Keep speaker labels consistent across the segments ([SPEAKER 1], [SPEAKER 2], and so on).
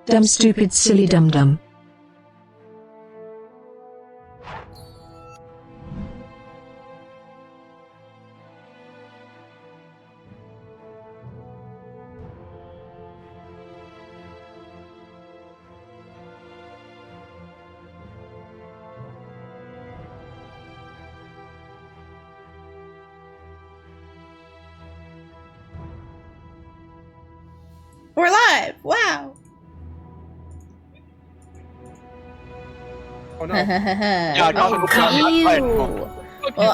[SPEAKER 1] Dumb stupid silly dum dum.
[SPEAKER 2] We're live! Wow!
[SPEAKER 3] Oh no.
[SPEAKER 4] Yeah, I got
[SPEAKER 2] Ew. Well,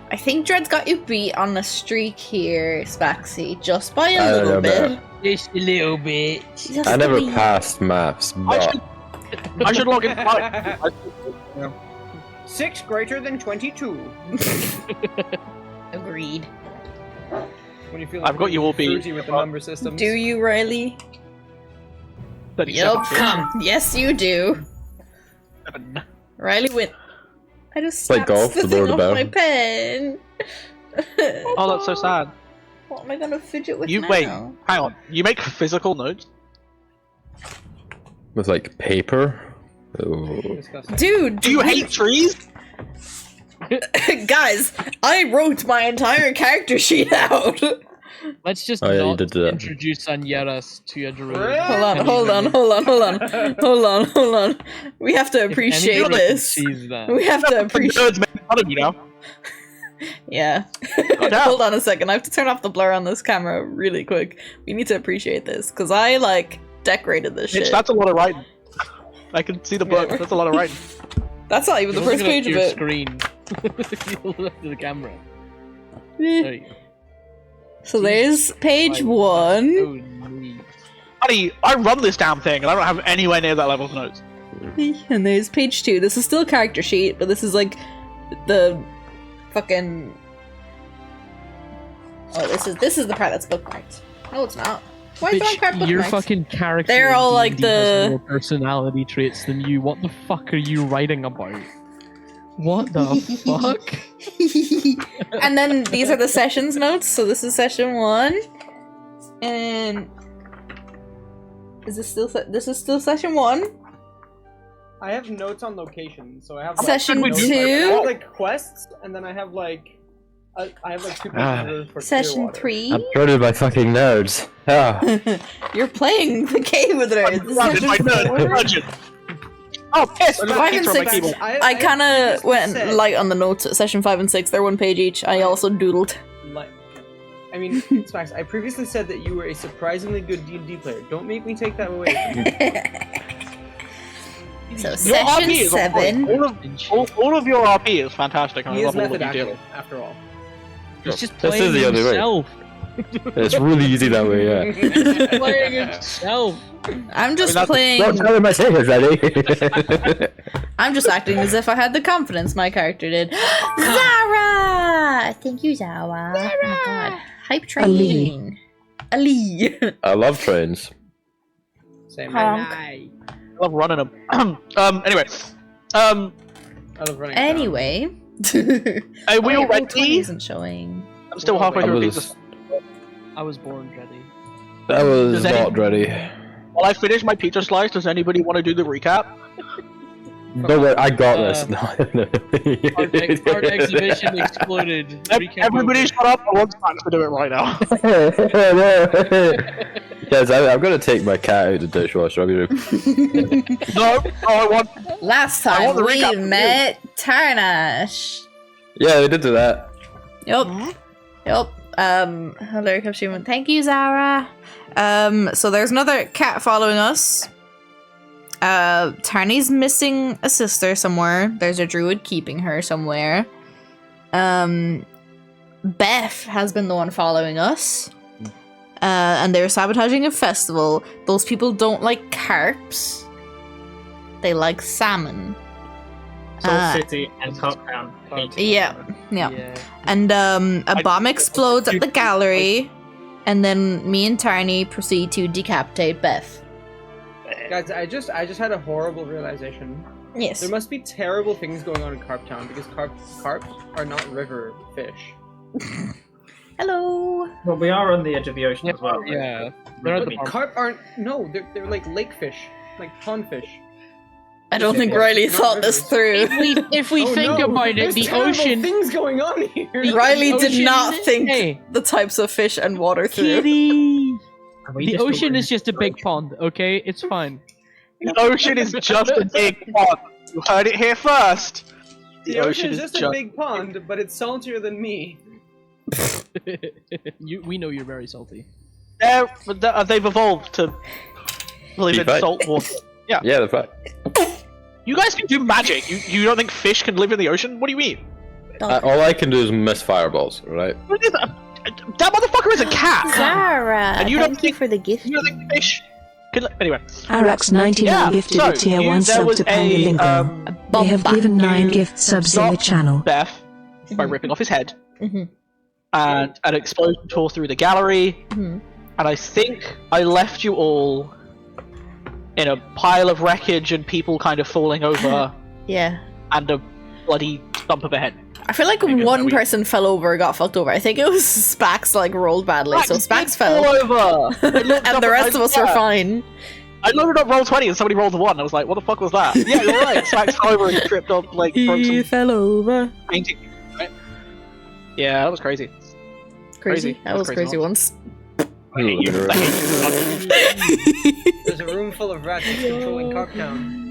[SPEAKER 2] I think Dread's got you beat on the streak here, Spaxy, just by a little bit.
[SPEAKER 4] Just a little bit.
[SPEAKER 2] Just
[SPEAKER 5] I never
[SPEAKER 2] a wee-
[SPEAKER 5] passed maths, but
[SPEAKER 4] I should log in.
[SPEAKER 3] 6 greater than 22.
[SPEAKER 2] Agreed.
[SPEAKER 3] When you feel
[SPEAKER 4] I've got you all beat.
[SPEAKER 3] fruity with the number systems.
[SPEAKER 2] Do you, Riley?
[SPEAKER 4] 37.
[SPEAKER 2] Yup. Yes, you do. Riley went. I just
[SPEAKER 5] Play
[SPEAKER 2] snapped
[SPEAKER 5] golf,
[SPEAKER 2] the
[SPEAKER 5] the
[SPEAKER 2] thing
[SPEAKER 5] Lord
[SPEAKER 2] off
[SPEAKER 5] of
[SPEAKER 2] my
[SPEAKER 5] Bell.
[SPEAKER 2] pen.
[SPEAKER 4] Oh, that's so sad.
[SPEAKER 2] What am I gonna fidget with
[SPEAKER 4] You
[SPEAKER 2] now?
[SPEAKER 4] wait, hang on. You make physical notes?
[SPEAKER 5] with like paper. Oh.
[SPEAKER 3] Disgusting.
[SPEAKER 2] Dude,
[SPEAKER 4] Do you hate trees?
[SPEAKER 2] guys, I wrote my entire character sheet out.
[SPEAKER 6] Let's just
[SPEAKER 5] Oh, yeah, you
[SPEAKER 6] not
[SPEAKER 5] did that.
[SPEAKER 6] introduce Anyeras to your druid.
[SPEAKER 2] Hold on. We have to appreciate this. We have to appreciate.
[SPEAKER 4] Nerds making fun of you now.
[SPEAKER 2] Yeah.
[SPEAKER 4] down.
[SPEAKER 2] Hold on a second. I have to turn off the blur on this camera really quick. We need to appreciate this because I like decorated this
[SPEAKER 4] Bitch,
[SPEAKER 2] shit.
[SPEAKER 4] that's a lot of writing. I can see the book. That's a lot of writing.
[SPEAKER 2] That's not even the first page of
[SPEAKER 6] your
[SPEAKER 2] it.
[SPEAKER 6] Screen. You look to the camera.
[SPEAKER 2] Eh.
[SPEAKER 6] Sorry.
[SPEAKER 2] So there's page
[SPEAKER 6] Right.
[SPEAKER 2] one.
[SPEAKER 6] Oh, neat.
[SPEAKER 4] Buddy, I run this damn thing and I don't have anywhere near that level of notes.
[SPEAKER 2] And there's page two. This is still a character sheet, but this is like the fucking. Oh, this is the part that's bookmarked. No, it's not. Why is that part
[SPEAKER 6] Bitch, your
[SPEAKER 2] bookmarked?
[SPEAKER 6] fucking character
[SPEAKER 2] They're all
[SPEAKER 6] in
[SPEAKER 2] like
[SPEAKER 6] D&D has
[SPEAKER 2] the-
[SPEAKER 6] more personality traits than you. What the fuck are you writing about? What the fuck?
[SPEAKER 2] And then these are the sessions notes. So this is session one, and is this still? This is still session one.
[SPEAKER 3] I have notes on location, so I have
[SPEAKER 2] Session
[SPEAKER 3] notes-
[SPEAKER 2] two?
[SPEAKER 3] I have like quests, and then I have like I have like 2 pages for
[SPEAKER 2] Session
[SPEAKER 3] Clearwater.
[SPEAKER 2] three.
[SPEAKER 5] I'm surrounded by fucking nerds. Ah.
[SPEAKER 2] You're playing the game with her. This is
[SPEAKER 4] Surrounded by
[SPEAKER 2] session
[SPEAKER 4] nerd
[SPEAKER 2] four.
[SPEAKER 4] budget. Oh, piss!
[SPEAKER 3] But
[SPEAKER 4] Put
[SPEAKER 2] Five
[SPEAKER 4] a
[SPEAKER 2] and
[SPEAKER 4] picture on my
[SPEAKER 2] six.
[SPEAKER 4] keyboard.
[SPEAKER 2] I kind of
[SPEAKER 3] previously
[SPEAKER 2] went
[SPEAKER 3] said,
[SPEAKER 2] light on the notes at session 5 and 6. They're 1 page each. I also doodled.
[SPEAKER 3] Like, I mean, Smax, I previously said that you were a surprisingly good D&D player. Don't make me take that away from you.
[SPEAKER 2] So
[SPEAKER 4] Your
[SPEAKER 2] session
[SPEAKER 4] RP is on point.
[SPEAKER 2] 7.
[SPEAKER 4] All of your RP is fantastic. And
[SPEAKER 3] He
[SPEAKER 4] I
[SPEAKER 3] is
[SPEAKER 4] love all
[SPEAKER 3] method
[SPEAKER 4] of you
[SPEAKER 3] acting,
[SPEAKER 4] do.
[SPEAKER 3] after all.
[SPEAKER 6] He's just
[SPEAKER 5] This
[SPEAKER 6] playing
[SPEAKER 5] is the only way.
[SPEAKER 6] himself.
[SPEAKER 5] It's really easy that way, yeah.
[SPEAKER 6] He's playing himself.
[SPEAKER 2] I'm just
[SPEAKER 4] that's-
[SPEAKER 2] playing.
[SPEAKER 5] Don't tell him my secrets, ready?
[SPEAKER 2] I'm just acting as if I had the confidence my character did. Zara! Thank you, Zara. Oh my god. Hype train. Ali.
[SPEAKER 5] I love trains.
[SPEAKER 3] Same.
[SPEAKER 2] Honk.
[SPEAKER 4] I love running them. Anyway.
[SPEAKER 3] I love running.
[SPEAKER 2] Anyway.
[SPEAKER 4] Are we all
[SPEAKER 2] Oh, 20
[SPEAKER 4] ready?
[SPEAKER 2] isn't showing.
[SPEAKER 4] I'm still halfway
[SPEAKER 5] I
[SPEAKER 4] through
[SPEAKER 5] was,
[SPEAKER 4] pizza.
[SPEAKER 6] I was born ready.
[SPEAKER 5] that was
[SPEAKER 4] Does any-
[SPEAKER 5] not ready.
[SPEAKER 4] While I finish my pizza slice, does anybody want to do the recap?
[SPEAKER 5] No, wait, I got this.
[SPEAKER 6] Art exhibition exploded. Recap
[SPEAKER 4] Everybody
[SPEAKER 6] over.
[SPEAKER 4] shut up! I want Max to do it right now.
[SPEAKER 5] Guys, I'm gonna take my cat out the dishwasher. I'm gonna.
[SPEAKER 4] No, I want.
[SPEAKER 2] Last
[SPEAKER 4] I
[SPEAKER 2] time
[SPEAKER 4] want the
[SPEAKER 2] we
[SPEAKER 4] recap from you.
[SPEAKER 2] met Tarnash.
[SPEAKER 5] Yeah, we did do that.
[SPEAKER 2] Yup. Yup. Hello, Kapshima. Thank you, Zara. So there's another cat following us. Tarny's missing a sister somewhere. There's a druid keeping her somewhere. Beth has been the one following us. And they're sabotaging a festival. Those people don't like carps. They like salmon.
[SPEAKER 7] Soul City and Top Town. hate each
[SPEAKER 2] Yeah.
[SPEAKER 7] other.
[SPEAKER 2] Yeah. And a bomb explodes at the gallery, and then me and Tarny proceed to decapitate Beth.
[SPEAKER 3] Guys, I just had a horrible realization.
[SPEAKER 2] Yes.
[SPEAKER 3] There must be terrible things going on in Carp Town because carp are not river fish.
[SPEAKER 2] Hello.
[SPEAKER 7] Well, we are on the edge of the ocean as well. right?
[SPEAKER 6] Yeah. They're at
[SPEAKER 3] But
[SPEAKER 6] the bottom.
[SPEAKER 3] carp aren't. No, they're like lake fish, like pond fish.
[SPEAKER 2] I don't think
[SPEAKER 3] Yeah,
[SPEAKER 2] Riley
[SPEAKER 3] not
[SPEAKER 2] thought this
[SPEAKER 3] rivers.
[SPEAKER 2] through.
[SPEAKER 6] If we
[SPEAKER 3] Oh,
[SPEAKER 6] think
[SPEAKER 3] no,
[SPEAKER 6] about it,
[SPEAKER 3] there's
[SPEAKER 6] the
[SPEAKER 3] terrible
[SPEAKER 6] ocean.
[SPEAKER 3] things going on here.
[SPEAKER 2] Riley did
[SPEAKER 6] ocean-
[SPEAKER 2] not think
[SPEAKER 6] Hey,
[SPEAKER 2] the types of fish and water through.
[SPEAKER 6] kitty.
[SPEAKER 7] And we
[SPEAKER 6] The
[SPEAKER 7] just
[SPEAKER 6] ocean
[SPEAKER 7] got-
[SPEAKER 6] is just a big pond, okay? It's fine.
[SPEAKER 4] The ocean is just a big pond. You heard it here first.
[SPEAKER 3] The ocean is just a big pond, but it's saltier than me.
[SPEAKER 6] We know you're very salty.
[SPEAKER 4] They've evolved to live in
[SPEAKER 5] Deep, right?
[SPEAKER 4] salt water.
[SPEAKER 5] Yeah, the fact.
[SPEAKER 4] You guys can do magic. You don't think fish can live in the ocean? What do you mean?
[SPEAKER 5] All I can do is miss fireballs, right?
[SPEAKER 4] What is that? That motherfucker is a cat.
[SPEAKER 2] Zara,
[SPEAKER 4] And you don't
[SPEAKER 2] thank you
[SPEAKER 4] think-
[SPEAKER 2] for the gift.
[SPEAKER 4] You don't think fish can anyway?
[SPEAKER 1] Arax99
[SPEAKER 4] Yeah.
[SPEAKER 1] gifted
[SPEAKER 4] So
[SPEAKER 1] a tier 1
[SPEAKER 4] there
[SPEAKER 1] sub
[SPEAKER 4] was
[SPEAKER 1] to Pangalingo. They have given 9 gift subs in the
[SPEAKER 4] Not
[SPEAKER 1] channel.
[SPEAKER 4] Beth by ripping off his head,
[SPEAKER 2] Mhm.
[SPEAKER 4] and an explosion tore through the gallery.
[SPEAKER 2] Mhm.
[SPEAKER 4] And I think I left you all in a pile of wreckage and people kind of falling over,
[SPEAKER 2] Yeah.
[SPEAKER 4] and a bloody stump of a head.
[SPEAKER 2] I feel like
[SPEAKER 4] Maybe
[SPEAKER 2] one
[SPEAKER 4] we-
[SPEAKER 2] person fell over or got fucked over. I think it was Spax like rolled badly, so Spax fell.
[SPEAKER 4] All over.
[SPEAKER 2] And the rest of us were fine.
[SPEAKER 4] I loaded up roll 20 and somebody rolled a 1. I was like, what the fuck was that? Yeah, you're right. Smax fell over and tripped up, like, broke some
[SPEAKER 2] fell over.
[SPEAKER 4] painting. Right? Yeah, that was crazy.
[SPEAKER 2] Crazy. That was crazy once.
[SPEAKER 5] Literally.
[SPEAKER 3] There's a room full of rats controlling Carp Town.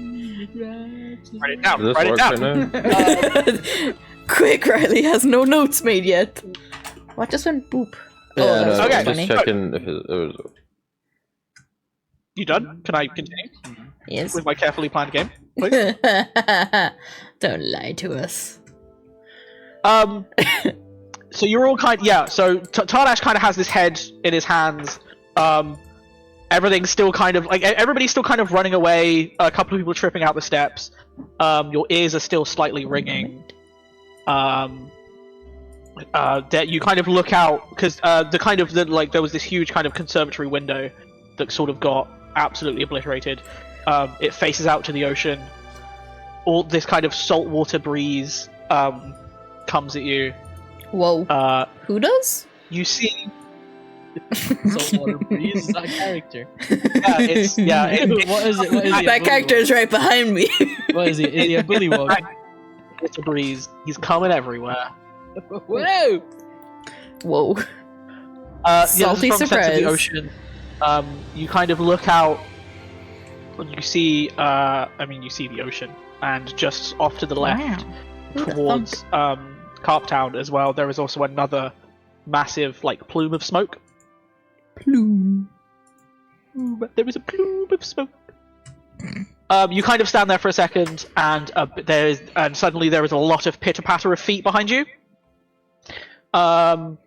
[SPEAKER 4] Write it down.
[SPEAKER 5] Does this
[SPEAKER 4] Write it
[SPEAKER 5] work
[SPEAKER 4] down.
[SPEAKER 5] right now?
[SPEAKER 2] Quick, Riley has no notes made yet. What just went boop?
[SPEAKER 5] Yeah,
[SPEAKER 2] that
[SPEAKER 5] no,
[SPEAKER 2] was
[SPEAKER 4] okay.
[SPEAKER 2] funny.
[SPEAKER 5] just checking if it was.
[SPEAKER 4] You done? Can I continue
[SPEAKER 2] Yes.
[SPEAKER 4] with my carefully planned game, please?
[SPEAKER 2] Don't lie to us.
[SPEAKER 4] So you're all so Tarnash kind of has this head in his hands. Everything's still kind of, like, everybody's still kind of running away. A couple of people tripping out the steps. Your ears are still slightly ringing. That you kind of look out, because there was this huge kind of conservatory window that sort of got absolutely obliterated. It faces out to the ocean. All this kind of saltwater breeze comes at you.
[SPEAKER 2] Whoa. Who does?
[SPEAKER 4] You see,
[SPEAKER 6] Saltwater breeze, that character.
[SPEAKER 4] it's
[SPEAKER 6] What is it? What is he?
[SPEAKER 2] That character is right behind me.
[SPEAKER 6] What is he? Is he a bullywog?
[SPEAKER 4] it's a breeze. He's coming everywhere.
[SPEAKER 6] Whoa!
[SPEAKER 2] Whoa.
[SPEAKER 4] This is
[SPEAKER 2] Salty
[SPEAKER 4] from Sense of
[SPEAKER 2] surprise.
[SPEAKER 4] the Ocean. You kind of look out, and you see. You see the ocean, and just off to the left,
[SPEAKER 2] Who the
[SPEAKER 4] towards Carp Town as well, there is also another massive, like, plume of smoke.
[SPEAKER 2] Plume.
[SPEAKER 4] There is a plume of smoke. You kind of stand there for a second, and suddenly there is a lot of pitter patter of feet behind you. About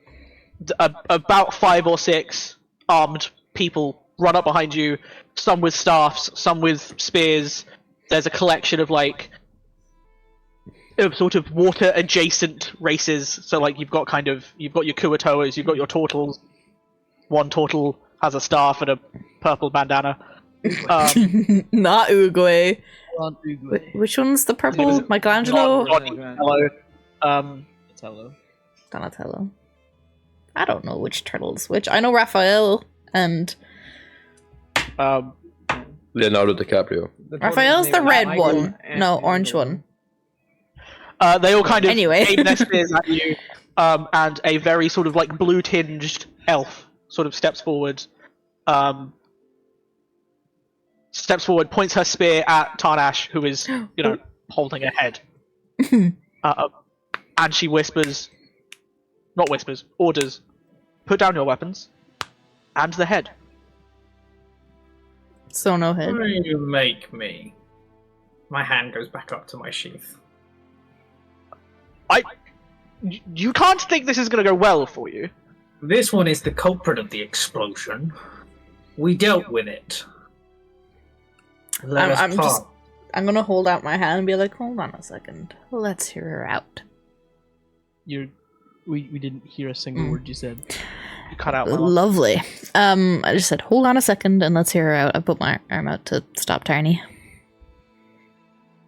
[SPEAKER 4] 5 or 6 armed people run up behind you. Some with staffs, some with spears. There's a collection of sort of water adjacent races. So you've got your Kuatoas, you've got your Tortles. One Tortle has a staff and a purple bandana.
[SPEAKER 2] Not Uruguay.
[SPEAKER 6] On Google.
[SPEAKER 2] Which one's the purple?
[SPEAKER 4] Is it-
[SPEAKER 2] Michelangelo?
[SPEAKER 4] Hello.
[SPEAKER 6] Hello.
[SPEAKER 2] Donatello. I don't know which turtle's which. I know Raphael and
[SPEAKER 5] Leonardo DiCaprio.
[SPEAKER 2] Raphael's the red one. No, orange one.
[SPEAKER 4] They all kind of
[SPEAKER 2] Anyway.
[SPEAKER 4] aim their spears at you, and a very sort of blue tinged elf sort of steps forward, points her spear at Tarnash, who is holding her head, and she orders, put down your weapons, and the head.
[SPEAKER 2] So no head.
[SPEAKER 7] What do you make me? My hand goes back up to my sheath.
[SPEAKER 4] You can't think this is going to go well for you.
[SPEAKER 7] This one is the culprit of the explosion. We dealt with it. Let us
[SPEAKER 2] I'm
[SPEAKER 7] part.
[SPEAKER 2] just- I'm gonna hold out my hand and be like, hold on a second. Let's hear her out.
[SPEAKER 6] We didn't hear a single word you said.
[SPEAKER 4] You cut out. one.
[SPEAKER 2] Lovely. I just said, hold on a second and let's hear her out. I put my arm out to stop Tiny.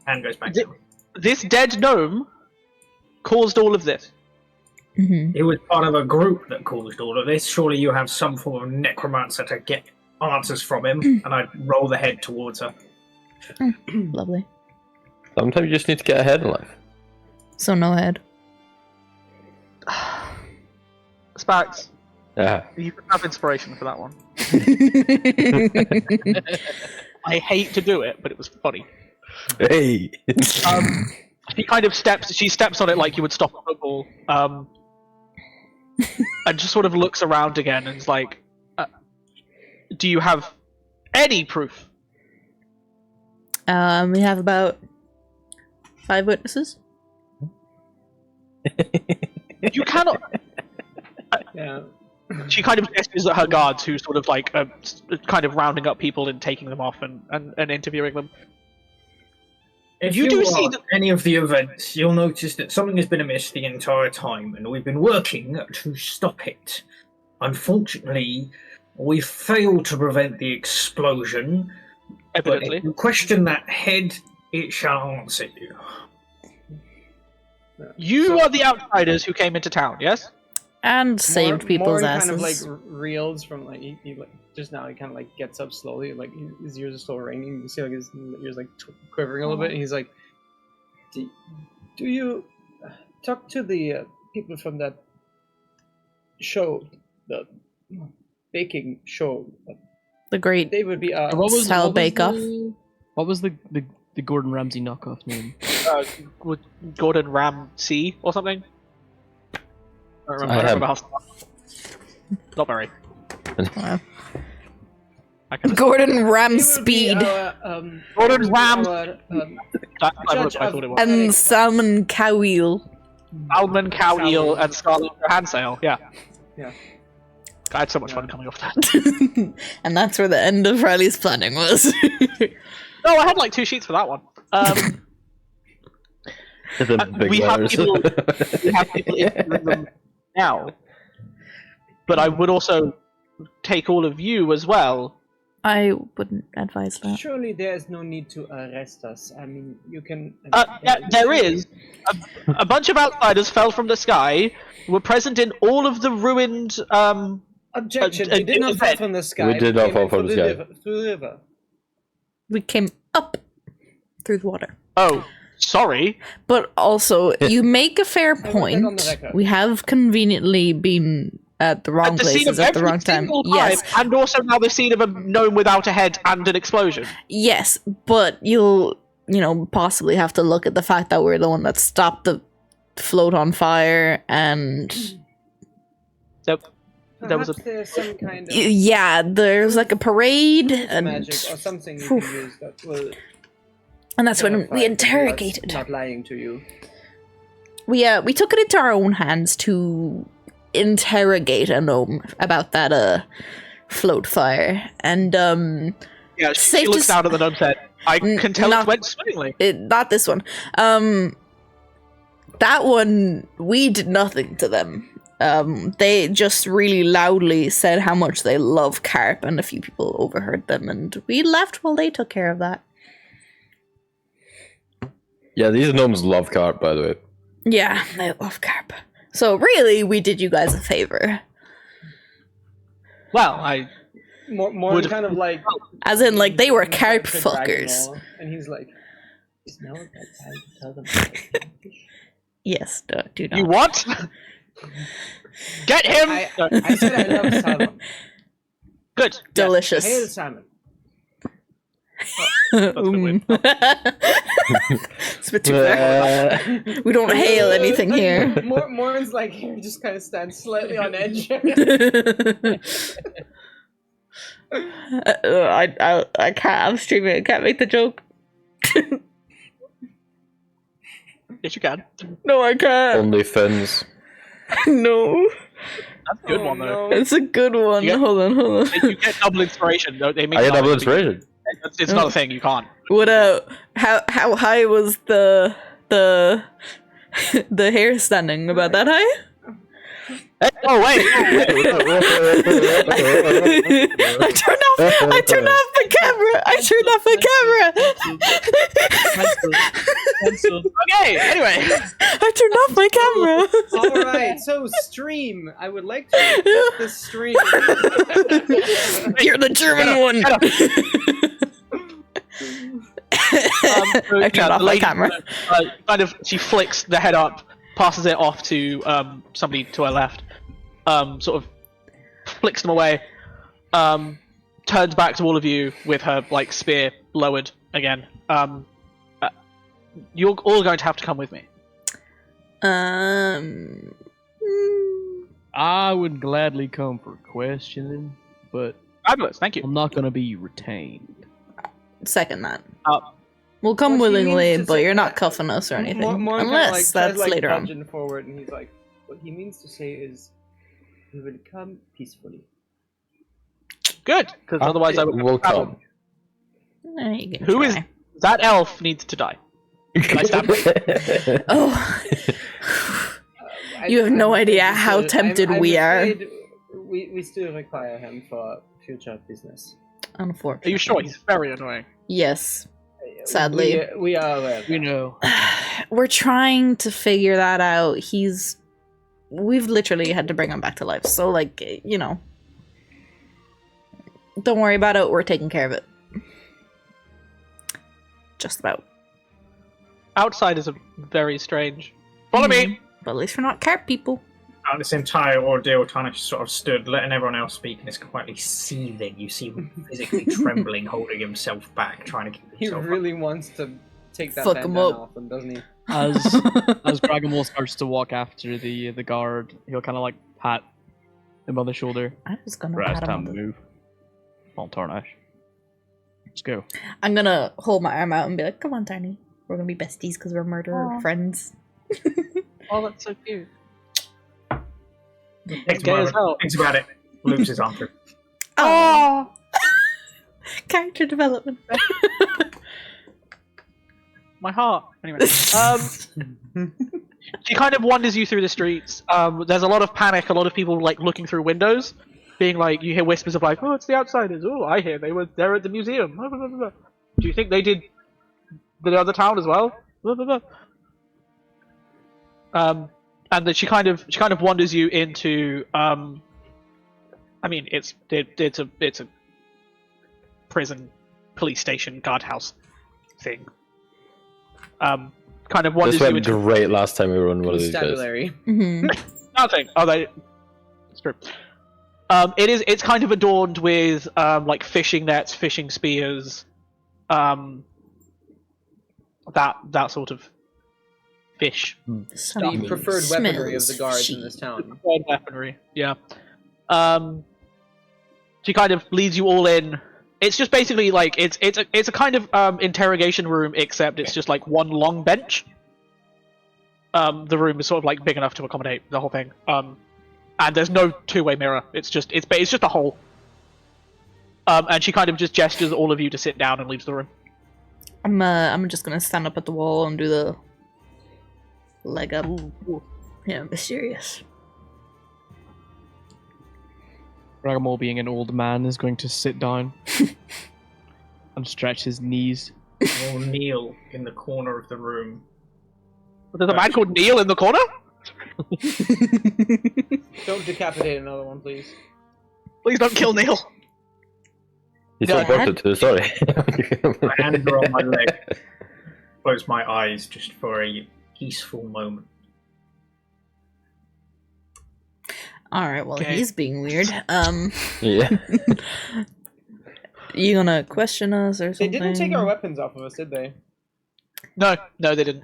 [SPEAKER 7] Hand goes back down.
[SPEAKER 4] This dead gnome caused all of this.
[SPEAKER 2] Mhm.
[SPEAKER 7] It was part of a group that caused all of this. Surely you have some form of necromancer to get answers from him. And I'd roll the head towards her.
[SPEAKER 2] Lovely.
[SPEAKER 5] Sometimes you just need to get ahead in life.
[SPEAKER 2] So no head.
[SPEAKER 4] Spax,
[SPEAKER 5] Yeah.
[SPEAKER 4] you can have inspiration for that one. I hate to do it, but it was funny.
[SPEAKER 5] Hey.
[SPEAKER 4] She steps on it like you would stop a football, and just sort of looks around again and is like, do you have any proof?
[SPEAKER 2] We have about 5 witnesses.
[SPEAKER 4] You cannot.
[SPEAKER 3] Yeah.
[SPEAKER 4] She kind of gestures at her guards, who sort of like kind of rounding up people and taking them off and interviewing them.
[SPEAKER 7] If
[SPEAKER 4] You
[SPEAKER 7] you,
[SPEAKER 4] do
[SPEAKER 7] do
[SPEAKER 4] see
[SPEAKER 7] see any of the events, you'll notice that something has been amiss the entire time, and we've been working to stop it. Unfortunately, we failed to prevent the explosion. But
[SPEAKER 4] Evidently,
[SPEAKER 7] if you question that head, it shall answer you.
[SPEAKER 4] you are the outsiders who came into town. Yes.
[SPEAKER 2] And saved people's
[SPEAKER 3] Morin
[SPEAKER 2] asses.
[SPEAKER 3] kind of like reels from like he like just now he kind of like gets up slowly, like his ears are still ringing. You see like his ears like quivering a little bit, and he's like, "Do you talk to the people from that show, the baking show?
[SPEAKER 2] The great
[SPEAKER 3] They would be
[SPEAKER 2] Sal Bake Off.
[SPEAKER 6] What was the Gordon Ramsay knockoff name?
[SPEAKER 4] With Gordon Ramsay or something. I don't remember.
[SPEAKER 5] I
[SPEAKER 4] I remember how. Not very.
[SPEAKER 2] Wow.
[SPEAKER 4] I can.
[SPEAKER 2] Gordon
[SPEAKER 3] They would be
[SPEAKER 2] Ramspeed
[SPEAKER 4] Gordon Ram.
[SPEAKER 3] our,
[SPEAKER 4] That's what
[SPEAKER 3] Judge
[SPEAKER 4] I thought it was.
[SPEAKER 2] and Salmon Coweel.
[SPEAKER 4] Almond, cow eel, and Scarlet Johansson. Yeah.
[SPEAKER 3] Yeah.
[SPEAKER 4] I had so much fun coming off that.
[SPEAKER 2] And that's where the end of Riley's planning was.
[SPEAKER 4] No, I had like 2 sheets for that one.
[SPEAKER 5] The big
[SPEAKER 4] we have
[SPEAKER 5] letters.
[SPEAKER 4] people. We have people interviewing them now, but I would also take all of you as well.
[SPEAKER 2] I wouldn't advise that.
[SPEAKER 3] Surely there's no need to arrest us. I mean, you can.
[SPEAKER 4] There is a bunch of outsiders fell from the sky. Were present in all of the ruined.
[SPEAKER 3] Objection! We did not fall from the sky.
[SPEAKER 5] We did not
[SPEAKER 3] came
[SPEAKER 5] fall from
[SPEAKER 3] through
[SPEAKER 5] the sky.
[SPEAKER 3] Through the river.
[SPEAKER 2] We came up through the water.
[SPEAKER 4] Oh, sorry.
[SPEAKER 2] But also, you make a fair
[SPEAKER 3] that on the
[SPEAKER 2] point.
[SPEAKER 3] record.
[SPEAKER 2] We have conveniently been at the wrong
[SPEAKER 4] At the scene
[SPEAKER 2] places
[SPEAKER 4] of
[SPEAKER 2] at the
[SPEAKER 4] every
[SPEAKER 2] wrong time.
[SPEAKER 4] single
[SPEAKER 2] Yes,
[SPEAKER 4] and also now the scene of a gnome without a head and an explosion.
[SPEAKER 2] yes, but you'll, possibly have to look at the fact that we're the one that stopped the float on fire, and
[SPEAKER 4] There was a.
[SPEAKER 3] Perhaps there's some kind of
[SPEAKER 2] yeah, there's like a parade, and
[SPEAKER 3] magic or something you can use that will.
[SPEAKER 2] and that's when
[SPEAKER 3] verify
[SPEAKER 2] we
[SPEAKER 3] that
[SPEAKER 2] interrogated.
[SPEAKER 3] Not lying to you.
[SPEAKER 2] We took it into our own hands to interrogate a gnome about that float fire, and
[SPEAKER 4] Yeah,
[SPEAKER 2] safe
[SPEAKER 4] she
[SPEAKER 2] to
[SPEAKER 4] looks
[SPEAKER 2] s-
[SPEAKER 4] down at the gnome head. I can tell
[SPEAKER 2] not-
[SPEAKER 4] it went swimmingly.
[SPEAKER 2] not this one. That one, we did nothing to them. They just really loudly said how much they love carp, and a few people overheard them, and we left while they took care of that.
[SPEAKER 5] Yeah, these gnomes love carp, by the way.
[SPEAKER 2] Yeah, they love carp. So really, we did you guys a favor.
[SPEAKER 4] Well, I.
[SPEAKER 3] More
[SPEAKER 4] Would-
[SPEAKER 3] kind of like.
[SPEAKER 2] As in, like, they were
[SPEAKER 3] Dragon
[SPEAKER 2] carp
[SPEAKER 3] Ball,
[SPEAKER 2] fuckers.
[SPEAKER 3] And he's like, "Is now a bad time to tell them?"
[SPEAKER 2] Yes, do not.
[SPEAKER 4] You what? Get him!
[SPEAKER 3] I said I love salmon.
[SPEAKER 4] Good.
[SPEAKER 2] Delicious.
[SPEAKER 3] Hail salmon.
[SPEAKER 4] That's a bit weird.
[SPEAKER 2] It's a bit too far. We don't hail anything here.
[SPEAKER 3] Morin's like here, just kind of stands slightly on edge.
[SPEAKER 2] I can't. I'm streaming. I can't make the joke.
[SPEAKER 4] Yes, you can.
[SPEAKER 2] No, I can't.
[SPEAKER 5] Only fins.
[SPEAKER 2] No,
[SPEAKER 4] That's a good one, though.
[SPEAKER 2] it's a good one.
[SPEAKER 4] You get-
[SPEAKER 2] Hold on.
[SPEAKER 4] You get double inspiration. Though. They make
[SPEAKER 5] I get double
[SPEAKER 4] it-
[SPEAKER 5] inspiration.
[SPEAKER 4] It's not a thing. You can't.
[SPEAKER 2] What? How high was the the hair standing? About that high?
[SPEAKER 4] Oh wait.
[SPEAKER 2] I turned off the camera.
[SPEAKER 4] Okay, anyway.
[SPEAKER 2] I turned off my camera.
[SPEAKER 3] All right, so stream. I would like to request the stream.
[SPEAKER 2] You're the German one. I turned off my camera.
[SPEAKER 4] Kind of, she flicks the head up, passes it off to somebody to her left, sort of flicks them away, turns back to all of you with her like spear lowered again. You're all going to have to come with me.
[SPEAKER 6] I would gladly come for questioning, but
[SPEAKER 4] Fabulous, thank you.
[SPEAKER 6] I'm not gonna be retained.
[SPEAKER 2] Second that.
[SPEAKER 3] What
[SPEAKER 2] We'll come
[SPEAKER 3] he
[SPEAKER 2] willingly,
[SPEAKER 3] means to
[SPEAKER 2] but
[SPEAKER 3] say-
[SPEAKER 2] you're not cuffing us or anything.
[SPEAKER 3] Morn kinda,
[SPEAKER 2] Unless
[SPEAKER 3] like,
[SPEAKER 2] that's
[SPEAKER 3] tries, like,
[SPEAKER 2] later on.
[SPEAKER 3] nudging forward, and he's like, what he means to say is, we will come peacefully.
[SPEAKER 4] Good, because otherwise I would.
[SPEAKER 5] will come.
[SPEAKER 2] You can
[SPEAKER 4] Who is
[SPEAKER 2] try.
[SPEAKER 4] that elf needs to die? Can I stab him?
[SPEAKER 2] Oh. You have no idea how tempted we are.
[SPEAKER 3] We still require him for future business.
[SPEAKER 2] Unfortunately.
[SPEAKER 4] Are you sure? He's very annoying.
[SPEAKER 2] Yes. Sadly.
[SPEAKER 3] We are aware. of
[SPEAKER 6] You
[SPEAKER 3] that.
[SPEAKER 6] know,
[SPEAKER 2] We're trying to figure that out. We've literally had to bring him back to life. So, like, you know. Don't worry about it. We're taking care of it. Just about.
[SPEAKER 4] Outsiders are very strange. Follow me.
[SPEAKER 2] But at least we're not carp people.
[SPEAKER 7] This entire ordeal, Tarnish sort of stood, letting everyone else speak, and is quietly seething. You see him physically trembling, holding himself back, trying to keep
[SPEAKER 3] He
[SPEAKER 7] himself
[SPEAKER 3] really wants to take that
[SPEAKER 2] Fuck him
[SPEAKER 3] bandana
[SPEAKER 2] up.
[SPEAKER 3] off him, doesn't he?
[SPEAKER 6] as Gragomol starts to walk after the guard, he'll kind of like pat him on the shoulder.
[SPEAKER 2] I was gonna
[SPEAKER 6] Right, it's
[SPEAKER 2] pat him
[SPEAKER 6] time
[SPEAKER 2] on
[SPEAKER 6] to
[SPEAKER 2] the-
[SPEAKER 6] move. On Tarnash. Let's go.
[SPEAKER 2] I'm gonna hold my arm out and be like, come on, Tiny. We're gonna be besties because we're murderer friends.
[SPEAKER 4] Oh, that's so cute.
[SPEAKER 7] Takes a
[SPEAKER 4] Gay as
[SPEAKER 7] moment,
[SPEAKER 4] hell.
[SPEAKER 7] thinks about it, loops his arm through.
[SPEAKER 2] Oh! Character development.
[SPEAKER 4] My heart. Anyway, she kind of wanders you through the streets. There's a lot of panic. A lot of people like looking through windows, being like, you hear whispers of like, "Oh, it's the outsiders." Oh, I hear they were there at the museum. Blah, blah, blah, blah. Do you think they did the other town as well? Blah, blah, blah. And then she kind of wanders you into. I mean, it's a prison, police station, guardhouse thing. Kind of wanders
[SPEAKER 5] This
[SPEAKER 4] you
[SPEAKER 5] went
[SPEAKER 4] into
[SPEAKER 5] great last time we were on one of these guys.
[SPEAKER 3] Constabulary.
[SPEAKER 2] hmm
[SPEAKER 4] nothing. Oh, they. It's true. It's kind of adorned with like fishing nets, fishing spears, that sort of fish.
[SPEAKER 3] The preferred weaponry of the guards in this town.
[SPEAKER 4] Preferred weaponry. Yeah. She kind of leads you all in. It's just basically like it's a kind of interrogation room, except it's just like one long bench. The room is sort of like big enough to accommodate the whole thing. And there's no two-way mirror. It's just a hole. And she kind of just gestures all of you to sit down and leaves the room.
[SPEAKER 2] I'm just gonna stand up at the wall and do the leg up. Yeah, mysterious.
[SPEAKER 6] Gragomol, being an old man, is going to sit down and stretch his knees.
[SPEAKER 7] Or kneel in the corner of the room.
[SPEAKER 4] There's a man called Neil in the corner?
[SPEAKER 3] Don't decapitate another one, please.
[SPEAKER 4] Please don't kill Neil.
[SPEAKER 5] He's not wanted to, sorry.
[SPEAKER 7] My hands are on my leg. Close my eyes just for a peaceful moment.
[SPEAKER 2] Alright, well,
[SPEAKER 4] Okay.
[SPEAKER 2] he's being weird.
[SPEAKER 5] Yeah.
[SPEAKER 2] You gonna question us or
[SPEAKER 3] They
[SPEAKER 2] something?
[SPEAKER 3] didn't take our weapons off of us, did they?
[SPEAKER 4] No, they didn't.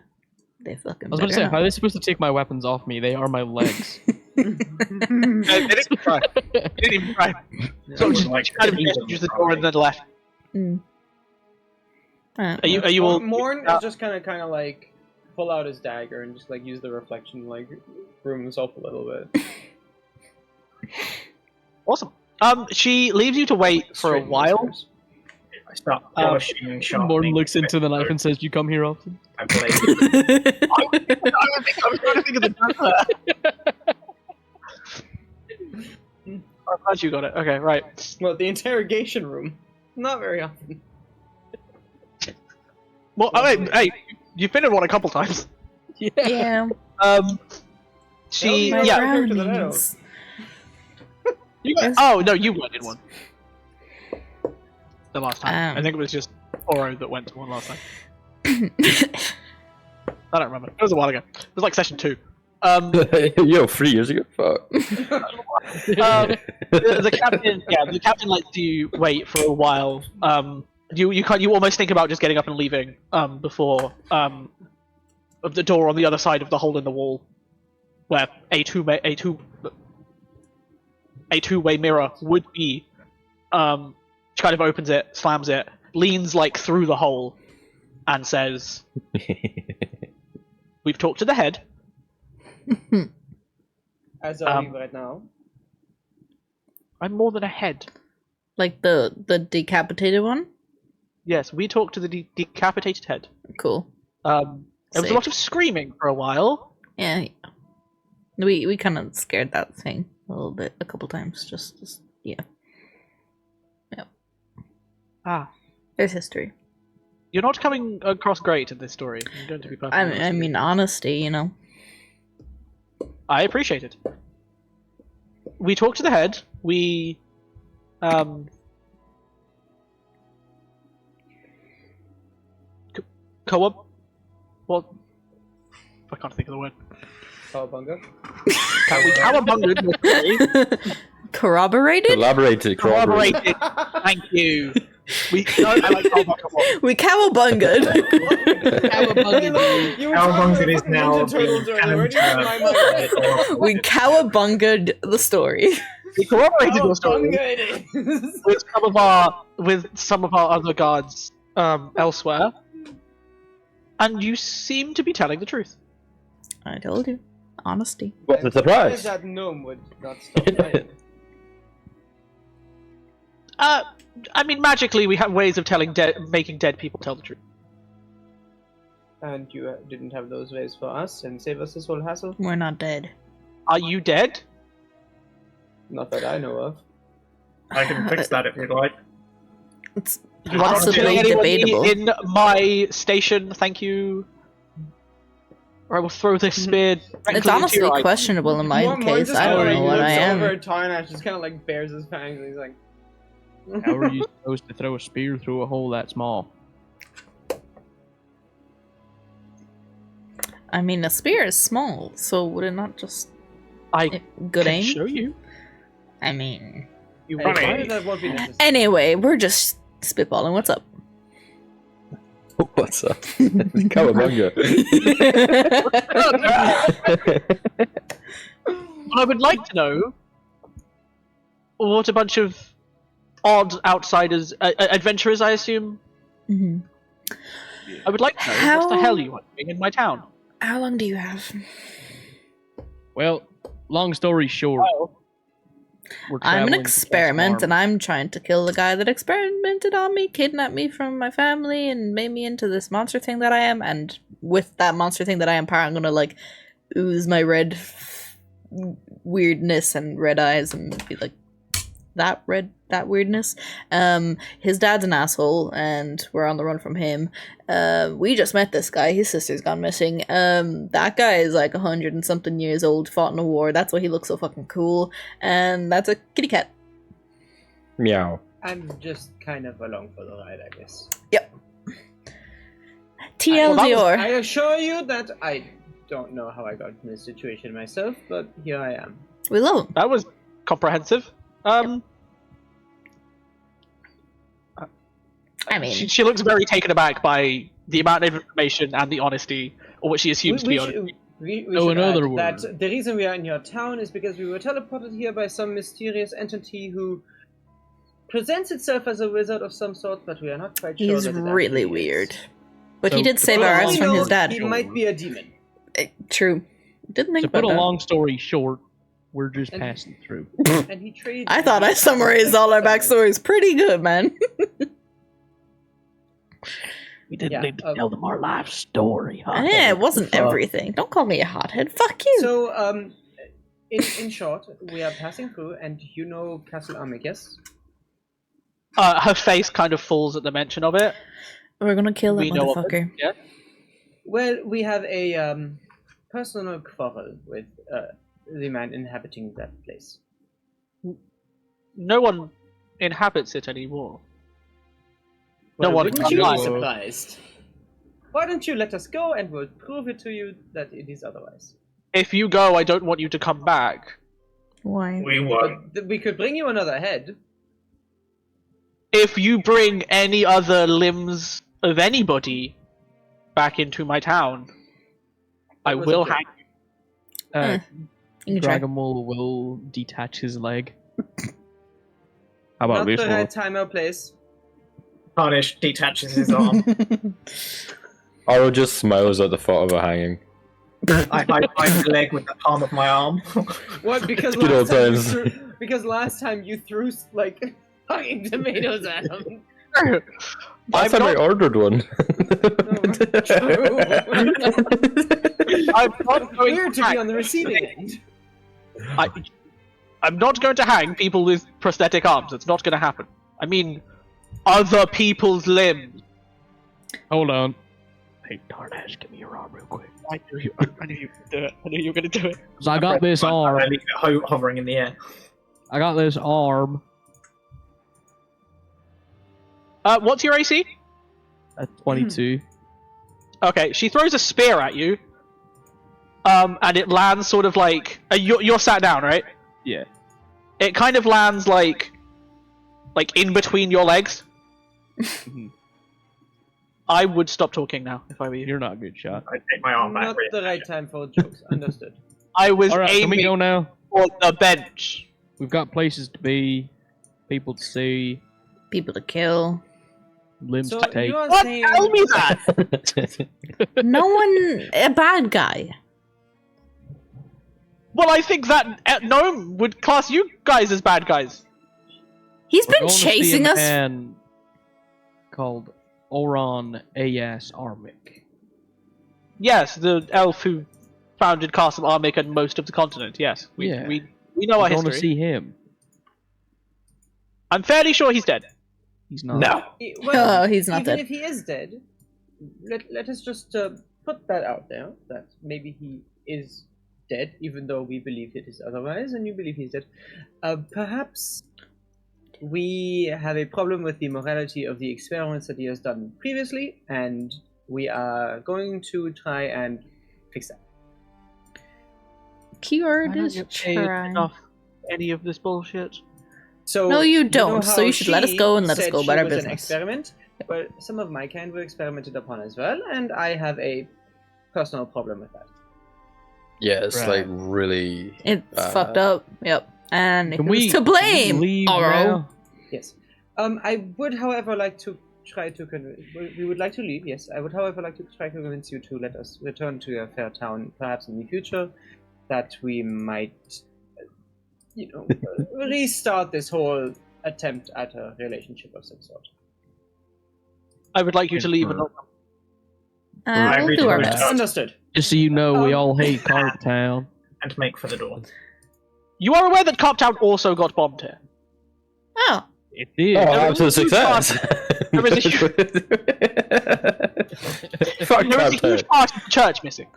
[SPEAKER 2] They fucking
[SPEAKER 6] I was about to say,
[SPEAKER 2] better
[SPEAKER 6] how are they supposed to take my weapons off me? They are my legs.
[SPEAKER 4] They didn't even try. They didn't even try. So just
[SPEAKER 7] Like,
[SPEAKER 4] she kind of gestures the door and then left.
[SPEAKER 2] not.
[SPEAKER 4] Are you all?
[SPEAKER 3] Morn is just kind of like pull out his dagger and just like use the reflection, like groom himself a little bit.
[SPEAKER 4] Awesome. She leaves you to wait for a
[SPEAKER 3] Straight
[SPEAKER 4] while.
[SPEAKER 3] whiskers.
[SPEAKER 7] I start polishing and sharpening.
[SPEAKER 6] Morton looks into the knife and says, "You come here often?"
[SPEAKER 7] I blade.
[SPEAKER 4] I was trying to think of the answer. I'm glad you got it. Okay, right.
[SPEAKER 3] Well, the interrogation room. Not very often.
[SPEAKER 4] Well, hey, You've been in one a couple times.
[SPEAKER 2] Yeah.
[SPEAKER 4] She
[SPEAKER 2] My
[SPEAKER 3] Yeah.
[SPEAKER 2] brownies.
[SPEAKER 4] Oh no, you weren't in one. The last time.
[SPEAKER 2] Oh.
[SPEAKER 4] I think it was just Oro that went to one last time. I don't remember. It was a while ago. It was like session 2.
[SPEAKER 5] Yo, 3 years ago? Fuck.
[SPEAKER 4] The captain, the captain lets you wait for a while. You almost think about just getting up and leaving before of the door on the other side of the hole in the wall, where a two-way mirror would be. She kind of opens it, slams it, leans like through the hole, and says, "We've talked to the head.
[SPEAKER 3] As are we right now.
[SPEAKER 4] I'm more than a head.
[SPEAKER 2] Like the decapitated one?
[SPEAKER 4] Yes, we talked to the decapitated head.
[SPEAKER 2] Cool.
[SPEAKER 4] There was a
[SPEAKER 2] Sick.
[SPEAKER 4] lot of screaming for a while.
[SPEAKER 2] Yeah. We kind of scared that thing a little bit, a couple times. Just yeah.
[SPEAKER 4] Ah,
[SPEAKER 2] There's history.
[SPEAKER 4] you're not coming across great in this story. I'm going to be perfectly honest
[SPEAKER 2] I
[SPEAKER 4] with
[SPEAKER 2] mean,
[SPEAKER 4] you.
[SPEAKER 2] honesty, you know.
[SPEAKER 4] I appreciate it. We talked to the head. We, co-op. What? I can't think of the word.
[SPEAKER 3] Cowabunga.
[SPEAKER 4] We cowabungered.
[SPEAKER 2] Corroborated?
[SPEAKER 5] Corroborated.
[SPEAKER 4] Corroborated. Thank you. I like cowabunga more.
[SPEAKER 2] We cowabungered.
[SPEAKER 7] Cowabunga is now canon term.
[SPEAKER 2] We cowabungered the story.
[SPEAKER 4] We corroborated your story
[SPEAKER 3] Cowabunga it is.
[SPEAKER 4] with some of our other guards elsewhere, and you seem to be telling the truth.
[SPEAKER 2] I told you. Honesty.
[SPEAKER 5] What's the surprise?
[SPEAKER 3] That gnome would not stop lying.
[SPEAKER 4] I mean, magically, we have ways of making dead people tell the truth.
[SPEAKER 3] And you didn't have those ways for us and save us this whole hassle?
[SPEAKER 2] We're not dead.
[SPEAKER 4] Are you dead?
[SPEAKER 3] Not that I know of.
[SPEAKER 7] I can fix that if you'd like.
[SPEAKER 2] It's
[SPEAKER 4] You are not
[SPEAKER 2] possibly
[SPEAKER 4] killing anybody
[SPEAKER 2] debatable.
[SPEAKER 4] in my station, thank you. Or I will throw this spear.
[SPEAKER 2] It's
[SPEAKER 4] directly into
[SPEAKER 2] honestly
[SPEAKER 4] your eye.
[SPEAKER 2] questionable in my
[SPEAKER 3] Moin
[SPEAKER 2] case.
[SPEAKER 3] just
[SPEAKER 2] I don't
[SPEAKER 3] kinda,
[SPEAKER 2] know what I
[SPEAKER 3] looks
[SPEAKER 2] am.
[SPEAKER 3] over at Tarnash, just kind of like bares his fangs and he's like...
[SPEAKER 6] How are you supposed to throw a spear through a hole that small?
[SPEAKER 2] I mean, a spear is small, so would it not just
[SPEAKER 4] I
[SPEAKER 2] good
[SPEAKER 4] can
[SPEAKER 2] aim?
[SPEAKER 4] show you.
[SPEAKER 2] I mean,
[SPEAKER 4] You
[SPEAKER 3] Hey,
[SPEAKER 4] want
[SPEAKER 3] that won't be necessary.
[SPEAKER 2] anyway, we're just spitballing. What's up?
[SPEAKER 5] What's up? Cowabunga.
[SPEAKER 4] I would like to know what a bunch of odd outsiders, adventurers, I assume.
[SPEAKER 2] Mhm.
[SPEAKER 4] I would like to know what the
[SPEAKER 2] How-
[SPEAKER 4] hell you are doing in my town.
[SPEAKER 2] How long do you have?
[SPEAKER 6] Well, long story short, we're
[SPEAKER 2] I'm an
[SPEAKER 6] traveling to
[SPEAKER 2] experiment,
[SPEAKER 6] West
[SPEAKER 2] and I'm trying to kill the guy that experimented on me, kidnapped me from my family, and made me into this monster thing that I am. And with that monster thing that I am, I'm gonna like ooze my red weirdness and red eyes, and be like that weirdness. His dad's an asshole, and we're on the run from him. We just met this guy. His sister's gone missing. That guy is like 100 and something years old, fought in a war. That's why he looks so fucking cool. And that's a kitty cat.
[SPEAKER 5] Meow.
[SPEAKER 3] I'm just kind of along for the ride, I guess.
[SPEAKER 2] TLDR.
[SPEAKER 3] I assure you that I don't know how I got in this situation myself, but here I am.
[SPEAKER 2] We love him.
[SPEAKER 4] That was comprehensive.
[SPEAKER 2] I mean,
[SPEAKER 4] She looks very taken aback by the amount of information and the honesty, or what she assumes to be honesty.
[SPEAKER 3] We
[SPEAKER 6] No,
[SPEAKER 3] should
[SPEAKER 6] in other
[SPEAKER 3] add
[SPEAKER 6] words.
[SPEAKER 3] that the reason we are in your town is because we were teleported here by some mysterious entity who presents itself as a wizard of some sort, but we are not quite sure.
[SPEAKER 2] he's
[SPEAKER 3] that it
[SPEAKER 2] really
[SPEAKER 3] actually is.
[SPEAKER 2] weird. But
[SPEAKER 6] So,
[SPEAKER 2] he did save
[SPEAKER 6] to put
[SPEAKER 2] our
[SPEAKER 6] a
[SPEAKER 2] ass
[SPEAKER 6] long-
[SPEAKER 2] from his
[SPEAKER 3] He
[SPEAKER 2] dad.
[SPEAKER 3] might be a demon.
[SPEAKER 2] True. Didn't think
[SPEAKER 6] To put
[SPEAKER 2] about
[SPEAKER 6] a
[SPEAKER 2] that.
[SPEAKER 6] long story short, we're just
[SPEAKER 3] And-
[SPEAKER 6] passing through.
[SPEAKER 3] And he trades.
[SPEAKER 2] I thought I summarized all our backstories pretty good, man.
[SPEAKER 6] We didn't
[SPEAKER 3] Yeah,
[SPEAKER 6] need to tell them our life story, huh?
[SPEAKER 2] Yeah, it wasn't everything. Don't call me a hothead. Fuck you.
[SPEAKER 3] So, in short, we are passing through, and you know Castle Amicus.
[SPEAKER 4] Her face kind of falls at the mention of it.
[SPEAKER 2] We're gonna kill that
[SPEAKER 4] We know of it,
[SPEAKER 2] motherfucker.
[SPEAKER 4] yeah.
[SPEAKER 3] Well, we have a personal quarrel with the man inhabiting that place.
[SPEAKER 4] No one inhabits it anymore.
[SPEAKER 3] Well,
[SPEAKER 4] No one
[SPEAKER 3] wouldn't
[SPEAKER 4] can
[SPEAKER 3] you be
[SPEAKER 4] lie.
[SPEAKER 3] surprised? Why don't you let us go and we'll prove it to you that it is otherwise.
[SPEAKER 4] If you go, I don't want you to come back.
[SPEAKER 2] Why?
[SPEAKER 7] We won't.
[SPEAKER 3] But we could bring you another head.
[SPEAKER 4] If you bring any other limbs of anybody back into my town, I
[SPEAKER 3] was
[SPEAKER 4] will
[SPEAKER 3] a joke.
[SPEAKER 4] hang you.
[SPEAKER 2] You can try.
[SPEAKER 6] Dragon will detach his leg. How about
[SPEAKER 3] Not
[SPEAKER 6] this
[SPEAKER 3] the
[SPEAKER 6] one?
[SPEAKER 3] right time or place.
[SPEAKER 7] Tarnish detaches his arm.
[SPEAKER 5] Aro just smiles at the thought of her hanging.
[SPEAKER 7] I high-five the leg with the palm of my arm.
[SPEAKER 3] What? Because
[SPEAKER 5] Good old
[SPEAKER 3] because last time you threw like fucking tomatoes at him.
[SPEAKER 5] Last time I ordered one.
[SPEAKER 4] I'm not going
[SPEAKER 3] Weird to be on the receiving end.
[SPEAKER 4] I'm not going to hang people with prosthetic arms. It's not going to happen. I mean, other people's limbs.
[SPEAKER 6] Hold on. Hey, Tarnash, give me your arm real quick.
[SPEAKER 4] I knew you were going to do it. I knew you were going to do it.
[SPEAKER 6] 'Cause I got this
[SPEAKER 7] I
[SPEAKER 6] arm.
[SPEAKER 7] leave it hovering in the air.
[SPEAKER 6] I got this arm.
[SPEAKER 4] What's your AC?
[SPEAKER 6] At 22.
[SPEAKER 4] Okay, she throws a spear at you. And it lands sort of like you're sat down, right?
[SPEAKER 6] Yeah.
[SPEAKER 4] It kind of lands like in between your legs.
[SPEAKER 6] Mhm.
[SPEAKER 4] I would stop talking now if I were you.
[SPEAKER 6] You're not a good shot.
[SPEAKER 7] I take my arm back.
[SPEAKER 3] Not the right time for jokes. Understood.
[SPEAKER 4] I was
[SPEAKER 6] Alright, can we
[SPEAKER 4] aiming
[SPEAKER 6] go now?
[SPEAKER 4] for the bench.
[SPEAKER 6] We've got places to be, people to see,
[SPEAKER 2] People to kill.
[SPEAKER 6] limbs
[SPEAKER 3] So
[SPEAKER 6] to take.
[SPEAKER 3] you are
[SPEAKER 4] What?
[SPEAKER 3] saying
[SPEAKER 4] Tell me that.
[SPEAKER 2] No one. A bad guy.
[SPEAKER 4] Well, I think that Gnome would class you guys as bad guys.
[SPEAKER 2] He's
[SPEAKER 6] We're
[SPEAKER 2] been
[SPEAKER 6] going to see
[SPEAKER 2] chasing
[SPEAKER 6] a
[SPEAKER 2] us.
[SPEAKER 6] man called Oron Ayas Armik.
[SPEAKER 4] Yes, the elf who founded Castle Armik and most of the continent. Yes, we
[SPEAKER 6] Yeah.
[SPEAKER 4] we know our
[SPEAKER 6] We're going to
[SPEAKER 4] history.
[SPEAKER 6] see him.
[SPEAKER 4] I'm fairly sure he's dead.
[SPEAKER 6] He's not.
[SPEAKER 5] No.
[SPEAKER 3] Well,
[SPEAKER 2] Oh, he's not
[SPEAKER 3] even
[SPEAKER 2] dead.
[SPEAKER 3] if he is dead, let us just put that out there that maybe he is dead, even though we believe it is otherwise, and you believe he's dead. Perhaps we have a problem with the morality of the experiments that he has done previously, and we are going to try and fix that.
[SPEAKER 2] Keyword
[SPEAKER 4] I don't
[SPEAKER 2] is
[SPEAKER 4] get paid
[SPEAKER 2] try.
[SPEAKER 4] enough for any of this bullshit.
[SPEAKER 3] So
[SPEAKER 2] No, you
[SPEAKER 3] know
[SPEAKER 2] don't, so
[SPEAKER 3] how
[SPEAKER 2] you should let us
[SPEAKER 3] she
[SPEAKER 2] go and let us
[SPEAKER 3] said
[SPEAKER 2] go
[SPEAKER 3] she
[SPEAKER 2] about our
[SPEAKER 3] was an
[SPEAKER 2] business.
[SPEAKER 3] experiment, but some of my kind were experimented upon as well, and I have a personal problem with that.
[SPEAKER 5] Yeah, it's
[SPEAKER 6] Right.
[SPEAKER 5] like really.
[SPEAKER 2] It's fucked up. Yep. And
[SPEAKER 6] Can
[SPEAKER 2] who's
[SPEAKER 6] we
[SPEAKER 2] to blame?
[SPEAKER 6] leave
[SPEAKER 2] Oro.
[SPEAKER 6] now?
[SPEAKER 3] Yes. I would, however, like to try to convince. We would like to leave. Yes, I would, however, like to try to convince you to let us return to your fair town, perhaps in the future, that we might, restart this whole attempt at a relationship of some sort.
[SPEAKER 4] I would like you to leave and not.
[SPEAKER 7] I
[SPEAKER 2] We'll
[SPEAKER 7] agree
[SPEAKER 2] do
[SPEAKER 7] to
[SPEAKER 2] our
[SPEAKER 7] that.
[SPEAKER 2] best.
[SPEAKER 3] Understood.
[SPEAKER 6] Just so you know, we all hate Cart Town.
[SPEAKER 7] And make for the door.
[SPEAKER 4] You are aware that Carp Town also got bombed here.
[SPEAKER 2] Oh.
[SPEAKER 6] It did.
[SPEAKER 5] Oh,
[SPEAKER 4] There
[SPEAKER 5] absolute
[SPEAKER 4] was a huge
[SPEAKER 5] success!
[SPEAKER 4] There was a huge-
[SPEAKER 5] Fuck
[SPEAKER 4] There is a
[SPEAKER 5] Captain.
[SPEAKER 4] huge part of the church missing.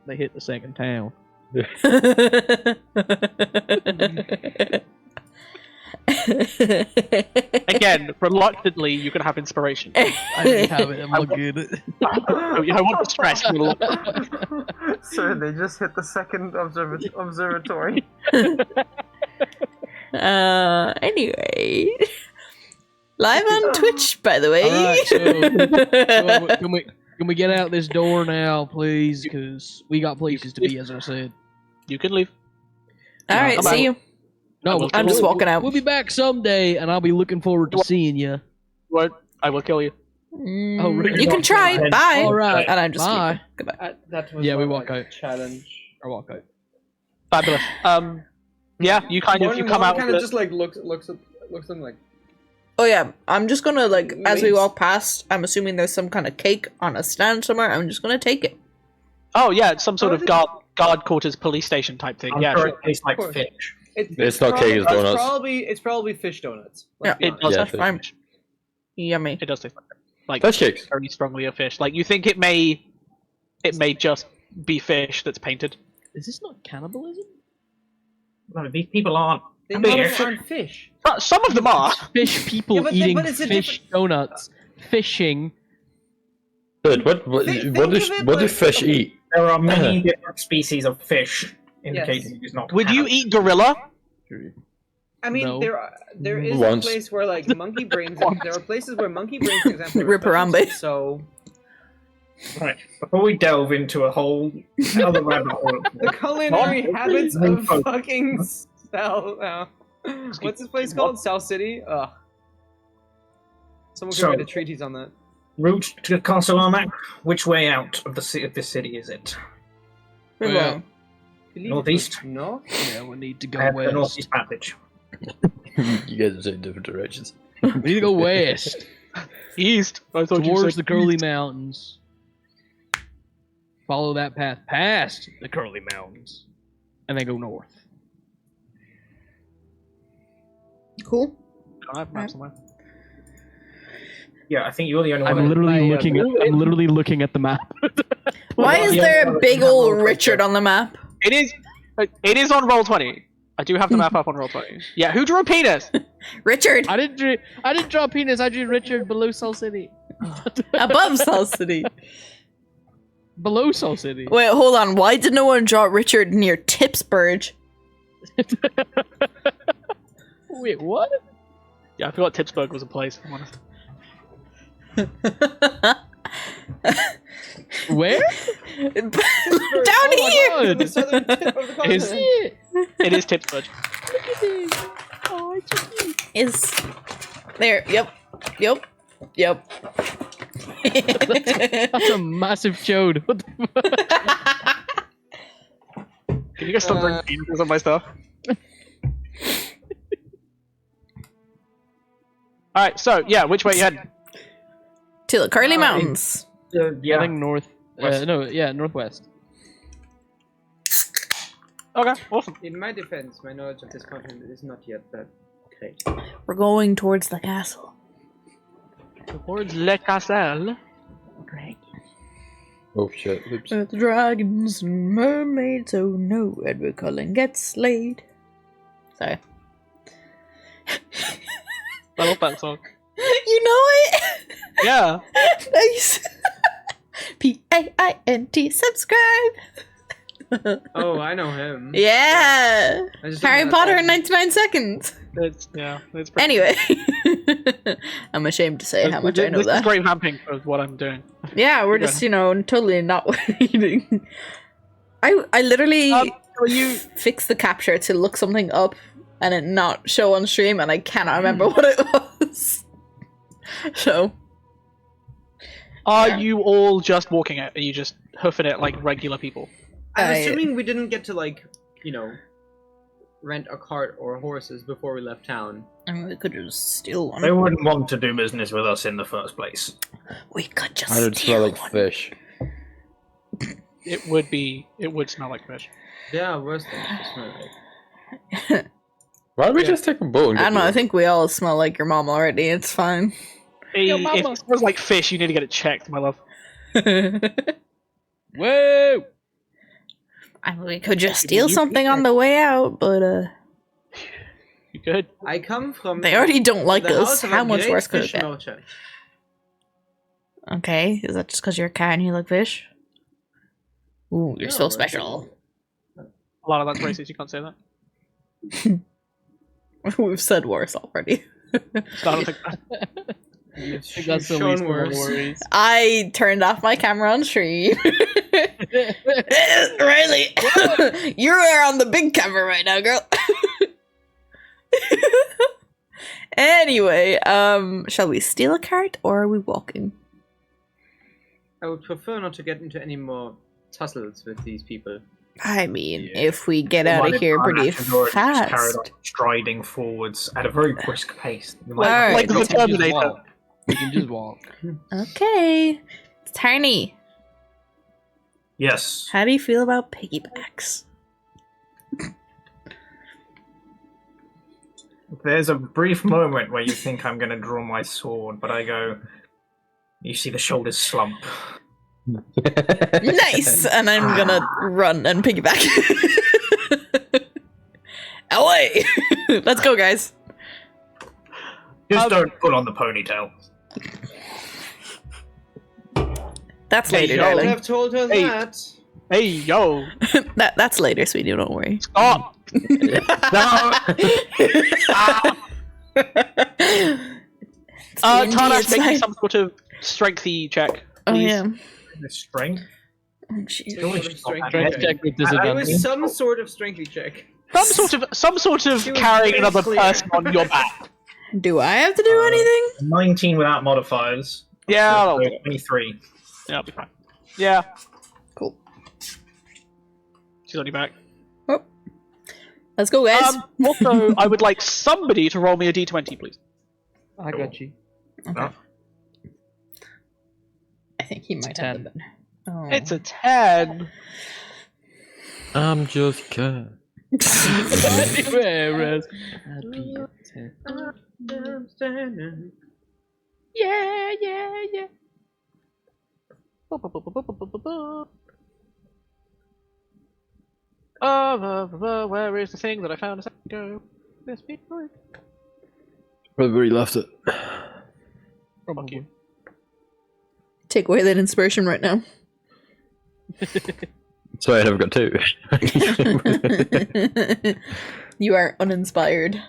[SPEAKER 6] They hit the second town.
[SPEAKER 4] Again, reluctantly, you can have inspiration.
[SPEAKER 6] I didn't have it. I'm all good.
[SPEAKER 4] I want to stress.
[SPEAKER 3] So they just hit the second observatory.
[SPEAKER 2] Anyway. Live on Twitch, by the way.
[SPEAKER 6] Alright, so can we get out this door now, please? Because we got places to be, as I said.
[SPEAKER 4] You can leave.
[SPEAKER 2] Alright,
[SPEAKER 4] Come
[SPEAKER 2] see
[SPEAKER 4] on.
[SPEAKER 2] you.
[SPEAKER 6] No,
[SPEAKER 2] I'm just walking out.
[SPEAKER 6] We'll be back someday, and I'll be looking forward to seeing you.
[SPEAKER 4] What? I will kill you.
[SPEAKER 6] Oh, really?
[SPEAKER 2] You can try. Bye.
[SPEAKER 6] All right.
[SPEAKER 2] And I'm just
[SPEAKER 6] Bye.
[SPEAKER 2] leaving. Goodbye.
[SPEAKER 3] That was
[SPEAKER 6] Yeah, we
[SPEAKER 3] more
[SPEAKER 6] walk
[SPEAKER 3] like
[SPEAKER 6] out.
[SPEAKER 3] challenge.
[SPEAKER 6] Or walk out.
[SPEAKER 4] Fabulous. Yeah, you kind of you come out.
[SPEAKER 3] Kind
[SPEAKER 4] with
[SPEAKER 3] of
[SPEAKER 4] it.
[SPEAKER 3] just like looks at them like.
[SPEAKER 2] Oh yeah, I'm just gonna as we
[SPEAKER 3] Leaves.
[SPEAKER 2] walk past, I'm assuming there's some kind of cake on a stand somewhere. I'm just gonna take it.
[SPEAKER 4] Oh yeah, it's some sort
[SPEAKER 3] Oh,
[SPEAKER 4] of
[SPEAKER 3] is it?
[SPEAKER 4] guard quarters police station type thing.
[SPEAKER 7] I'm
[SPEAKER 4] Yeah,
[SPEAKER 7] sure
[SPEAKER 4] sure.
[SPEAKER 7] it tastes like
[SPEAKER 3] Of course.
[SPEAKER 7] fish.
[SPEAKER 5] It's not cake, it's donuts.
[SPEAKER 3] It's probably fish donuts.
[SPEAKER 2] Yeah.
[SPEAKER 3] Let's be
[SPEAKER 4] It
[SPEAKER 3] honest.
[SPEAKER 4] does.
[SPEAKER 5] Yeah,
[SPEAKER 4] taste
[SPEAKER 5] fish.
[SPEAKER 4] like
[SPEAKER 2] fine.
[SPEAKER 4] fish.
[SPEAKER 2] Yummy.
[SPEAKER 4] It does taste like fish. like
[SPEAKER 5] Fish cakes.
[SPEAKER 4] very strongly a fish. Like you think it may just be fish that's painted.
[SPEAKER 6] Is this not cannibalism?
[SPEAKER 7] No, these people aren't.
[SPEAKER 3] They
[SPEAKER 7] Fish.
[SPEAKER 3] aren't fish.
[SPEAKER 4] Some of them are.
[SPEAKER 6] Fish people
[SPEAKER 3] Yeah, but
[SPEAKER 6] eating
[SPEAKER 3] but it's a
[SPEAKER 6] fish donuts, fishing.
[SPEAKER 5] Dude, what
[SPEAKER 3] Think
[SPEAKER 5] do
[SPEAKER 3] of it
[SPEAKER 5] what do
[SPEAKER 3] like-
[SPEAKER 5] fish eat?
[SPEAKER 7] There are many different species of fish, indicating it is not.
[SPEAKER 4] Would you eat gorilla?
[SPEAKER 3] I mean,
[SPEAKER 6] No.
[SPEAKER 3] there is
[SPEAKER 5] Once.
[SPEAKER 3] a place where like monkey brains. There are places where monkey brains, for example, are
[SPEAKER 2] Rip Harambe.
[SPEAKER 3] found, So
[SPEAKER 7] Right. Before we delve into a whole other rabbit hole,
[SPEAKER 3] the culinary habits of fucking South. What's this place called? South City. Ugh. Someone could
[SPEAKER 7] So-
[SPEAKER 3] write a treatise on that.
[SPEAKER 7] route to Castle Armac. Which way out of the city is it?
[SPEAKER 2] We're
[SPEAKER 6] Yeah.
[SPEAKER 2] going.
[SPEAKER 3] Believe
[SPEAKER 7] Northeast?
[SPEAKER 3] No.
[SPEAKER 6] Yeah, we need to
[SPEAKER 7] I
[SPEAKER 6] go
[SPEAKER 7] have the
[SPEAKER 6] west.
[SPEAKER 7] northeast passage.
[SPEAKER 5] You guys are saying different directions.
[SPEAKER 6] We need to go west
[SPEAKER 4] East. I thought you
[SPEAKER 6] towards
[SPEAKER 4] said
[SPEAKER 6] the Curly
[SPEAKER 4] east.
[SPEAKER 6] Mountains. Follow that path past the Curly Mountains, and then go north.
[SPEAKER 2] Cool.
[SPEAKER 4] I have maps somewhere.
[SPEAKER 7] Yeah, I think you're the only one.
[SPEAKER 6] I'm literally
[SPEAKER 3] my,
[SPEAKER 6] looking. I'm literally looking at the map.
[SPEAKER 2] Why is there a big old Richard on the map?
[SPEAKER 4] It is on Roll20. I do have the map up on Roll20. Yeah, who drew a penis?
[SPEAKER 2] Richard!
[SPEAKER 6] I didn't draw penis. I drew Richard below Soul City.
[SPEAKER 2] Above South City.
[SPEAKER 6] Below Soul City.
[SPEAKER 2] Wait, hold on. Why did no one draw Richard near Tipsburg?
[SPEAKER 6] Wait, what?
[SPEAKER 4] Yeah, I forgot Tipsburg was a place. I'm honest.
[SPEAKER 6] Where?
[SPEAKER 2] Down
[SPEAKER 6] Oh
[SPEAKER 2] here!
[SPEAKER 6] my
[SPEAKER 3] The
[SPEAKER 6] god!
[SPEAKER 3] southern tip of the
[SPEAKER 4] Is-
[SPEAKER 3] continent.
[SPEAKER 4] It is Tipsburg.
[SPEAKER 6] Look at this. Oh, it's so cute.
[SPEAKER 2] Is there? Yep. Yep. Yep.
[SPEAKER 6] That's a massive chode. What the fuck?
[SPEAKER 4] Can you guys stop bringing penises on my stuff? Alright, so, yeah, which way you heading?
[SPEAKER 2] To the Curly Mountains.
[SPEAKER 6] I
[SPEAKER 7] Yeah,
[SPEAKER 6] think north.
[SPEAKER 7] West.
[SPEAKER 6] Northwest.
[SPEAKER 4] Okay, awesome.
[SPEAKER 3] In my defense, my knowledge of this continent is not yet that great.
[SPEAKER 2] We're going towards the castle.
[SPEAKER 4] Towards Le Castle.
[SPEAKER 5] Oh shit! Oops.
[SPEAKER 2] With dragons and mermaids, oh no, Edward Cullen gets slayed. Sorry.
[SPEAKER 4] I love that song.
[SPEAKER 2] You know it?
[SPEAKER 4] Yeah.
[SPEAKER 2] Nice. PAINT, subscribe.
[SPEAKER 3] Oh, I know him.
[SPEAKER 2] Yeah.
[SPEAKER 3] I just
[SPEAKER 2] Harry
[SPEAKER 3] didn't
[SPEAKER 2] Potter
[SPEAKER 3] know
[SPEAKER 2] in
[SPEAKER 3] that.
[SPEAKER 2] 99 seconds.
[SPEAKER 4] It's pretty
[SPEAKER 2] Anyway. I'm ashamed to say how much I know
[SPEAKER 4] This is
[SPEAKER 2] that.
[SPEAKER 4] great vamping for what I'm doing.
[SPEAKER 2] Yeah, we're just, totally not eating. I literally
[SPEAKER 4] Are you...
[SPEAKER 2] fixed the capture to look something up and it not show on stream, and I cannot remember what it was. So.
[SPEAKER 4] Are you all just walking it? Are you just hoofing it like regular people?
[SPEAKER 3] I'm
[SPEAKER 2] I-
[SPEAKER 3] assuming we didn't get to rent a cart or horses before we left town.
[SPEAKER 2] I mean, we could just steal
[SPEAKER 7] they
[SPEAKER 2] one.
[SPEAKER 7] wouldn't want to do business with us in the first place.
[SPEAKER 2] We could just
[SPEAKER 5] I would
[SPEAKER 2] steal
[SPEAKER 5] smell like
[SPEAKER 2] one.
[SPEAKER 5] fish.
[SPEAKER 4] It would smell like fish.
[SPEAKER 3] Yeah, worse than it smell like.
[SPEAKER 5] Why don't we just take a boat? And
[SPEAKER 2] I
[SPEAKER 5] get
[SPEAKER 2] don't know, I
[SPEAKER 5] there?
[SPEAKER 2] think we all smell like your mom already. It's fine.
[SPEAKER 4] If it smells like fish, you need to get it checked, my love.
[SPEAKER 6] Whoa!
[SPEAKER 2] I mean, we could just steal something on the way out, but
[SPEAKER 4] You good?
[SPEAKER 3] I come from.
[SPEAKER 2] they already don't like
[SPEAKER 3] the
[SPEAKER 2] us.
[SPEAKER 3] house of
[SPEAKER 2] How
[SPEAKER 3] a
[SPEAKER 2] much
[SPEAKER 3] great
[SPEAKER 2] worse could it
[SPEAKER 3] fish
[SPEAKER 2] get?
[SPEAKER 3] merchant.
[SPEAKER 2] Okay, is that just because you're a cat and you like fish? Ooh, you're
[SPEAKER 3] No,
[SPEAKER 2] so
[SPEAKER 3] it's-
[SPEAKER 2] special.
[SPEAKER 4] A lot of that's racist. You can't say that.
[SPEAKER 2] We've said worse already.
[SPEAKER 4] So I don't think that.
[SPEAKER 3] You've
[SPEAKER 6] I think that's the
[SPEAKER 3] shown
[SPEAKER 6] least of our
[SPEAKER 3] worse.
[SPEAKER 6] worries.
[SPEAKER 2] I turned off my camera on stream. Riley, you are on the big camera right now, girl. Anyway, shall we steal a cart or are we walking?
[SPEAKER 3] I would prefer not to get into any more tussles with these people.
[SPEAKER 2] I mean,
[SPEAKER 7] Yeah.
[SPEAKER 2] if we get out of here pretty
[SPEAKER 7] Carried
[SPEAKER 2] fast.
[SPEAKER 7] on striding forwards at a very brisk pace. We
[SPEAKER 2] All right.
[SPEAKER 4] Like the
[SPEAKER 6] We can just
[SPEAKER 4] Terminator.
[SPEAKER 6] walk. We can just walk.
[SPEAKER 2] Okay, Tiny,
[SPEAKER 7] Yes.
[SPEAKER 2] how do you feel about piggybacks?
[SPEAKER 7] There's a brief moment where you think I'm going to draw my sword, but I go, You see the shoulders slump.
[SPEAKER 2] Nice! And I'm gonna run and piggyback. Away! Let's go, guys.
[SPEAKER 7] Just don't pull on the ponytail.
[SPEAKER 2] That's later,
[SPEAKER 3] I would
[SPEAKER 2] darling.
[SPEAKER 3] have told her
[SPEAKER 4] Hey.
[SPEAKER 3] that.
[SPEAKER 4] Hey, yo!
[SPEAKER 2] That's later, sweetie. Don't worry.
[SPEAKER 4] Stop! No! Tarnas, make me some sort of strengthy check,
[SPEAKER 2] Oh
[SPEAKER 4] please.
[SPEAKER 2] yeah.
[SPEAKER 7] The strength.
[SPEAKER 2] Oh, jeez.
[SPEAKER 3] Some sort of strength
[SPEAKER 6] Let's
[SPEAKER 3] check.
[SPEAKER 6] check with
[SPEAKER 3] It
[SPEAKER 6] disadvantage.
[SPEAKER 3] was some sort of strength check.
[SPEAKER 4] Some sort of
[SPEAKER 3] She was
[SPEAKER 4] carrying
[SPEAKER 3] very
[SPEAKER 4] another
[SPEAKER 3] clear.
[SPEAKER 4] person on your back.
[SPEAKER 2] Do I have to do anything?
[SPEAKER 7] 19 without modifiers.
[SPEAKER 4] Yeah,
[SPEAKER 7] So
[SPEAKER 4] I'll do it.
[SPEAKER 7] 23.
[SPEAKER 4] Yeah, I'll be fine. Yeah,
[SPEAKER 2] Cool.
[SPEAKER 4] she's on your back.
[SPEAKER 2] Let's go, guys.
[SPEAKER 4] Also, I would like somebody to roll me a d20, please.
[SPEAKER 6] I got you.
[SPEAKER 2] Okay. I think he might have
[SPEAKER 6] 10.
[SPEAKER 2] the better. Oh.
[SPEAKER 4] It's a 10.
[SPEAKER 5] I'm just cat.
[SPEAKER 6] Whereas
[SPEAKER 4] Yeah, yeah, yeah. Where is the thing that I found a second ago? This big boy.
[SPEAKER 5] Probably left it.
[SPEAKER 4] Fuck you.
[SPEAKER 2] Take away that inspiration right now.
[SPEAKER 5] Sorry, I never got 2.
[SPEAKER 2] You are uninspired.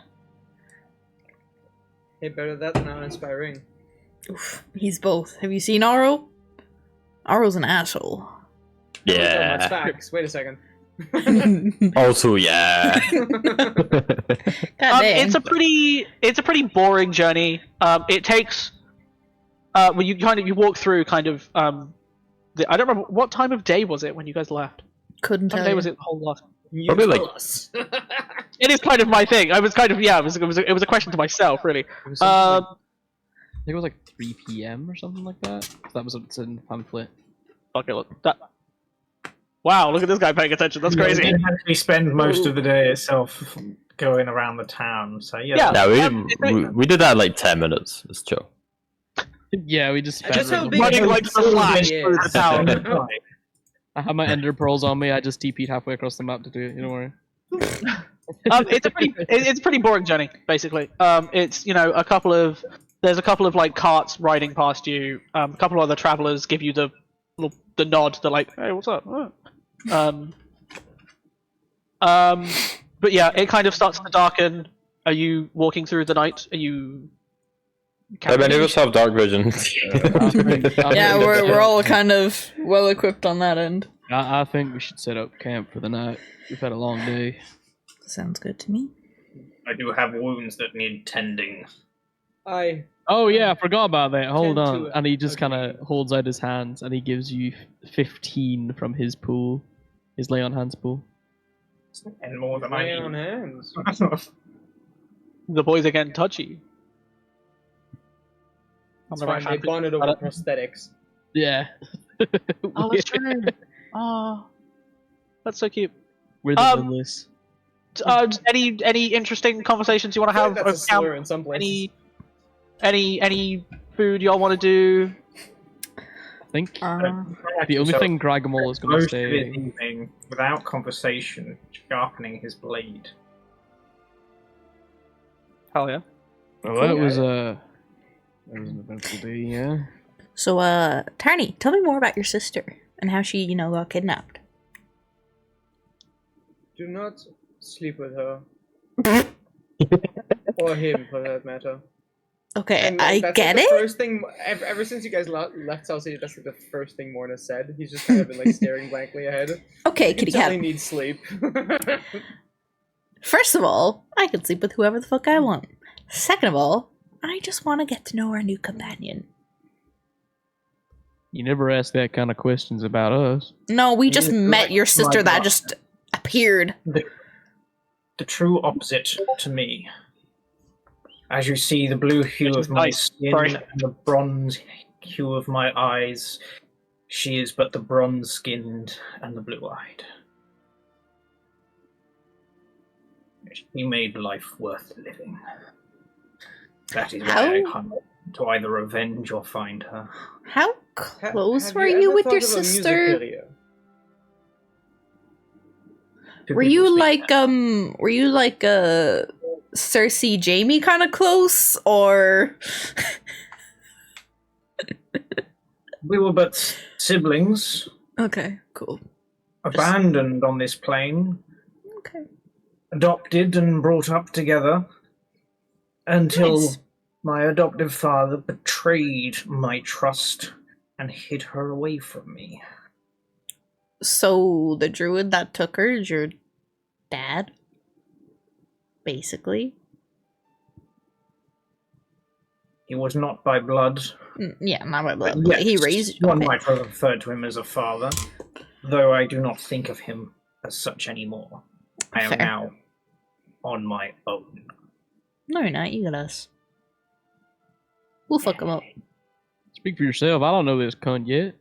[SPEAKER 3] Hey, better that than uninspiring.
[SPEAKER 2] Oof, he's both. Have you seen Aro? Aro's an asshole.
[SPEAKER 3] That's
[SPEAKER 5] Yeah.
[SPEAKER 3] facts. Wait a second.
[SPEAKER 2] God
[SPEAKER 5] Also, yeah.
[SPEAKER 2] dang.
[SPEAKER 4] It's a pretty boring journey. It takes when you walk through kind of I don't remember what time of day was it when you guys left.
[SPEAKER 2] Couldn't
[SPEAKER 4] What time
[SPEAKER 2] tell
[SPEAKER 4] of day
[SPEAKER 2] you.
[SPEAKER 4] was it? The whole last.
[SPEAKER 3] You
[SPEAKER 5] Probably
[SPEAKER 3] tell
[SPEAKER 5] like-
[SPEAKER 3] us.
[SPEAKER 4] It is kind of my thing. I was kind of it was a question to myself really.
[SPEAKER 6] it was something like, I think it was like 3 p.m. or something like that. That was what's in the pamphlet.
[SPEAKER 4] Okay, look that. Wow, look at this guy paying attention. That's
[SPEAKER 7] We
[SPEAKER 4] crazy.
[SPEAKER 7] didn't actually spend most of the day itself going around the town, so yeah.
[SPEAKER 4] Yeah.
[SPEAKER 5] No, we did that in like 10 minutes. It's chill.
[SPEAKER 6] Yeah, we just spent.
[SPEAKER 3] Just how big
[SPEAKER 4] Running
[SPEAKER 3] of a
[SPEAKER 4] like the
[SPEAKER 3] facility
[SPEAKER 4] Flash
[SPEAKER 3] it
[SPEAKER 4] through the
[SPEAKER 3] is.
[SPEAKER 4] town.
[SPEAKER 6] I have my ender pearls on me. I just TP'd halfway across the map to do it. You don't worry.
[SPEAKER 4] It's a pretty boring journey basically. It's there's a couple of like carts riding past you. A couple of other travelers give you the nod. They're like, hey, what's up? Oh. But yeah, it kind of starts to darken. Are you walking through the night? Are you?
[SPEAKER 5] How many of us have dark vision?
[SPEAKER 2] Yeah, we're all kind of well equipped on that end.
[SPEAKER 6] I think we should set up camp for the night. We've had a long day.
[SPEAKER 2] Sounds good to me.
[SPEAKER 7] I do have wounds that need tending.
[SPEAKER 6] Oh yeah, I forgot about that. Hold
[SPEAKER 3] Tend
[SPEAKER 6] on.
[SPEAKER 3] to
[SPEAKER 6] And he just kind
[SPEAKER 3] agree.
[SPEAKER 6] of holds out his hands and he gives you 15 from his pool, his lay on hands pool.
[SPEAKER 7] And more than I
[SPEAKER 3] Lay on
[SPEAKER 7] need.
[SPEAKER 3] hands.
[SPEAKER 4] The boys are getting touchy.
[SPEAKER 3] It's fine, they bonded over prosthetics.
[SPEAKER 6] Yeah.
[SPEAKER 4] Oh, that's true. Oh, that's so cute.
[SPEAKER 6] We're the
[SPEAKER 4] Um,
[SPEAKER 6] villains.
[SPEAKER 4] Any interesting conversations you want to
[SPEAKER 3] I
[SPEAKER 4] have?
[SPEAKER 3] feel like that's a
[SPEAKER 4] over
[SPEAKER 3] slur
[SPEAKER 4] camp?
[SPEAKER 3] in some places.
[SPEAKER 4] Any food y'all want to do?
[SPEAKER 6] I think the only
[SPEAKER 7] So,
[SPEAKER 6] thing Gragamal is going to
[SPEAKER 7] most of
[SPEAKER 6] stay.
[SPEAKER 7] the evening, without conversation, sharpening his blade.
[SPEAKER 4] Hell yeah.
[SPEAKER 6] Well, that was an eventful day, yeah.
[SPEAKER 2] So, Tarny, tell me more about your sister and how she, got kidnapped.
[SPEAKER 3] Do not sleep with her. Or him, for that matter.
[SPEAKER 2] Okay,
[SPEAKER 3] And
[SPEAKER 2] I
[SPEAKER 3] that's
[SPEAKER 2] get
[SPEAKER 3] like the
[SPEAKER 2] it.
[SPEAKER 3] first thing, ever since you guys left South City, that's like the first thing Morna said. He's just kind of been like staring blankly ahead.
[SPEAKER 2] Okay,
[SPEAKER 3] You
[SPEAKER 2] kitty
[SPEAKER 3] totally
[SPEAKER 2] cat.
[SPEAKER 3] need sleep.
[SPEAKER 2] First of all, I can sleep with whoever the fuck I want. Second of all, I just want to get to know our new companion.
[SPEAKER 6] You never ask that kind of questions about us.
[SPEAKER 2] No, we just
[SPEAKER 7] is
[SPEAKER 2] met
[SPEAKER 7] like
[SPEAKER 2] your sister
[SPEAKER 7] my
[SPEAKER 2] that
[SPEAKER 7] God.
[SPEAKER 2] just appeared.
[SPEAKER 7] The true opposite to me. As you see, the blue hue of my
[SPEAKER 4] Nice.
[SPEAKER 7] skin
[SPEAKER 4] Sorry.
[SPEAKER 7] and the bronze hue of my eyes, she is but the bronze-skinned and the blue-eyed. She made life worth living. That is why I
[SPEAKER 2] How-
[SPEAKER 7] hunt. to either avenge or find her.
[SPEAKER 2] How
[SPEAKER 3] Ha-
[SPEAKER 2] close
[SPEAKER 3] have
[SPEAKER 2] were
[SPEAKER 3] ever
[SPEAKER 2] you with
[SPEAKER 3] thought
[SPEAKER 2] your
[SPEAKER 3] of a music
[SPEAKER 2] sister?
[SPEAKER 3] video?
[SPEAKER 7] Two
[SPEAKER 2] Were
[SPEAKER 7] people
[SPEAKER 2] you
[SPEAKER 7] speak
[SPEAKER 2] like were you like Cersei Jamie kind of close, or
[SPEAKER 7] We were but siblings,
[SPEAKER 2] okay, cool.
[SPEAKER 7] abandoned on this plane,
[SPEAKER 2] Okay.
[SPEAKER 7] adopted and brought up together, until
[SPEAKER 2] Nice.
[SPEAKER 7] my adoptive father betrayed my trust and hid her away from me.
[SPEAKER 2] So the druid that took her is your dad, basically.
[SPEAKER 7] He was not by blood.
[SPEAKER 2] Yeah, not by blood.
[SPEAKER 7] But
[SPEAKER 2] But he
[SPEAKER 7] yes,
[SPEAKER 2] raised.
[SPEAKER 7] one
[SPEAKER 2] Okay.
[SPEAKER 7] might refer to him as a father, though I do not think of him as such anymore. I am
[SPEAKER 2] Fair.
[SPEAKER 7] now on my own.
[SPEAKER 2] No, you're not. You got us. We'll fuck him up.
[SPEAKER 6] Speak for yourself. I don't know this cunt yet.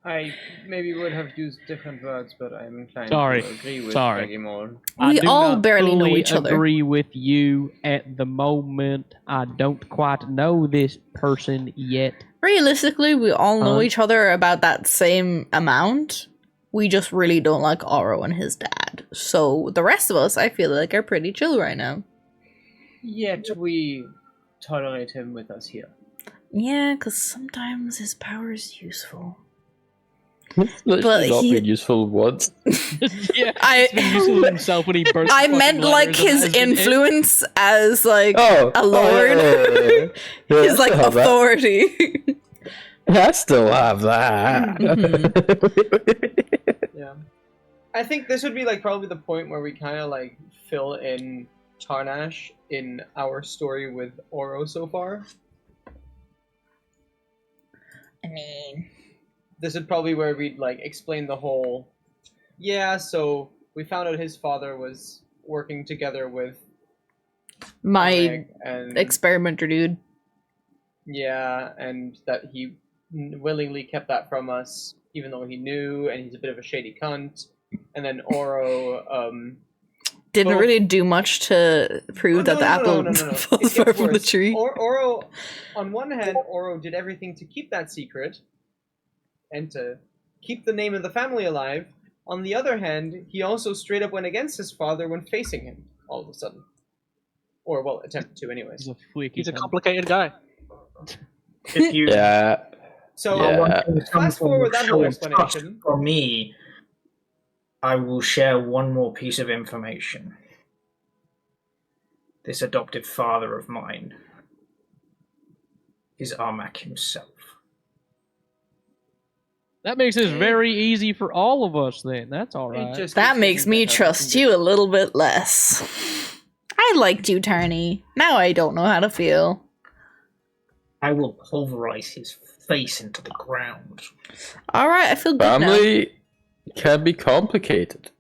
[SPEAKER 3] I maybe would have used different words, but I'm inclined
[SPEAKER 6] Sorry.
[SPEAKER 3] to agree with
[SPEAKER 6] Sorry.
[SPEAKER 3] Dragimore.
[SPEAKER 6] I
[SPEAKER 2] We
[SPEAKER 6] do
[SPEAKER 2] all
[SPEAKER 6] not
[SPEAKER 2] barely know
[SPEAKER 6] fully
[SPEAKER 2] each other.
[SPEAKER 6] agree with you at the moment. I don't quite know this person yet.
[SPEAKER 2] Realistically, we all know
[SPEAKER 6] Uh,
[SPEAKER 2] each other about that same amount. We just really don't like Oro and his dad. So the rest of us, I feel like, are pretty chill right now.
[SPEAKER 3] Yet we tolerate him with us here.
[SPEAKER 2] Yeah, because sometimes his power is useful.
[SPEAKER 5] Literally
[SPEAKER 2] But
[SPEAKER 5] not
[SPEAKER 2] he-
[SPEAKER 5] been useful once.
[SPEAKER 6] Yeah,
[SPEAKER 2] I-
[SPEAKER 6] he's been using himself when he burst.
[SPEAKER 2] I
[SPEAKER 6] the
[SPEAKER 2] meant
[SPEAKER 6] fucking
[SPEAKER 2] like
[SPEAKER 6] letters and
[SPEAKER 2] his
[SPEAKER 6] has been hit.
[SPEAKER 2] influence as like
[SPEAKER 5] Oh,
[SPEAKER 2] a lord.
[SPEAKER 5] Yeah,
[SPEAKER 2] his like
[SPEAKER 5] I still have that.
[SPEAKER 2] authority.
[SPEAKER 5] I still have that.
[SPEAKER 3] Yeah. I think this would be like probably the point where we kind of like fill in Tarnash in our story with Oro so far.
[SPEAKER 2] I mean,
[SPEAKER 3] This is probably where we'd like explain the whole. Yeah, so we found out his father was working together with
[SPEAKER 2] my
[SPEAKER 3] Oleg and
[SPEAKER 2] experimenter dude.
[SPEAKER 3] yeah, and that he willingly kept that from us, even though he knew, and he's a bit of a shady cunt. And then Oro,
[SPEAKER 2] Didn't
[SPEAKER 3] Both-
[SPEAKER 2] really do much to prove that the apple
[SPEAKER 3] no.
[SPEAKER 2] falls
[SPEAKER 3] It
[SPEAKER 2] far
[SPEAKER 3] gets
[SPEAKER 2] from the
[SPEAKER 3] worse.
[SPEAKER 2] tree.
[SPEAKER 3] Oro, on one hand, Oro did everything to keep that secret and to keep the name of the family alive. On the other hand, he also straight up went against his father when facing him all of a sudden. Or, well, attempted to, anyways.
[SPEAKER 6] He's a fleeky.
[SPEAKER 4] He's a
[SPEAKER 6] cunt.
[SPEAKER 4] complicated guy.
[SPEAKER 7] If you
[SPEAKER 5] Yeah.
[SPEAKER 3] So,
[SPEAKER 5] Yeah.
[SPEAKER 7] want some
[SPEAKER 3] fast
[SPEAKER 7] form
[SPEAKER 3] forward
[SPEAKER 7] of
[SPEAKER 3] that
[SPEAKER 7] show
[SPEAKER 3] whole
[SPEAKER 7] of trust
[SPEAKER 3] explanation.
[SPEAKER 7] from me, I will share one more piece of information. This adoptive father of mine is Armak himself.
[SPEAKER 6] That makes this very easy for all of us. Then that's all
[SPEAKER 3] it
[SPEAKER 6] right.
[SPEAKER 3] just
[SPEAKER 2] That
[SPEAKER 3] keeps
[SPEAKER 2] makes
[SPEAKER 3] getting
[SPEAKER 2] me
[SPEAKER 3] better
[SPEAKER 2] trust
[SPEAKER 3] and
[SPEAKER 2] you a little bit less. I liked you, Tarny. Now I don't know how to feel.
[SPEAKER 7] I will pulverize his face into the ground.
[SPEAKER 2] Alright, I feel good now.
[SPEAKER 5] Family can be complicated.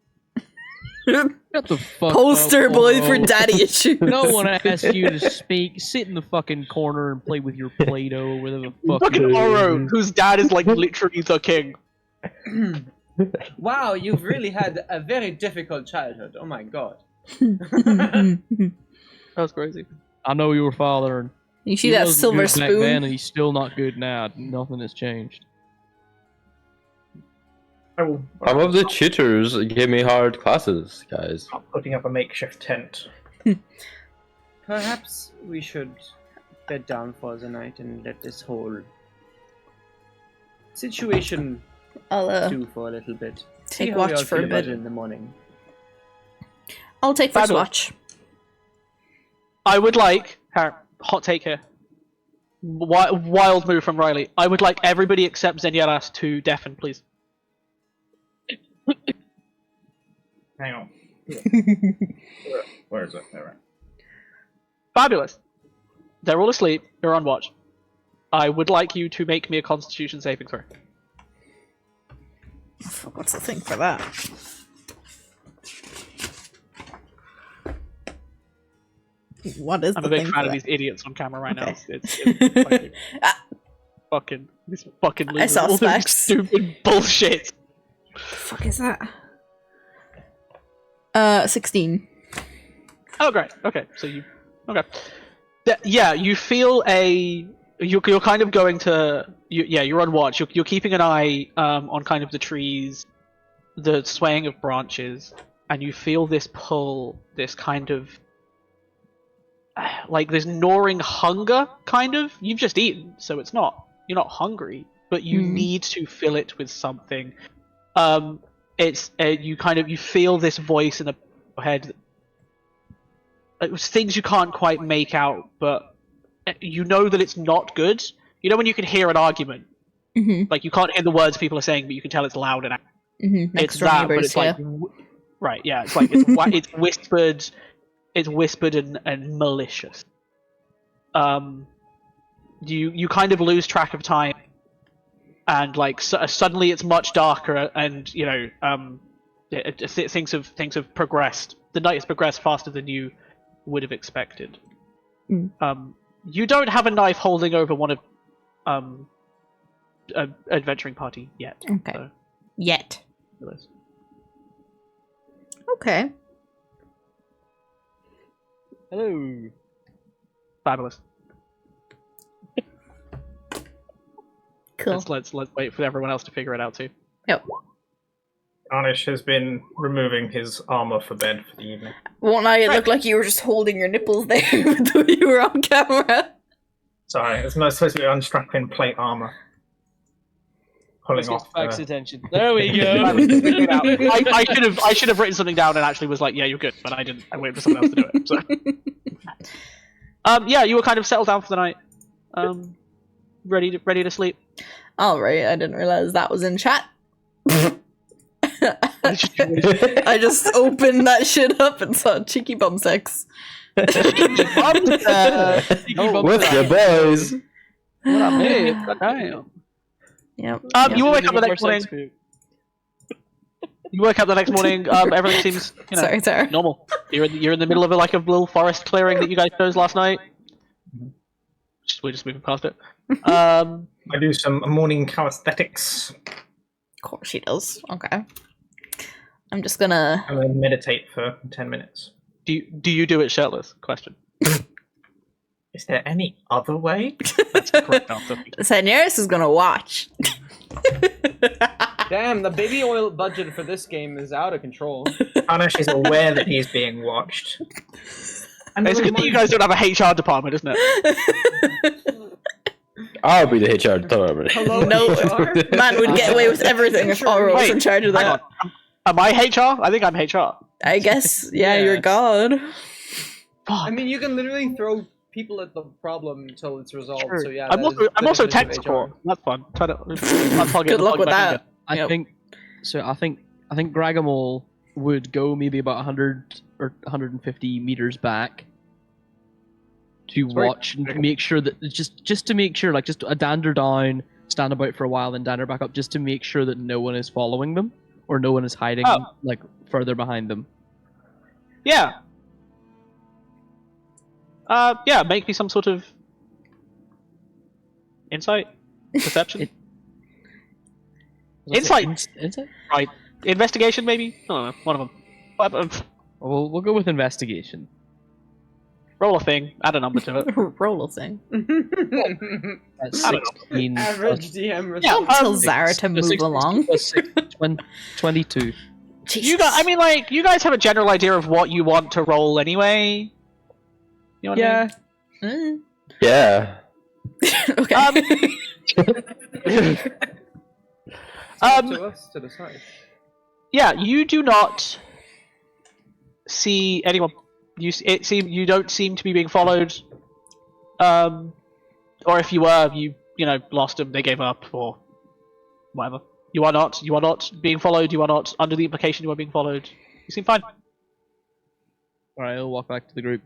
[SPEAKER 6] Shut the fuck
[SPEAKER 2] Poster
[SPEAKER 6] up,
[SPEAKER 2] boy
[SPEAKER 6] Oro.
[SPEAKER 2] for daddy issues.
[SPEAKER 6] No one asked you to speak. Sit in the fucking corner and play with your Play-Doh or whatever the fuck.
[SPEAKER 4] Fucking Oro, whose dad is like literally the king.
[SPEAKER 3] Wow, you've really had a very difficult childhood. Oh my god.
[SPEAKER 4] That's crazy.
[SPEAKER 6] I know your father. And
[SPEAKER 2] You see
[SPEAKER 6] he
[SPEAKER 2] that
[SPEAKER 6] wasn't
[SPEAKER 2] silver
[SPEAKER 6] good back then,
[SPEAKER 2] spoon?
[SPEAKER 6] and he's still not good now. Nothing has changed.
[SPEAKER 7] I will
[SPEAKER 5] Some of the tutors give me hard classes, guys.
[SPEAKER 7] stop putting up a makeshift tent.
[SPEAKER 3] Perhaps we should bed down for the night and let this whole situation
[SPEAKER 2] I'll
[SPEAKER 3] stew for a little bit.
[SPEAKER 2] take
[SPEAKER 3] See how we
[SPEAKER 2] watch
[SPEAKER 3] all
[SPEAKER 2] for a
[SPEAKER 3] feel about
[SPEAKER 2] bit.
[SPEAKER 3] it in the morning.
[SPEAKER 2] I'll take first
[SPEAKER 4] Fabulous.
[SPEAKER 2] watch.
[SPEAKER 4] I would like hot take here. Wild move from Riley. I would like everybody except Zenyaras to deafen, please.
[SPEAKER 7] Hang on. Where is it? All right.
[SPEAKER 4] Fabulous. They're all asleep. You're on watch. I would like you to make me a Constitution saving throw.
[SPEAKER 2] Fuck, what's the thing for that? What is
[SPEAKER 4] I'm
[SPEAKER 2] the
[SPEAKER 4] a big
[SPEAKER 2] thing
[SPEAKER 4] fan
[SPEAKER 2] for
[SPEAKER 4] of
[SPEAKER 2] that?
[SPEAKER 4] these idiots on camera right now.
[SPEAKER 2] Okay.
[SPEAKER 4] It's fucking these fucking losers.
[SPEAKER 2] saw
[SPEAKER 4] All their
[SPEAKER 2] specs.
[SPEAKER 4] stupid bullshit.
[SPEAKER 2] The fuck is that? 16.
[SPEAKER 4] Oh great. Okay, so you Okay. Yeah, you feel you're kind of going to you're on watch. You're keeping an eye on kind of the trees, the swaying of branches, and you feel this pull, this kind of like this gnawing hunger. Kind of. You've just eaten, so you're not hungry, but you need to fill it with something. It's you feel this voice in your head. It was things you can't quite make out, but you know that it's not good. You know when you can hear an argument, like you can't hear the words people are saying, but you can tell it's loud and it's that, but it's like right, yeah, it's like it's whispered, and malicious. You kind of lose track of time, and like suddenly it's much darker, and things have progressed. The night has progressed faster than you would have expected. You don't have a knife holding over one of a adventuring party yet.
[SPEAKER 2] Okay.
[SPEAKER 4] So.
[SPEAKER 2] Yet. Okay.
[SPEAKER 6] Hello.
[SPEAKER 4] Fabulous.
[SPEAKER 2] Cool.
[SPEAKER 4] Let's wait for everyone else to figure it out too.
[SPEAKER 2] Yep.
[SPEAKER 7] Anish has been removing his armor for bed for the evening.
[SPEAKER 2] Won't I look like you were just holding your nipples there when you were on camera?
[SPEAKER 7] Sorry, it's not supposed to be unstrapping plate armor. Pulling off.
[SPEAKER 6] Facts attention. There we go.
[SPEAKER 4] I should have written something down and actually was like, yeah, you're good, but I didn't. I waited for someone else to do it. So. Yeah, you were kind of settled down for the night. Ready to sleep.
[SPEAKER 2] All right, I didn't realize that was in chat. I just opened that shit up and saw cheeky bum sex.
[SPEAKER 5] With the boys.
[SPEAKER 4] What up, hey? Damn.
[SPEAKER 2] Yep.
[SPEAKER 4] You wake up the next morning. You wake up the next morning. Everything seems
[SPEAKER 2] Sorry.
[SPEAKER 4] normal. You're in the middle of a little forest clearing that you guys chose last night. We're just moving past it.
[SPEAKER 7] I do some morning calisthenics.
[SPEAKER 2] Of course she does. Okay. I'm just gonna.
[SPEAKER 7] I'm going to meditate for 10 minutes.
[SPEAKER 4] Do you do it shirtless? Question.
[SPEAKER 7] Is there any other way?
[SPEAKER 4] That's the correct answer.
[SPEAKER 2] Seneris is gonna watch.
[SPEAKER 3] Damn, the baby oil budget for this game is out of control.
[SPEAKER 7] Anish is aware that he's being watched.
[SPEAKER 4] It's good that you guys don't have a HR department, isn't it?
[SPEAKER 5] I'll be the HR department.
[SPEAKER 3] Hello,
[SPEAKER 2] No,
[SPEAKER 3] HR?
[SPEAKER 2] man would get away with everything if Oro was in charge of
[SPEAKER 4] Hang
[SPEAKER 2] that.
[SPEAKER 4] on. Am I HR? I think I'm HR.
[SPEAKER 2] I guess, yeah,
[SPEAKER 3] Yeah.
[SPEAKER 2] you're God.
[SPEAKER 3] I mean, you can literally throw people at the problem until it's resolved.
[SPEAKER 4] Sure.
[SPEAKER 3] So yeah,
[SPEAKER 4] I'm
[SPEAKER 3] that is
[SPEAKER 4] also
[SPEAKER 3] the definition
[SPEAKER 4] tech
[SPEAKER 3] of
[SPEAKER 4] support.
[SPEAKER 3] HR.
[SPEAKER 4] That's fun. Try to unplug it.
[SPEAKER 2] Good luck
[SPEAKER 4] unplug
[SPEAKER 2] with
[SPEAKER 4] it back
[SPEAKER 2] that.
[SPEAKER 4] in.
[SPEAKER 6] I think Gragamole would go maybe about 100 or 150 meters back to
[SPEAKER 4] Sorry.
[SPEAKER 6] watch and make sure that just to make sure, like just a dander down, stand about for a while, then dander back up, just to make sure that no one is following them or no one is hiding like further behind them.
[SPEAKER 4] Yeah. Yeah. Make me some sort of insight, perception, insight,
[SPEAKER 6] Insight?
[SPEAKER 4] right? Investigation, maybe. I don't know. One of them.
[SPEAKER 6] Well, we'll go with investigation.
[SPEAKER 4] Roll a thing. Add a number to it.
[SPEAKER 2] Roll a thing.
[SPEAKER 6] That's
[SPEAKER 4] I don't know.
[SPEAKER 6] 16.
[SPEAKER 3] Average DM
[SPEAKER 4] Yeah,
[SPEAKER 3] result.
[SPEAKER 2] Tell Zara to move
[SPEAKER 6] 16
[SPEAKER 2] along.
[SPEAKER 6] plus 6, 22.
[SPEAKER 4] You guys, I mean, like, you guys have a general idea of what you want to roll anyway. You know what I mean?
[SPEAKER 2] Mm.
[SPEAKER 5] Yeah.
[SPEAKER 2] Okay.
[SPEAKER 3] Up to us to decide.
[SPEAKER 4] Yeah, you do not see anyone. You don't seem to be being followed. Or if you were, you lost them. They gave up, or whatever. You are not being followed. You are not under the implication you are being followed. You seem fine.
[SPEAKER 6] Alright, I'll walk back to the group.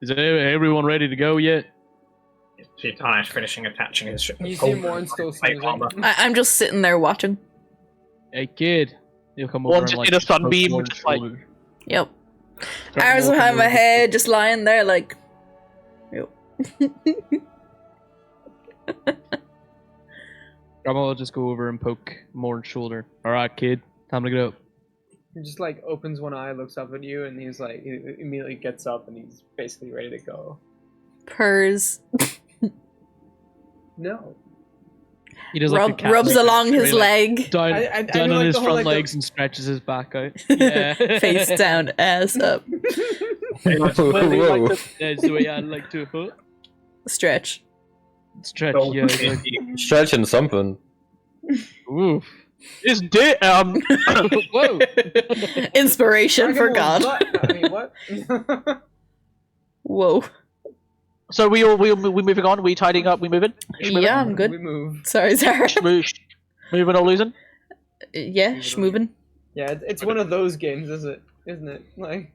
[SPEAKER 6] Is everyone ready to go yet?
[SPEAKER 7] See Anish finishing attaching his
[SPEAKER 3] You see Morn still
[SPEAKER 7] plate
[SPEAKER 3] snoozing.
[SPEAKER 7] armor.
[SPEAKER 2] I'm just sitting there watching.
[SPEAKER 6] Hey kid, he'll come
[SPEAKER 4] One
[SPEAKER 6] over
[SPEAKER 4] just
[SPEAKER 6] and like
[SPEAKER 4] in a sunbeam,
[SPEAKER 6] poke
[SPEAKER 4] just like-
[SPEAKER 6] shoulder.
[SPEAKER 2] Yep.
[SPEAKER 6] Start
[SPEAKER 2] Arms
[SPEAKER 6] walking
[SPEAKER 2] behind my
[SPEAKER 6] over.
[SPEAKER 2] head, just lying there like. Yep.
[SPEAKER 6] Grandma will just go over and poke Morn's shoulder. Alright, kid, time to get up.
[SPEAKER 3] He just like opens one eye, looks up at you, and he's like, he immediately gets up and he's basically ready to go.
[SPEAKER 2] Purrs.
[SPEAKER 3] No.
[SPEAKER 6] He does like the cat
[SPEAKER 2] Rubs
[SPEAKER 6] like,
[SPEAKER 2] along his
[SPEAKER 6] straight, like,
[SPEAKER 2] leg.
[SPEAKER 6] down,
[SPEAKER 3] I
[SPEAKER 6] down
[SPEAKER 3] do
[SPEAKER 6] on
[SPEAKER 3] like
[SPEAKER 6] his
[SPEAKER 3] the whole,
[SPEAKER 6] front
[SPEAKER 3] like, the-
[SPEAKER 6] legs and stretches his back out. Yeah.
[SPEAKER 2] Face down, ass up.
[SPEAKER 5] Whoa.
[SPEAKER 6] That's the way I like to
[SPEAKER 2] Stretch.
[SPEAKER 6] stretch.
[SPEAKER 7] Oh,
[SPEAKER 6] Yeah. Like,
[SPEAKER 5] Stretching something.
[SPEAKER 6] oof.
[SPEAKER 4] Is di-
[SPEAKER 6] Whoa.
[SPEAKER 2] Inspiration for
[SPEAKER 3] Dragon
[SPEAKER 2] God.
[SPEAKER 3] Ball, I mean, what?
[SPEAKER 2] Whoa.
[SPEAKER 4] So we moving on? We tidying up? We moving?
[SPEAKER 2] Yeah, I'm
[SPEAKER 3] We
[SPEAKER 2] good.
[SPEAKER 3] move.
[SPEAKER 2] Sorry, Zara.
[SPEAKER 4] Moving or losing?
[SPEAKER 2] Yeah, schmoovin'.
[SPEAKER 3] Yeah, it's one of those games, isn't it? Like,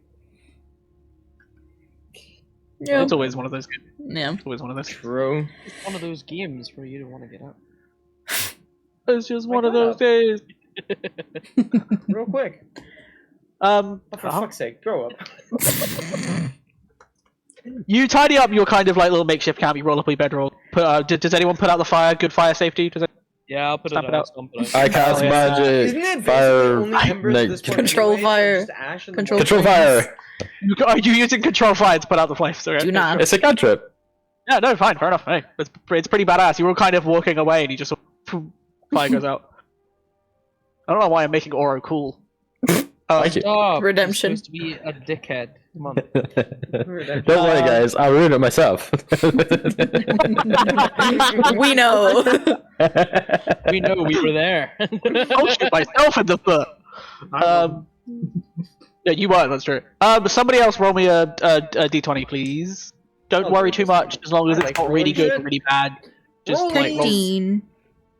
[SPEAKER 2] Yeah.
[SPEAKER 4] It's always one of those.
[SPEAKER 2] Yeah.
[SPEAKER 4] It's always one of those.
[SPEAKER 3] true.
[SPEAKER 6] It's one of those games where you don't want to get out.
[SPEAKER 4] It's just one of
[SPEAKER 3] God.
[SPEAKER 4] those days.
[SPEAKER 3] Real quick.
[SPEAKER 4] Um,
[SPEAKER 3] Oh, for fuck's sake, grow up.
[SPEAKER 4] you tidy up your kind of like little makeshift camp. You roll up a bedroll. Does anyone put out the fire? Good fire safety. Does it?
[SPEAKER 6] Yeah, I'll put
[SPEAKER 4] Stamp
[SPEAKER 6] it
[SPEAKER 4] it
[SPEAKER 6] out.
[SPEAKER 4] out.
[SPEAKER 6] Stomp it out.
[SPEAKER 5] I cast
[SPEAKER 4] yeah.
[SPEAKER 5] magic.
[SPEAKER 3] Isn't it basically
[SPEAKER 5] Fire.
[SPEAKER 3] only embers at this point
[SPEAKER 2] Control
[SPEAKER 3] anyway?
[SPEAKER 2] fire.
[SPEAKER 3] Just ash in the
[SPEAKER 2] Control
[SPEAKER 3] bottom?
[SPEAKER 5] Control fire.
[SPEAKER 4] Are you using control fire to put out the flames? Okay.
[SPEAKER 2] Do not.
[SPEAKER 5] It's a cantrip.
[SPEAKER 4] Yeah, no, fine, fair enough. Hey, it's pretty badass. You're all kind of walking away, and you just fire goes out. I don't know why I'm making Oro cool.
[SPEAKER 5] Thank you.
[SPEAKER 6] Stop.
[SPEAKER 2] Redemption.
[SPEAKER 6] You're supposed to be a dickhead. Come on.
[SPEAKER 5] Don't worry, guys. I'll ruin it myself.
[SPEAKER 2] We know.
[SPEAKER 6] We know we were there.
[SPEAKER 4] I'll shoot myself in the foot. Yeah, you were. That's true. Somebody else roll me a d20, please. Don't
[SPEAKER 3] Oh,
[SPEAKER 4] worry too
[SPEAKER 3] goodness.
[SPEAKER 4] much, as long as
[SPEAKER 3] I
[SPEAKER 4] it's
[SPEAKER 3] like
[SPEAKER 4] not really
[SPEAKER 3] rolling
[SPEAKER 4] good or
[SPEAKER 3] shit.
[SPEAKER 4] really bad. Just
[SPEAKER 3] Rolling.
[SPEAKER 4] like roll,
[SPEAKER 2] 13.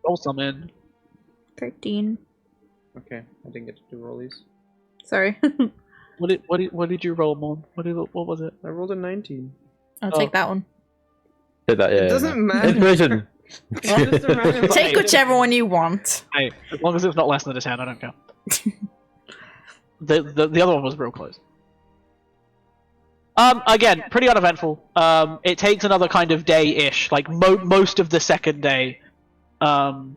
[SPEAKER 4] roll some in.
[SPEAKER 2] 13.
[SPEAKER 3] Okay, I didn't get to do rollies.
[SPEAKER 2] Sorry.
[SPEAKER 4] What did you roll, Mon? What was it?
[SPEAKER 3] I rolled a 19.
[SPEAKER 2] I'll
[SPEAKER 4] Oh.
[SPEAKER 2] take that one.
[SPEAKER 5] Did that, yeah.
[SPEAKER 3] It doesn't matter.
[SPEAKER 5] Inspiration.
[SPEAKER 3] It's just a random-
[SPEAKER 2] Take whichever one you want.
[SPEAKER 4] Hey, as long as it's not less than a 10, I don't care. The other one was real close. Again, pretty uneventful. It takes another kind of day-ish, like most of the second day, to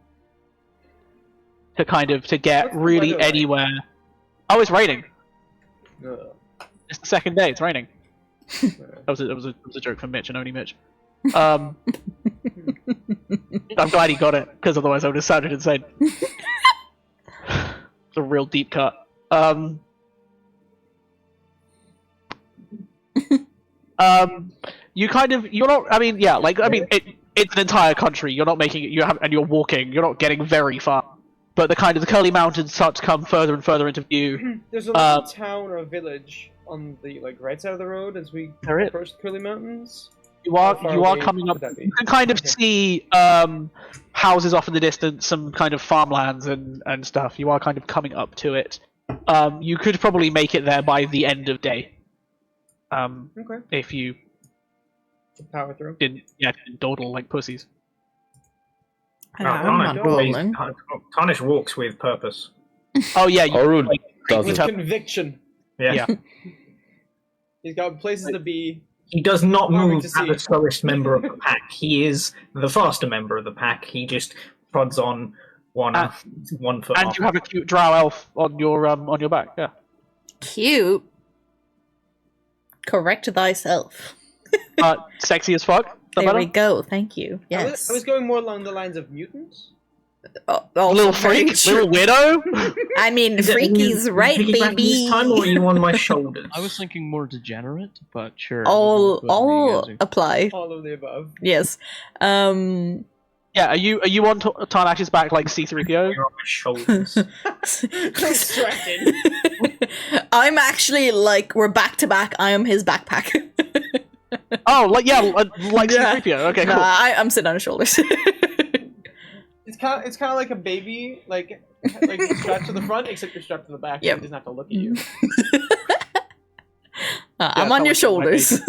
[SPEAKER 4] get
[SPEAKER 3] What's the
[SPEAKER 4] really
[SPEAKER 3] weather like?
[SPEAKER 4] anywhere. Oh, it's raining.
[SPEAKER 3] Ugh.
[SPEAKER 4] It's the second day. It's raining. That was a joke from Mitch and only Mitch. I'm glad he got it, because otherwise I would have sounded insane. It's a real deep cut. You're not. I mean, yeah, it's an entire country. You're not making it. And you're walking. You're not getting very far. But the Curly Mountains start to come further and further into view.
[SPEAKER 3] There's a little town or a village on the right side of the road as we
[SPEAKER 4] There is.
[SPEAKER 3] approach the Curly Mountains.
[SPEAKER 4] You are
[SPEAKER 3] How far away
[SPEAKER 4] coming up.
[SPEAKER 3] would that be?
[SPEAKER 4] You can kind of
[SPEAKER 3] Okay.
[SPEAKER 4] see houses off in the distance, some kind of farmlands and stuff. You are kind of coming up to it. You could probably make it there by the end of day.
[SPEAKER 3] Okay.
[SPEAKER 4] If you
[SPEAKER 3] Power through.
[SPEAKER 4] didn't dawdle like pussies.
[SPEAKER 2] I'm not rolling.
[SPEAKER 7] Tarnish walks with purpose.
[SPEAKER 4] Oh yeah, you
[SPEAKER 5] Oru
[SPEAKER 4] like,
[SPEAKER 5] does
[SPEAKER 3] With
[SPEAKER 5] it.
[SPEAKER 3] conviction.
[SPEAKER 4] Yeah.
[SPEAKER 3] He's got places to be.
[SPEAKER 7] He does not
[SPEAKER 3] Allowing
[SPEAKER 7] move
[SPEAKER 3] to
[SPEAKER 7] as
[SPEAKER 3] see.
[SPEAKER 7] the slowest member of the pack. He is the faster member of the pack. He just prods on one foot
[SPEAKER 4] and
[SPEAKER 7] off.
[SPEAKER 4] you have a cute drow elf on your back. Yeah.
[SPEAKER 2] Cute. Correct thyself.
[SPEAKER 4] Sexy as fuck. Is that
[SPEAKER 2] There
[SPEAKER 4] better?
[SPEAKER 2] we go. Thank you.
[SPEAKER 3] I
[SPEAKER 2] Yes.
[SPEAKER 3] was going more along the lines of mutants.
[SPEAKER 2] Also
[SPEAKER 4] Little
[SPEAKER 2] very
[SPEAKER 4] freak,
[SPEAKER 2] true.
[SPEAKER 4] little widow.
[SPEAKER 2] I mean,
[SPEAKER 7] Is it-
[SPEAKER 2] Freaky's
[SPEAKER 7] are you
[SPEAKER 2] right,
[SPEAKER 7] piggybacking
[SPEAKER 2] baby.
[SPEAKER 7] This time, or are you on my shoulders?
[SPEAKER 6] I was thinking more degenerate, but sure.
[SPEAKER 2] all
[SPEAKER 6] whatever you
[SPEAKER 2] all
[SPEAKER 6] guys do.
[SPEAKER 2] apply.
[SPEAKER 3] All of the above.
[SPEAKER 2] Yes.
[SPEAKER 4] Yeah, are you on Tarnash's back like C-3PO?
[SPEAKER 7] You're on my shoulders.
[SPEAKER 3] Distracted.
[SPEAKER 2] I'm actually like we're back to back. I am his backpack.
[SPEAKER 4] Oh, like
[SPEAKER 2] Yeah.
[SPEAKER 4] C-3PO. Okay, cool.
[SPEAKER 2] Nah, I'm sitting on his shoulders.
[SPEAKER 3] It's kind of like a baby, like you're strapped to the front, except you're strapped to the back.
[SPEAKER 2] Yep.
[SPEAKER 3] He doesn't have to look at you.
[SPEAKER 2] I'm on your
[SPEAKER 4] it's not like
[SPEAKER 2] shoulders.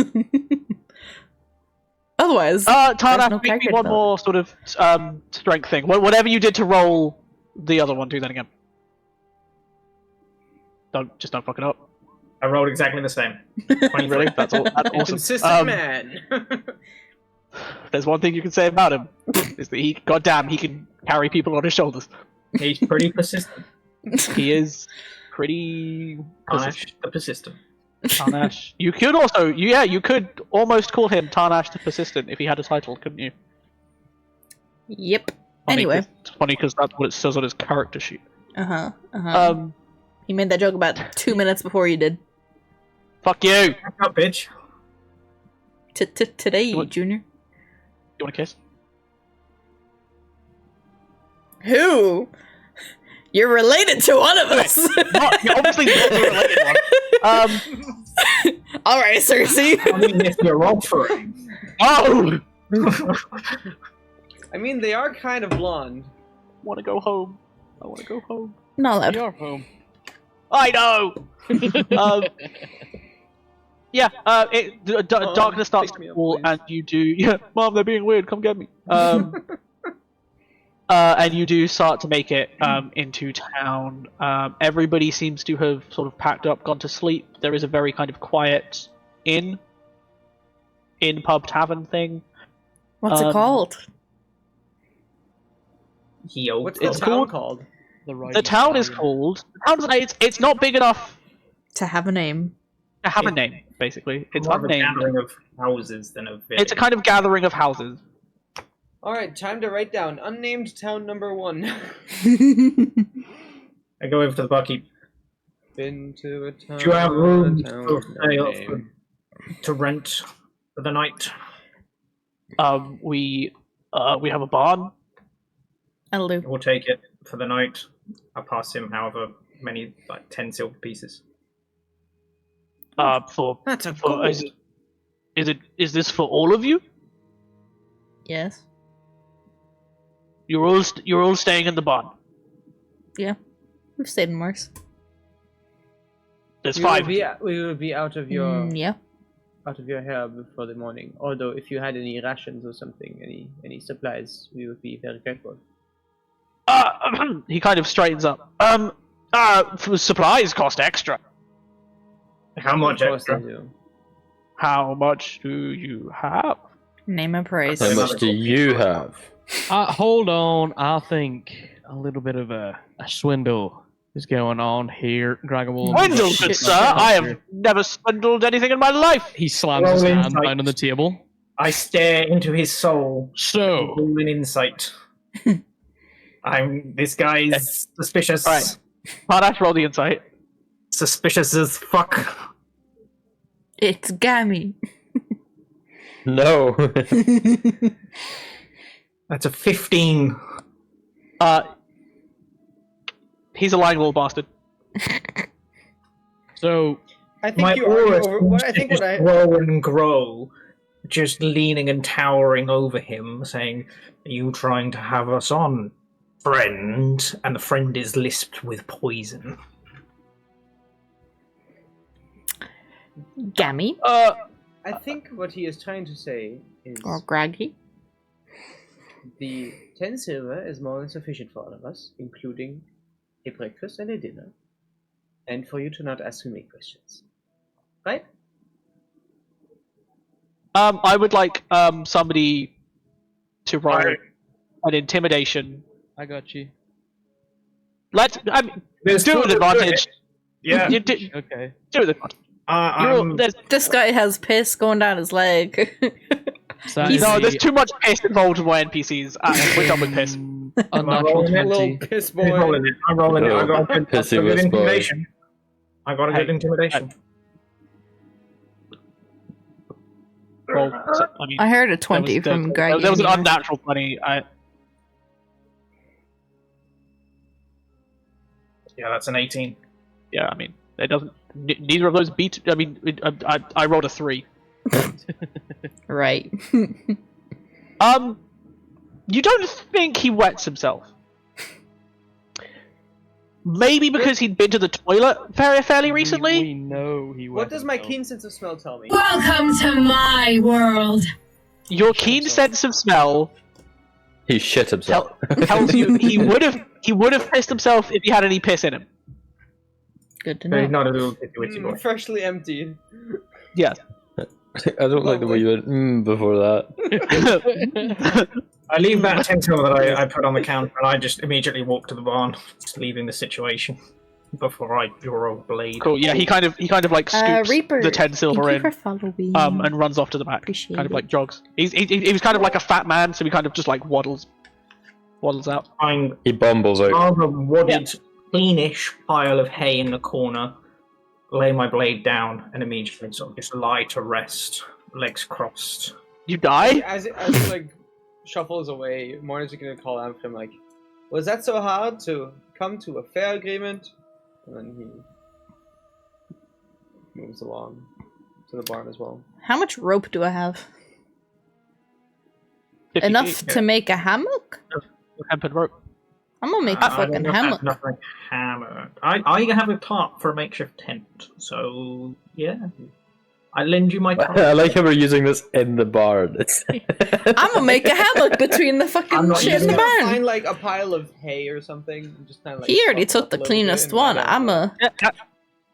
[SPEAKER 2] Otherwise,
[SPEAKER 4] Tarnash,
[SPEAKER 2] no
[SPEAKER 4] make me
[SPEAKER 2] character
[SPEAKER 4] one
[SPEAKER 2] development.
[SPEAKER 4] more sort of strength thing. Whatever you did to roll the other one, do that again. Don't fuck it up.
[SPEAKER 7] I rolled exactly the same. 23.
[SPEAKER 4] Really? That's awesome.
[SPEAKER 3] Consistent man.
[SPEAKER 4] There's one thing you can say about him, is that he can carry people on his shoulders.
[SPEAKER 7] He's pretty persistent.
[SPEAKER 4] He is. pretty
[SPEAKER 7] Tarnash the Persistent.
[SPEAKER 4] Tarnash. You could also, you could almost call him Tarnash the Persistent if he had a title, couldn't you?
[SPEAKER 2] Yep.
[SPEAKER 4] Funny
[SPEAKER 2] Anyway.
[SPEAKER 4] 'cause- it's funny because that's what it says on his character sheet.
[SPEAKER 2] He made that joke about 2 minutes before you did.
[SPEAKER 4] Fuck you!
[SPEAKER 7] Back up, bitch.
[SPEAKER 2] Today,
[SPEAKER 4] What?
[SPEAKER 2] Junior.
[SPEAKER 4] You want a kiss?
[SPEAKER 2] Who? You're related to one of us.
[SPEAKER 4] You're obviously not the related one.
[SPEAKER 2] All right, Cersei.
[SPEAKER 7] I mean, if you're offering.
[SPEAKER 4] Oh!
[SPEAKER 3] I mean, they are kind of blonde.
[SPEAKER 4] Want to go home? I want to go home.
[SPEAKER 2] Not allowed.
[SPEAKER 6] You're home.
[SPEAKER 4] I know. Yeah. Darkness starts
[SPEAKER 3] pick me
[SPEAKER 4] to
[SPEAKER 3] up,
[SPEAKER 4] fall,
[SPEAKER 3] please.
[SPEAKER 4] and you do. Yeah, Mom, they're being weird. Come get me. And you do start to make it into town. Everybody seems to have sort of packed up, gone to sleep. There is a very kind of quiet inn, pub tavern thing.
[SPEAKER 2] What's it called?
[SPEAKER 3] What's the
[SPEAKER 4] It's
[SPEAKER 3] town
[SPEAKER 4] called-
[SPEAKER 3] called?
[SPEAKER 4] The town is called. It's not big enough
[SPEAKER 2] To have a name.
[SPEAKER 4] to have a name. Basically, it's
[SPEAKER 7] more of a
[SPEAKER 4] unnamed.
[SPEAKER 7] gathering of houses than a village.
[SPEAKER 4] It's a kind of gathering of houses.
[SPEAKER 3] Alright, time to write down unnamed town number 1.
[SPEAKER 7] I go over to the barkeep.
[SPEAKER 3] Been to a town.
[SPEAKER 7] Do you have room
[SPEAKER 3] a town,
[SPEAKER 7] for
[SPEAKER 3] no
[SPEAKER 7] sale
[SPEAKER 3] name.
[SPEAKER 7] to rent for the night?
[SPEAKER 4] We have a barn.
[SPEAKER 2] I'll do.
[SPEAKER 7] We'll take it for the night. I'll pass him however many, like 10 silver pieces.
[SPEAKER 4] For
[SPEAKER 3] That's a
[SPEAKER 4] for is this for all of you?
[SPEAKER 2] Yes.
[SPEAKER 4] You're all staying in the barn.
[SPEAKER 2] Yeah. We've stayed in Mars.
[SPEAKER 4] There's 5.
[SPEAKER 3] We will be out of your
[SPEAKER 2] Yeah.
[SPEAKER 3] out of your hair before the morning. Although, if you had any rations or something, any supplies, we would be very grateful.
[SPEAKER 4] He kind of straightens up. Supplies cost extra.
[SPEAKER 7] How much
[SPEAKER 3] Of course they
[SPEAKER 7] extra?
[SPEAKER 3] do.
[SPEAKER 4] How much do you have?
[SPEAKER 2] Name and praise.
[SPEAKER 5] How much do you have?
[SPEAKER 6] Hold on. I think a little bit of a swindle is going on here. Dragon will.
[SPEAKER 4] Swindle, good sir. I have never swindled anything in my life.
[SPEAKER 6] He slams his
[SPEAKER 7] Roll
[SPEAKER 6] hand
[SPEAKER 7] insight.
[SPEAKER 6] down on the table.
[SPEAKER 7] I stare into his soul.
[SPEAKER 6] So,
[SPEAKER 7] Roll an insight. This guy is suspicious.
[SPEAKER 4] Alright. Tarnash, roll the insight.
[SPEAKER 7] Suspicious as fuck.
[SPEAKER 2] It's Gammy.
[SPEAKER 5] No.
[SPEAKER 7] That's a 15.
[SPEAKER 4] He's a lying little bastard.
[SPEAKER 6] so
[SPEAKER 3] I think
[SPEAKER 7] My
[SPEAKER 3] you already
[SPEAKER 7] aura
[SPEAKER 3] over.
[SPEAKER 7] seems
[SPEAKER 3] What I
[SPEAKER 7] to
[SPEAKER 3] think
[SPEAKER 7] just
[SPEAKER 3] what I
[SPEAKER 7] grow and grow, just leaning and towering over him, saying, "Are you trying to have us on, friend?" And the friend is lisped with poison.
[SPEAKER 2] Gammy.
[SPEAKER 3] I think what he is trying to say is
[SPEAKER 2] Or Graggy.
[SPEAKER 3] the 10 silver is more than sufficient for all of us, including a breakfast and a dinner, and for you to not ask me questions. Right?
[SPEAKER 4] I would like somebody to roll
[SPEAKER 7] Alright.
[SPEAKER 4] an intimidation.
[SPEAKER 6] I got you.
[SPEAKER 4] I mean,
[SPEAKER 7] There's
[SPEAKER 4] do it with
[SPEAKER 7] two of them.
[SPEAKER 4] advantage.
[SPEAKER 7] Yeah.
[SPEAKER 4] You do
[SPEAKER 6] Okay.
[SPEAKER 4] it with advantage.
[SPEAKER 7] I'm-
[SPEAKER 2] This guy has piss going down his leg.
[SPEAKER 6] So
[SPEAKER 4] No, there's too much piss involved with my NPCs. We're done with piss.
[SPEAKER 6] Unnatural
[SPEAKER 7] rolling it?
[SPEAKER 6] 20.
[SPEAKER 3] piss
[SPEAKER 7] I'm rolling it. I'm rolling it. I got a good,
[SPEAKER 5] Pissy
[SPEAKER 7] a good
[SPEAKER 5] whiz boy.
[SPEAKER 7] intimidation. I got a good
[SPEAKER 4] Hey.
[SPEAKER 7] intimidation.
[SPEAKER 4] Well, so, I mean,
[SPEAKER 2] I heard a 20 from Graggy.
[SPEAKER 4] there was an unnatural 20.
[SPEAKER 7] Yeah, that's an 18.
[SPEAKER 4] Yeah, I mean, it doesn't. Neither of those beat. I mean, I rolled a 3.
[SPEAKER 2] Right.
[SPEAKER 4] You don't think he wets himself? Maybe because he'd been to the toilet fairly recently.
[SPEAKER 6] We know he.
[SPEAKER 3] What does my
[SPEAKER 6] keen?
[SPEAKER 3] keen sense of smell tell me?
[SPEAKER 1] Welcome to my world.
[SPEAKER 4] Your keen sense of smell
[SPEAKER 5] He shit himself.
[SPEAKER 4] tells you he would have pissed himself if he had any piss in him.
[SPEAKER 2] Good to
[SPEAKER 7] But he's
[SPEAKER 2] know.
[SPEAKER 7] not a little witty boy.
[SPEAKER 3] Freshly emptied.
[SPEAKER 4] Yes.
[SPEAKER 5] I don't like the way you went before that.
[SPEAKER 7] I leave that 10 silver that I put on the counter and I just immediately walk to the barn, just leaving the situation. before I draw a blade.
[SPEAKER 4] Cool. Yeah, he kind of like scoops
[SPEAKER 2] Reaper,
[SPEAKER 4] the 10 silver
[SPEAKER 2] thank you
[SPEAKER 4] in,
[SPEAKER 2] for following.
[SPEAKER 4] and runs off to the back.
[SPEAKER 2] Appreciate
[SPEAKER 4] Kind of
[SPEAKER 2] it.
[SPEAKER 4] like jogs. He was kind of like a fat man, so he kind of just like waddles out.
[SPEAKER 7] I'm
[SPEAKER 5] He bumbles out.
[SPEAKER 7] rather wadded, cleanish pile of hay in the corner, lay my blade down, and immediately sort of just lie to rest, legs crossed.
[SPEAKER 4] You die?
[SPEAKER 3] As it like shuffles away, Morna's gonna call out for him like, "Was that so hard to come to a fair agreement?" And then he moves along to the barn as well.
[SPEAKER 2] How much rope do I have?
[SPEAKER 4] 50
[SPEAKER 2] Enough
[SPEAKER 4] feet.
[SPEAKER 2] to make a hammock?
[SPEAKER 4] Hempen rope.
[SPEAKER 2] I'm gonna make a
[SPEAKER 7] I
[SPEAKER 2] fucking
[SPEAKER 7] don't know if
[SPEAKER 2] hammock.
[SPEAKER 7] that's enough like hammer. I have a tarp for a makeshift tent, so yeah. I lend you my tarp.
[SPEAKER 5] I like how we're using this in the barn. It's
[SPEAKER 2] I'm gonna make a hammock between the
[SPEAKER 7] I'm
[SPEAKER 2] fucking
[SPEAKER 7] not
[SPEAKER 2] shit in
[SPEAKER 7] using
[SPEAKER 2] the
[SPEAKER 7] it.
[SPEAKER 2] barn.
[SPEAKER 3] Find like a pile of hay or something, and just kind of like.
[SPEAKER 2] He already
[SPEAKER 3] shuffle
[SPEAKER 2] took
[SPEAKER 3] up
[SPEAKER 2] the
[SPEAKER 3] a little
[SPEAKER 2] cleanest
[SPEAKER 3] bit and
[SPEAKER 2] one.
[SPEAKER 3] lie
[SPEAKER 2] I'm
[SPEAKER 3] down.
[SPEAKER 2] a.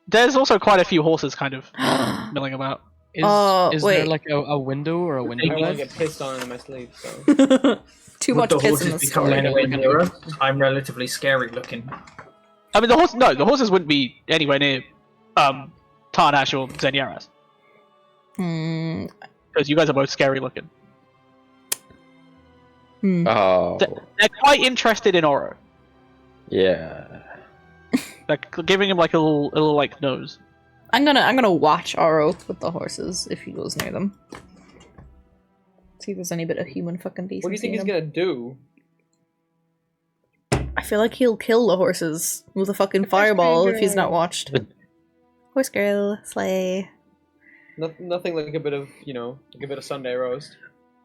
[SPEAKER 4] There's also quite a few horses kind of milling about.
[SPEAKER 6] Is,
[SPEAKER 2] Oh,
[SPEAKER 6] is there
[SPEAKER 2] wait.
[SPEAKER 6] like a window or a
[SPEAKER 3] I
[SPEAKER 6] window
[SPEAKER 3] don't want to
[SPEAKER 6] ledge?
[SPEAKER 3] get pissed on in my sleep, so.
[SPEAKER 2] Too
[SPEAKER 7] Would
[SPEAKER 2] much
[SPEAKER 7] the
[SPEAKER 2] piss in the
[SPEAKER 7] horses become
[SPEAKER 2] story.
[SPEAKER 7] anywhere nearer? I'm relatively scary looking.
[SPEAKER 4] I mean, the horses wouldn't be anywhere near Tarnash or Zenyaras,
[SPEAKER 2] Hmm.
[SPEAKER 4] because you guys are both scary looking.
[SPEAKER 5] oh,
[SPEAKER 4] They're quite interested in Oro.
[SPEAKER 5] yeah.
[SPEAKER 4] Like giving him like a little like nose.
[SPEAKER 2] I'm gonna watch Aro with the horses if he goes near them. See if there's any bit of human fucking decency.
[SPEAKER 3] What do you think
[SPEAKER 2] in
[SPEAKER 3] he's
[SPEAKER 2] him.
[SPEAKER 3] gonna do?
[SPEAKER 2] I feel like he'll kill the horses with a fucking fireball if he's not watched. Horse girl, slay.
[SPEAKER 3] Nothing like a bit of, like a bit of Sunday roast.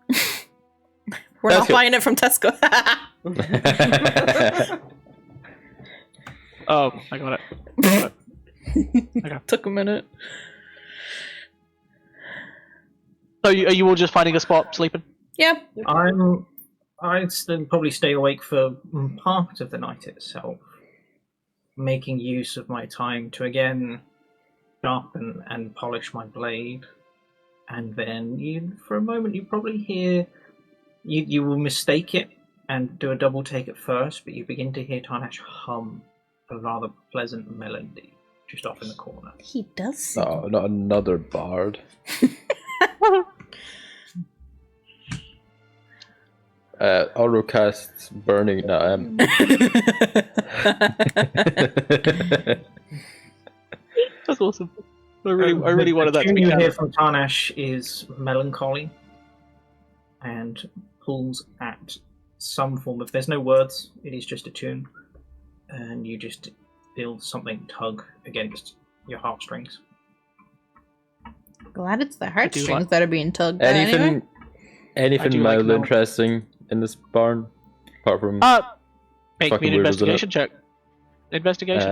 [SPEAKER 2] We're
[SPEAKER 5] That's
[SPEAKER 2] not
[SPEAKER 5] good.
[SPEAKER 2] buying it from Tesco.
[SPEAKER 4] Oh, I got it.
[SPEAKER 2] Took a minute.
[SPEAKER 4] So are you all just finding a spot sleeping?
[SPEAKER 2] Yeah.
[SPEAKER 7] I'd still probably stay awake for part of the night itself, making use of my time to again sharpen and polish my blade. And then for a moment you probably hear, you will mistake it and do a double take at first, but you begin to hear Tarnash hum a rather pleasant melody just off in the corner.
[SPEAKER 2] He does sing.
[SPEAKER 5] No, not another bard. Oro casts burning. No,
[SPEAKER 4] That's awesome. I really wanted that to
[SPEAKER 7] The
[SPEAKER 4] be
[SPEAKER 7] tune you hear
[SPEAKER 4] canon.
[SPEAKER 7] from Tarnash is melancholy and pulls at some form of. There's no words, it is just a tune. And you just feel something tug against your heartstrings.
[SPEAKER 2] Glad it's the
[SPEAKER 4] do
[SPEAKER 2] heartstrings
[SPEAKER 4] like-
[SPEAKER 2] that are being tugged. at
[SPEAKER 5] anything,
[SPEAKER 2] anyway.
[SPEAKER 5] anything
[SPEAKER 4] do like
[SPEAKER 5] mild
[SPEAKER 4] milk.
[SPEAKER 5] interesting in this barn, apart from
[SPEAKER 4] Make
[SPEAKER 5] Fucking
[SPEAKER 4] me an
[SPEAKER 5] weird, isn't it?
[SPEAKER 4] investigation check. Investigation.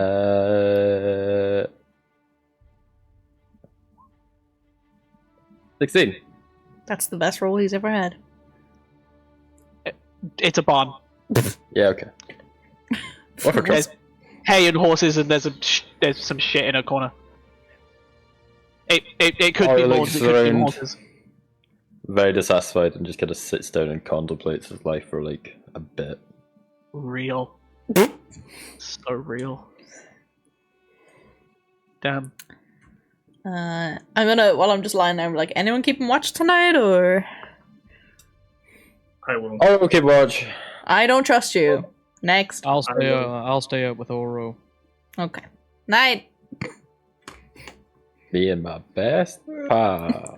[SPEAKER 5] 16.
[SPEAKER 2] That's the best roll he's ever had.
[SPEAKER 4] It's a barn.
[SPEAKER 5] Yeah, okay. What for
[SPEAKER 4] There's
[SPEAKER 5] trouble?
[SPEAKER 4] hay and horses, and there's some shit in a corner. It could be
[SPEAKER 5] Or, like,
[SPEAKER 4] lords, it could be
[SPEAKER 5] surround-
[SPEAKER 4] horses.
[SPEAKER 5] Very dissatisfied and just kind of sits down and contemplates his life for like a bit.
[SPEAKER 4] Real. So real. Damn.
[SPEAKER 2] I'm gonna, while I'm just lying there, I'm like, anyone keeping watch tonight, or
[SPEAKER 7] I will.
[SPEAKER 5] Oh, okay, watch.
[SPEAKER 2] I don't trust you. Next.
[SPEAKER 6] I'll stay out with Oro.
[SPEAKER 2] Okay. Night.
[SPEAKER 5] Me and my best pal.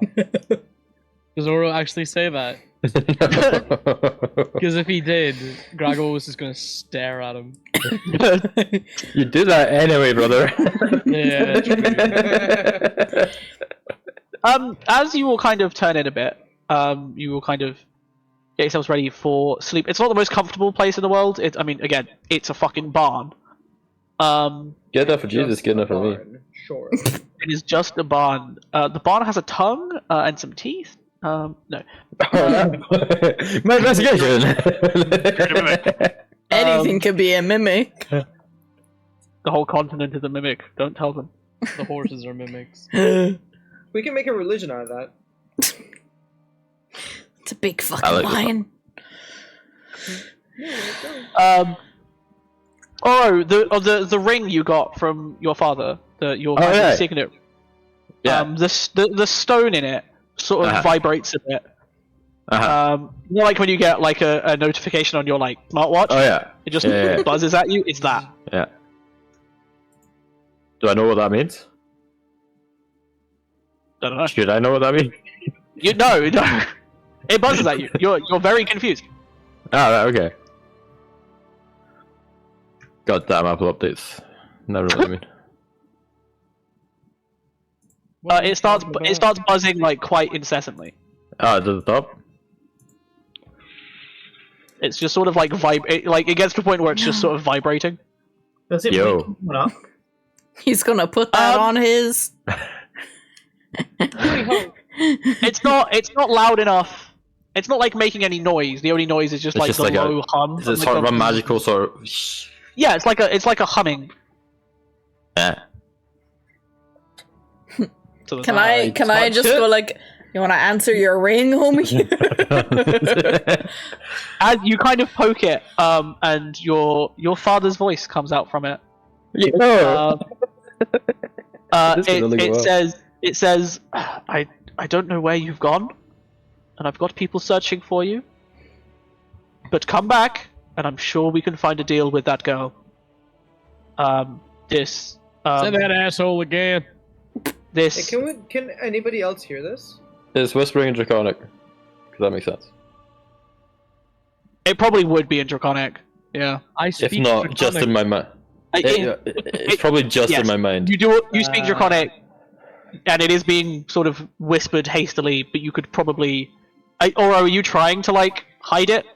[SPEAKER 6] Does Oro actually say that? Because if he did, Grago was just gonna stare at him.
[SPEAKER 5] You do that anyway, brother.
[SPEAKER 6] Yeah, true.
[SPEAKER 4] As you will kind of turn in a bit, you will kind of get yourselves ready for sleep. It's not the most comfortable place in the world. Again, it's a fucking barn.
[SPEAKER 5] Get that for Jesus,
[SPEAKER 3] Just
[SPEAKER 5] get
[SPEAKER 3] a
[SPEAKER 5] that for me.
[SPEAKER 3] barn, Sure.
[SPEAKER 4] It is just a barn. The barn has a tongue and some teeth. No.
[SPEAKER 5] My investigation.
[SPEAKER 2] Anything could be a mimic.
[SPEAKER 4] The whole continent is a mimic. Don't tell them.
[SPEAKER 6] The horses are mimics.
[SPEAKER 3] We can make a religion out of that.
[SPEAKER 2] It's a big fucking
[SPEAKER 5] I like this
[SPEAKER 2] lion.
[SPEAKER 4] Oh, the ring you got from your father, your
[SPEAKER 5] Oh, yeah.
[SPEAKER 4] signet.
[SPEAKER 5] Yeah.
[SPEAKER 4] The stone in it sort of vibrates a bit. More like when you get like a notification on your like smartwatch.
[SPEAKER 5] Oh yeah.
[SPEAKER 4] It just
[SPEAKER 5] Yeah.
[SPEAKER 4] buzzes at you. It's that.
[SPEAKER 5] Yeah. Do I know what that means?
[SPEAKER 4] I don't know.
[SPEAKER 5] Should I know what that means?
[SPEAKER 4] No. It buzzes at you. You're very confused.
[SPEAKER 5] Ah, right, okay. Goddamn Apple updates. Never know what I mean.
[SPEAKER 4] It starts buzzing like quite incessantly.
[SPEAKER 5] Ah, to the top.
[SPEAKER 4] It's just sort of like it gets to a point where it's just sort of vibrating.
[SPEAKER 7] Does it
[SPEAKER 5] Yo.
[SPEAKER 7] wake someone up?
[SPEAKER 2] He's gonna put that on his.
[SPEAKER 4] It's not loud enough. It's not like making any noise. The only noise is just
[SPEAKER 5] It's
[SPEAKER 4] like
[SPEAKER 5] just
[SPEAKER 4] the
[SPEAKER 5] like a-
[SPEAKER 4] low hum.
[SPEAKER 5] Is it
[SPEAKER 4] like
[SPEAKER 5] sort of a magical sort of?
[SPEAKER 4] Yeah, it's like a humming.
[SPEAKER 5] Yeah.
[SPEAKER 4] to the
[SPEAKER 2] Can
[SPEAKER 4] side.
[SPEAKER 2] I just go like, you want to answer your ring, homie?
[SPEAKER 4] As you kind of poke it, and your father's voice comes out from it.
[SPEAKER 5] Yo. This is gonna go well.
[SPEAKER 4] It says, I don't know where you've gone, and I've got people searching for you. But come back, and I'm sure we can find a deal with that girl.
[SPEAKER 6] Say that asshole again.
[SPEAKER 4] This.
[SPEAKER 3] Hey, can anybody else hear this?
[SPEAKER 5] It's whispering in Draconic. Because that makes sense.
[SPEAKER 4] It probably would be in Draconic. Yeah.
[SPEAKER 6] I speak
[SPEAKER 5] If not,
[SPEAKER 6] Draconic.
[SPEAKER 5] just in my mind. It's probably just
[SPEAKER 4] yes.
[SPEAKER 5] in my mind.
[SPEAKER 4] You speak Draconic, and it is being sort of whispered hastily, but you could probably. Or are you trying to like hide it?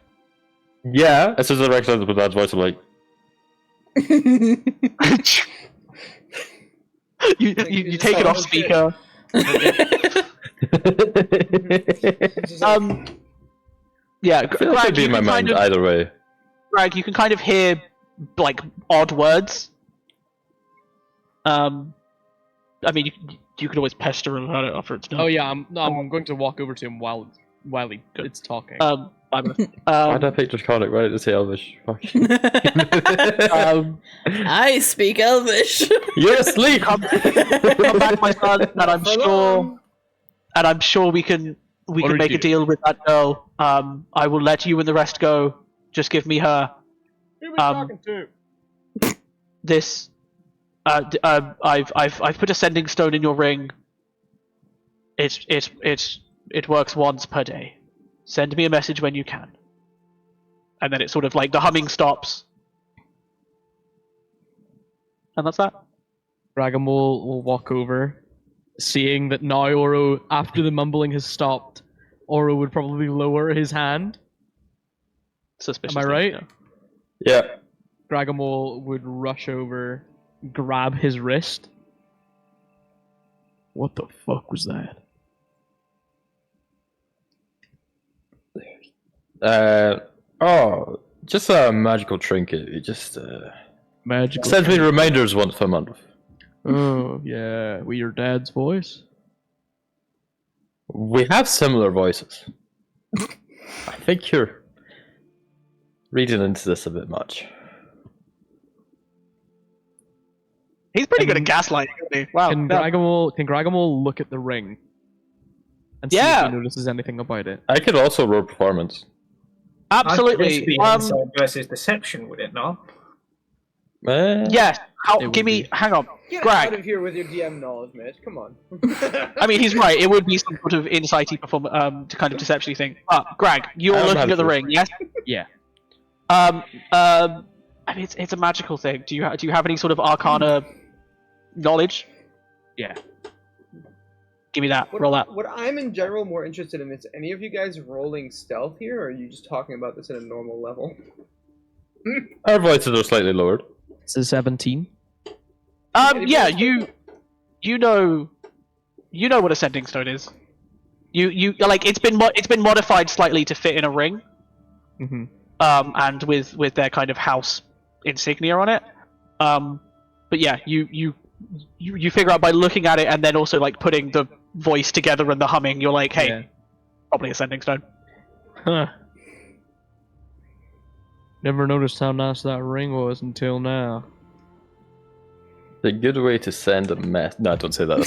[SPEAKER 5] Yeah. As soon as I recognize with that voice, I'm like,
[SPEAKER 4] you take it off speaker. Yeah,
[SPEAKER 5] I feel like it'd be in my mind either way.
[SPEAKER 4] Greg, you can kind of hear like odd words. I mean, you could always pester him about it after it's done.
[SPEAKER 6] Oh yeah, I'm going to walk over to him while it's talking.
[SPEAKER 5] Why'd I pick Draconic? Why did I say Elvish? Fuck.
[SPEAKER 2] I speak Elvish.
[SPEAKER 5] You're asleep!
[SPEAKER 4] Come back, my son, and I'm sure we can make a deal with that girl. I will let you and the rest go. Just give me her.
[SPEAKER 6] Who are we talking to?
[SPEAKER 4] This. I've put a sending stone in your ring. It works once per day. Send me a message when you can. And then it's sort of like the humming stops. And that's that.
[SPEAKER 6] Ragam will walk over, seeing that now Oro, after the mumbling has stopped, Oro would probably lower his hand.
[SPEAKER 4] Suspicious.
[SPEAKER 6] Am I right?
[SPEAKER 5] Yeah.
[SPEAKER 6] Gragamol would rush over, grab his wrist. What the fuck was that?
[SPEAKER 5] Just a magical trinket. It just
[SPEAKER 6] Magical.
[SPEAKER 5] sends me reminders once a month.
[SPEAKER 6] Oh, yeah. With your dad's voice?
[SPEAKER 5] We have similar voices. I think you're reading into this a bit much.
[SPEAKER 4] He's pretty good at gaslighting, isn't he? Wow.
[SPEAKER 6] Can
[SPEAKER 4] yeah.
[SPEAKER 6] Gragamol look at the ring? And see if he notices anything about it?
[SPEAKER 5] I could also roll performance.
[SPEAKER 4] Absolutely.
[SPEAKER 7] Insight versus deception, would it not?
[SPEAKER 4] Yes.
[SPEAKER 6] It would
[SPEAKER 4] Hang on.
[SPEAKER 3] Get
[SPEAKER 4] Greg.
[SPEAKER 3] out of here with your DM knowledge, Mitch. Come on.
[SPEAKER 4] I mean, he's right. It would be some sort of insighty to kind of deception thing. Greg, you're
[SPEAKER 5] I'm
[SPEAKER 4] looking at the
[SPEAKER 5] helpful.
[SPEAKER 4] ring, yes?
[SPEAKER 6] Yeah.
[SPEAKER 4] I mean, it's a magical thing. Do you have any sort of arcana knowledge?
[SPEAKER 6] Yeah.
[SPEAKER 4] Give me that. Roll that.
[SPEAKER 3] What I'm in general more interested in is any of you guys rolling stealth here, or are you just talking about this at a normal level?
[SPEAKER 5] Our voices are slightly lowered.
[SPEAKER 6] It's a 17.
[SPEAKER 4] Yeah, you know what a sending stone is. You like it's been modified slightly to fit in a ring.
[SPEAKER 6] Mm-hmm.
[SPEAKER 4] And with their kind of house insignia on it. But yeah, you figure out by looking at it and then also like putting the voice together and the humming, you're like, hey,
[SPEAKER 6] Yeah.
[SPEAKER 4] probably a sending stone.
[SPEAKER 6] Huh. Never noticed how nice that ring was until now.
[SPEAKER 5] The good way to send a mess. No, don't say that.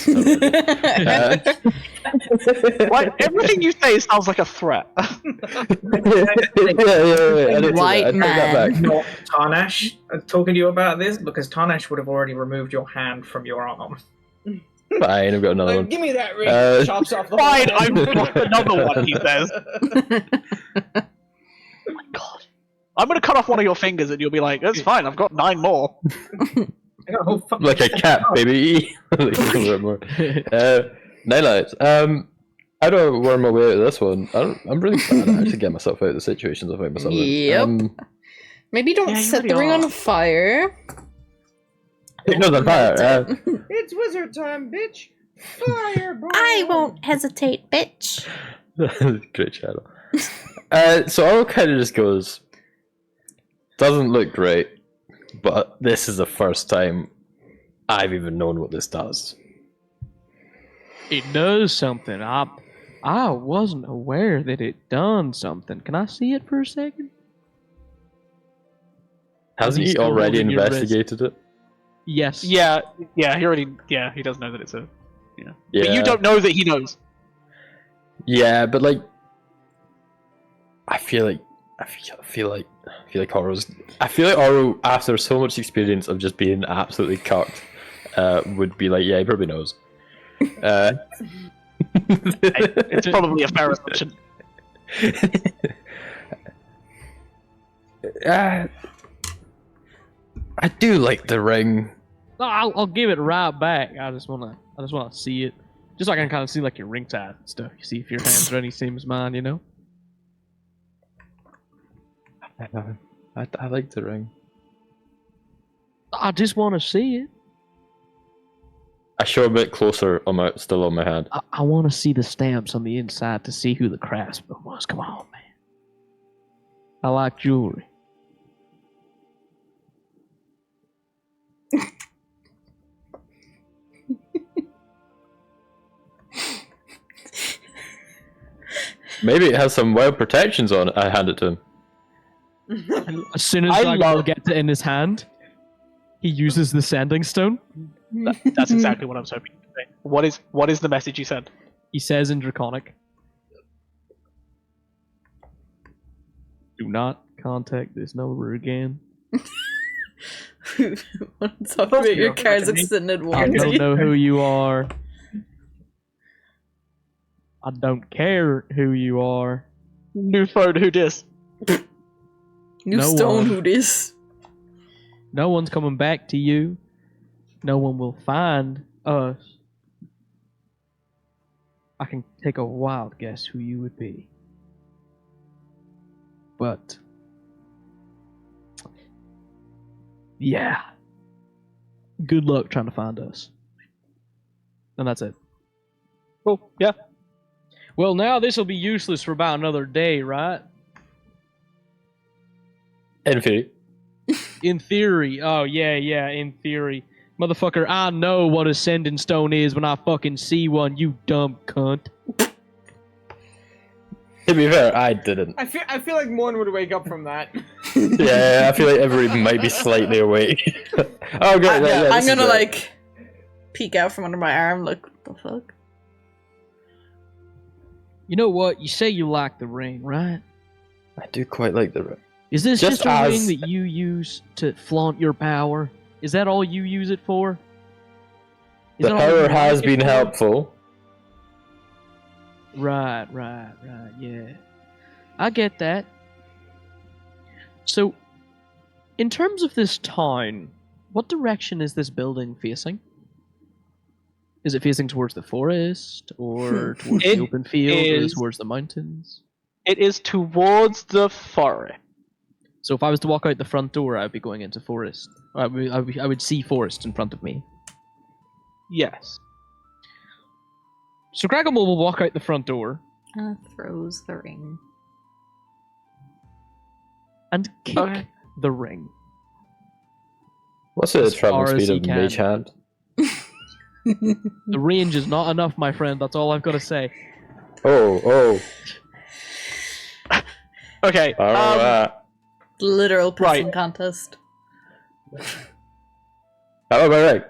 [SPEAKER 5] That's not right.
[SPEAKER 4] Like, everything you say sounds like a threat.
[SPEAKER 5] Yeah.
[SPEAKER 2] White man.
[SPEAKER 7] Not Tarnash talking to you about this, because Tarnash would have already removed your hand from your arm.
[SPEAKER 5] Fine, I've got another one.
[SPEAKER 3] Give me that ring.
[SPEAKER 5] Uh,
[SPEAKER 3] Chops off the
[SPEAKER 4] Fine,
[SPEAKER 3] whole
[SPEAKER 4] I've
[SPEAKER 3] head.
[SPEAKER 4] got another one, he says. Oh my god. I'm gonna cut off one of your fingers and you'll be like, it's fine, I've got 9 more.
[SPEAKER 7] I got a whole fucking
[SPEAKER 5] Like a cat, baby. Like a little more. 9 lives. How do I worm my way out of this one? I'm really bad at actually get myself out of the situations I find myself
[SPEAKER 2] Yep.
[SPEAKER 5] in.
[SPEAKER 2] Maybe don't
[SPEAKER 4] Yeah, you
[SPEAKER 2] set the
[SPEAKER 4] already
[SPEAKER 2] ring
[SPEAKER 4] are.
[SPEAKER 2] on fire.
[SPEAKER 5] No, the fire.
[SPEAKER 3] It's wizard time, bitch. Fireball.
[SPEAKER 2] I won't hesitate, bitch.
[SPEAKER 5] Great shadow. So Oro kind of just goes, doesn't look great, but this is the first time I've even known what this does.
[SPEAKER 6] It does something. I wasn't aware that it done something. Can I see it for a second?
[SPEAKER 5] Hasn't
[SPEAKER 6] he
[SPEAKER 5] he
[SPEAKER 6] still
[SPEAKER 5] already
[SPEAKER 6] holding your wrist?
[SPEAKER 5] investigated it?
[SPEAKER 6] Yes.
[SPEAKER 4] Yeah, he already, he does know that it's a,
[SPEAKER 5] Yeah.
[SPEAKER 4] But you don't know that he knows.
[SPEAKER 5] Yeah, but like, I feel like Oro's. I feel like Oro, after so much experience of just being absolutely cucked, would be like, yeah, he probably knows.
[SPEAKER 4] It's probably a fair assumption.
[SPEAKER 5] I do like the ring.
[SPEAKER 6] No, I'll give it right back. I just wanna see it, just so I can kind of see like your ring tat and stuff. You see if your hands are any same as mine, you know.
[SPEAKER 5] I like the ring.
[SPEAKER 6] I just want to see it.
[SPEAKER 5] I show a bit closer on my still on my hand.
[SPEAKER 6] I want to see the stamps on the inside to see who the craftsman was. Come on, man. I like jewelry.
[SPEAKER 5] Maybe it has some wild protections on it. I hand it to him.
[SPEAKER 6] As soon as
[SPEAKER 4] I
[SPEAKER 6] Dragon
[SPEAKER 4] love-
[SPEAKER 6] Ball gets it in his hand, he uses the sending stone.
[SPEAKER 4] That's exactly what I was hoping to say. What is the message you sent?
[SPEAKER 6] He says in Draconic, "Do not contact this number again.
[SPEAKER 2] What's up with your car's extended
[SPEAKER 6] I
[SPEAKER 2] warranty?
[SPEAKER 6] don't know who you are. I don't care who you are.
[SPEAKER 4] New phone, who dis?
[SPEAKER 2] New
[SPEAKER 6] No
[SPEAKER 2] stone
[SPEAKER 6] one.
[SPEAKER 2] who this?
[SPEAKER 6] No one's coming back to you. No one will find us. I can take a wild guess who you would be. But yeah. Good luck trying to find us. And that's it.
[SPEAKER 4] Cool, yeah.
[SPEAKER 6] Well, now this will be useless for about another day, right?
[SPEAKER 5] In theory.
[SPEAKER 6] In theory. Oh, yeah, in theory. Motherfucker, I know what a sending stone is when I fucking see one, you dumb cunt.
[SPEAKER 5] To be fair, I didn't.
[SPEAKER 3] I feel like Morn would wake up from that.
[SPEAKER 5] Yeah, I feel like everybody might be slightly awake. Oh, good.
[SPEAKER 2] I'm gonna like peek out from under my arm. Like, what the fuck?
[SPEAKER 6] You know what? You say you like the ring, right?
[SPEAKER 5] I do quite like the ring.
[SPEAKER 6] Is this
[SPEAKER 5] Just
[SPEAKER 6] just a ring
[SPEAKER 5] as-
[SPEAKER 6] that you use to flaunt your power? Is that all you use it for? Is
[SPEAKER 5] The
[SPEAKER 6] that all you
[SPEAKER 5] power has
[SPEAKER 6] like it
[SPEAKER 5] been
[SPEAKER 6] for?
[SPEAKER 5] helpful.
[SPEAKER 6] Right, yeah. I get that. So, in terms of this town, what direction is this building facing? Is it facing towards the forest, or towards
[SPEAKER 4] It
[SPEAKER 6] the open field, or
[SPEAKER 4] is-
[SPEAKER 6] towards the mountains?
[SPEAKER 4] It is towards the forest.
[SPEAKER 6] So if I was to walk out the front door, I'd be going into forest. I would see forest in front of me.
[SPEAKER 4] Yes.
[SPEAKER 6] So Gragomol will walk out the front door
[SPEAKER 2] Throws the ring.
[SPEAKER 6] and kick
[SPEAKER 4] Okay.
[SPEAKER 6] the ring.
[SPEAKER 5] What's the
[SPEAKER 6] As
[SPEAKER 5] travel
[SPEAKER 6] far as
[SPEAKER 5] speed
[SPEAKER 6] he
[SPEAKER 5] of Mage
[SPEAKER 6] can.
[SPEAKER 5] Hand?
[SPEAKER 6] The range is not enough, my friend. That's all I've got to say.
[SPEAKER 5] Oh.
[SPEAKER 4] Okay.
[SPEAKER 5] Alright.
[SPEAKER 2] Literal pissing
[SPEAKER 4] Right.
[SPEAKER 2] contest.
[SPEAKER 5] How am I right?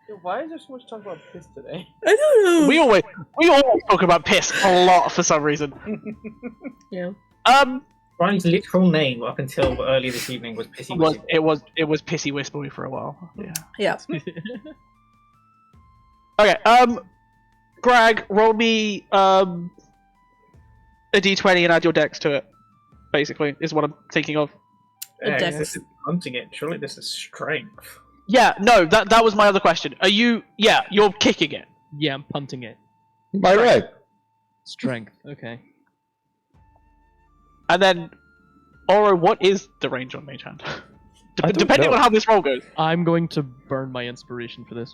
[SPEAKER 3] Yo, why is there so much talk about piss today?
[SPEAKER 2] I don't know.
[SPEAKER 4] We always talk about piss a lot for some reason.
[SPEAKER 2] Yeah.
[SPEAKER 7] Brian's literal name up until early this evening was Pissy Whistle.
[SPEAKER 4] It was Pissy Whispery for a while. Yeah.
[SPEAKER 2] Yeah.
[SPEAKER 4] Okay. Greg, roll me a d20 and add your dex to it. Basically, is what I'm thinking of.
[SPEAKER 2] A dex.
[SPEAKER 7] This is hunting it. Surely this is strength.
[SPEAKER 4] Yeah. No. That was my other question. Are you? Yeah. You're kicking it.
[SPEAKER 6] Yeah, I'm punting it.
[SPEAKER 5] Am I right?
[SPEAKER 6] Strength. Okay.
[SPEAKER 4] And then, Oro, what is the range on Mage Hand?
[SPEAKER 5] I don't
[SPEAKER 4] Depending
[SPEAKER 5] know.
[SPEAKER 4] on how this roll goes.
[SPEAKER 6] I'm going to burn my inspiration for this.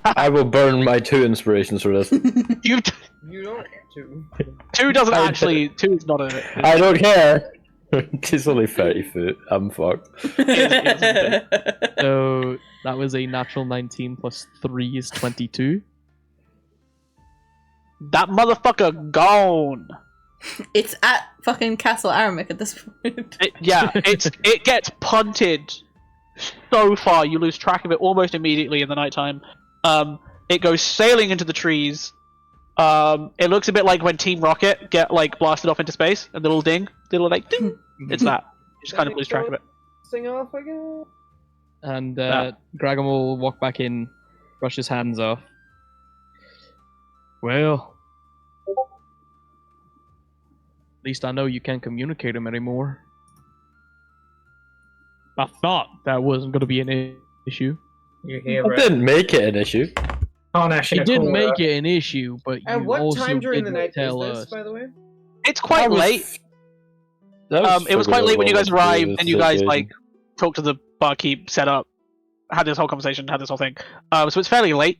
[SPEAKER 5] I will burn my 2 inspirations for this.
[SPEAKER 4] You
[SPEAKER 3] You don't to.
[SPEAKER 4] 2 doesn't actually. 2 is not a.
[SPEAKER 5] I don't care. It's only 30 foot. I'm fucked.
[SPEAKER 6] So that was a natural 19 plus 3 is 22.
[SPEAKER 4] That motherfucker gone.
[SPEAKER 2] It's at fucking Castle Aramic at this point.
[SPEAKER 4] It gets punted so far you lose track of it almost immediately in the nighttime. It goes sailing into the trees. It looks a bit like when Team Rocket get like blasted off into space and the little ding, the little like ding. It's that. You just kind of lose track of it.
[SPEAKER 3] Sing off again.
[SPEAKER 6] And
[SPEAKER 4] Yeah.
[SPEAKER 6] Gragam will walk back in, brush his hands off. Well, at least I know you can't communicate them anymore. I thought that wasn't going to be an issue.
[SPEAKER 7] You hear
[SPEAKER 5] I didn't make it an issue.
[SPEAKER 7] Tarnash in
[SPEAKER 6] It
[SPEAKER 7] a
[SPEAKER 6] didn't
[SPEAKER 7] corner.
[SPEAKER 6] make it an issue, but you
[SPEAKER 3] At what
[SPEAKER 6] also
[SPEAKER 3] time during the
[SPEAKER 6] didn't
[SPEAKER 3] night
[SPEAKER 6] tell
[SPEAKER 3] is this,
[SPEAKER 6] us.
[SPEAKER 3] by the way?
[SPEAKER 4] It's quite late. It was quite late when you guys arrived and you guys like talked to the barkeep, set up, had this whole conversation, had this whole thing. So it's fairly late.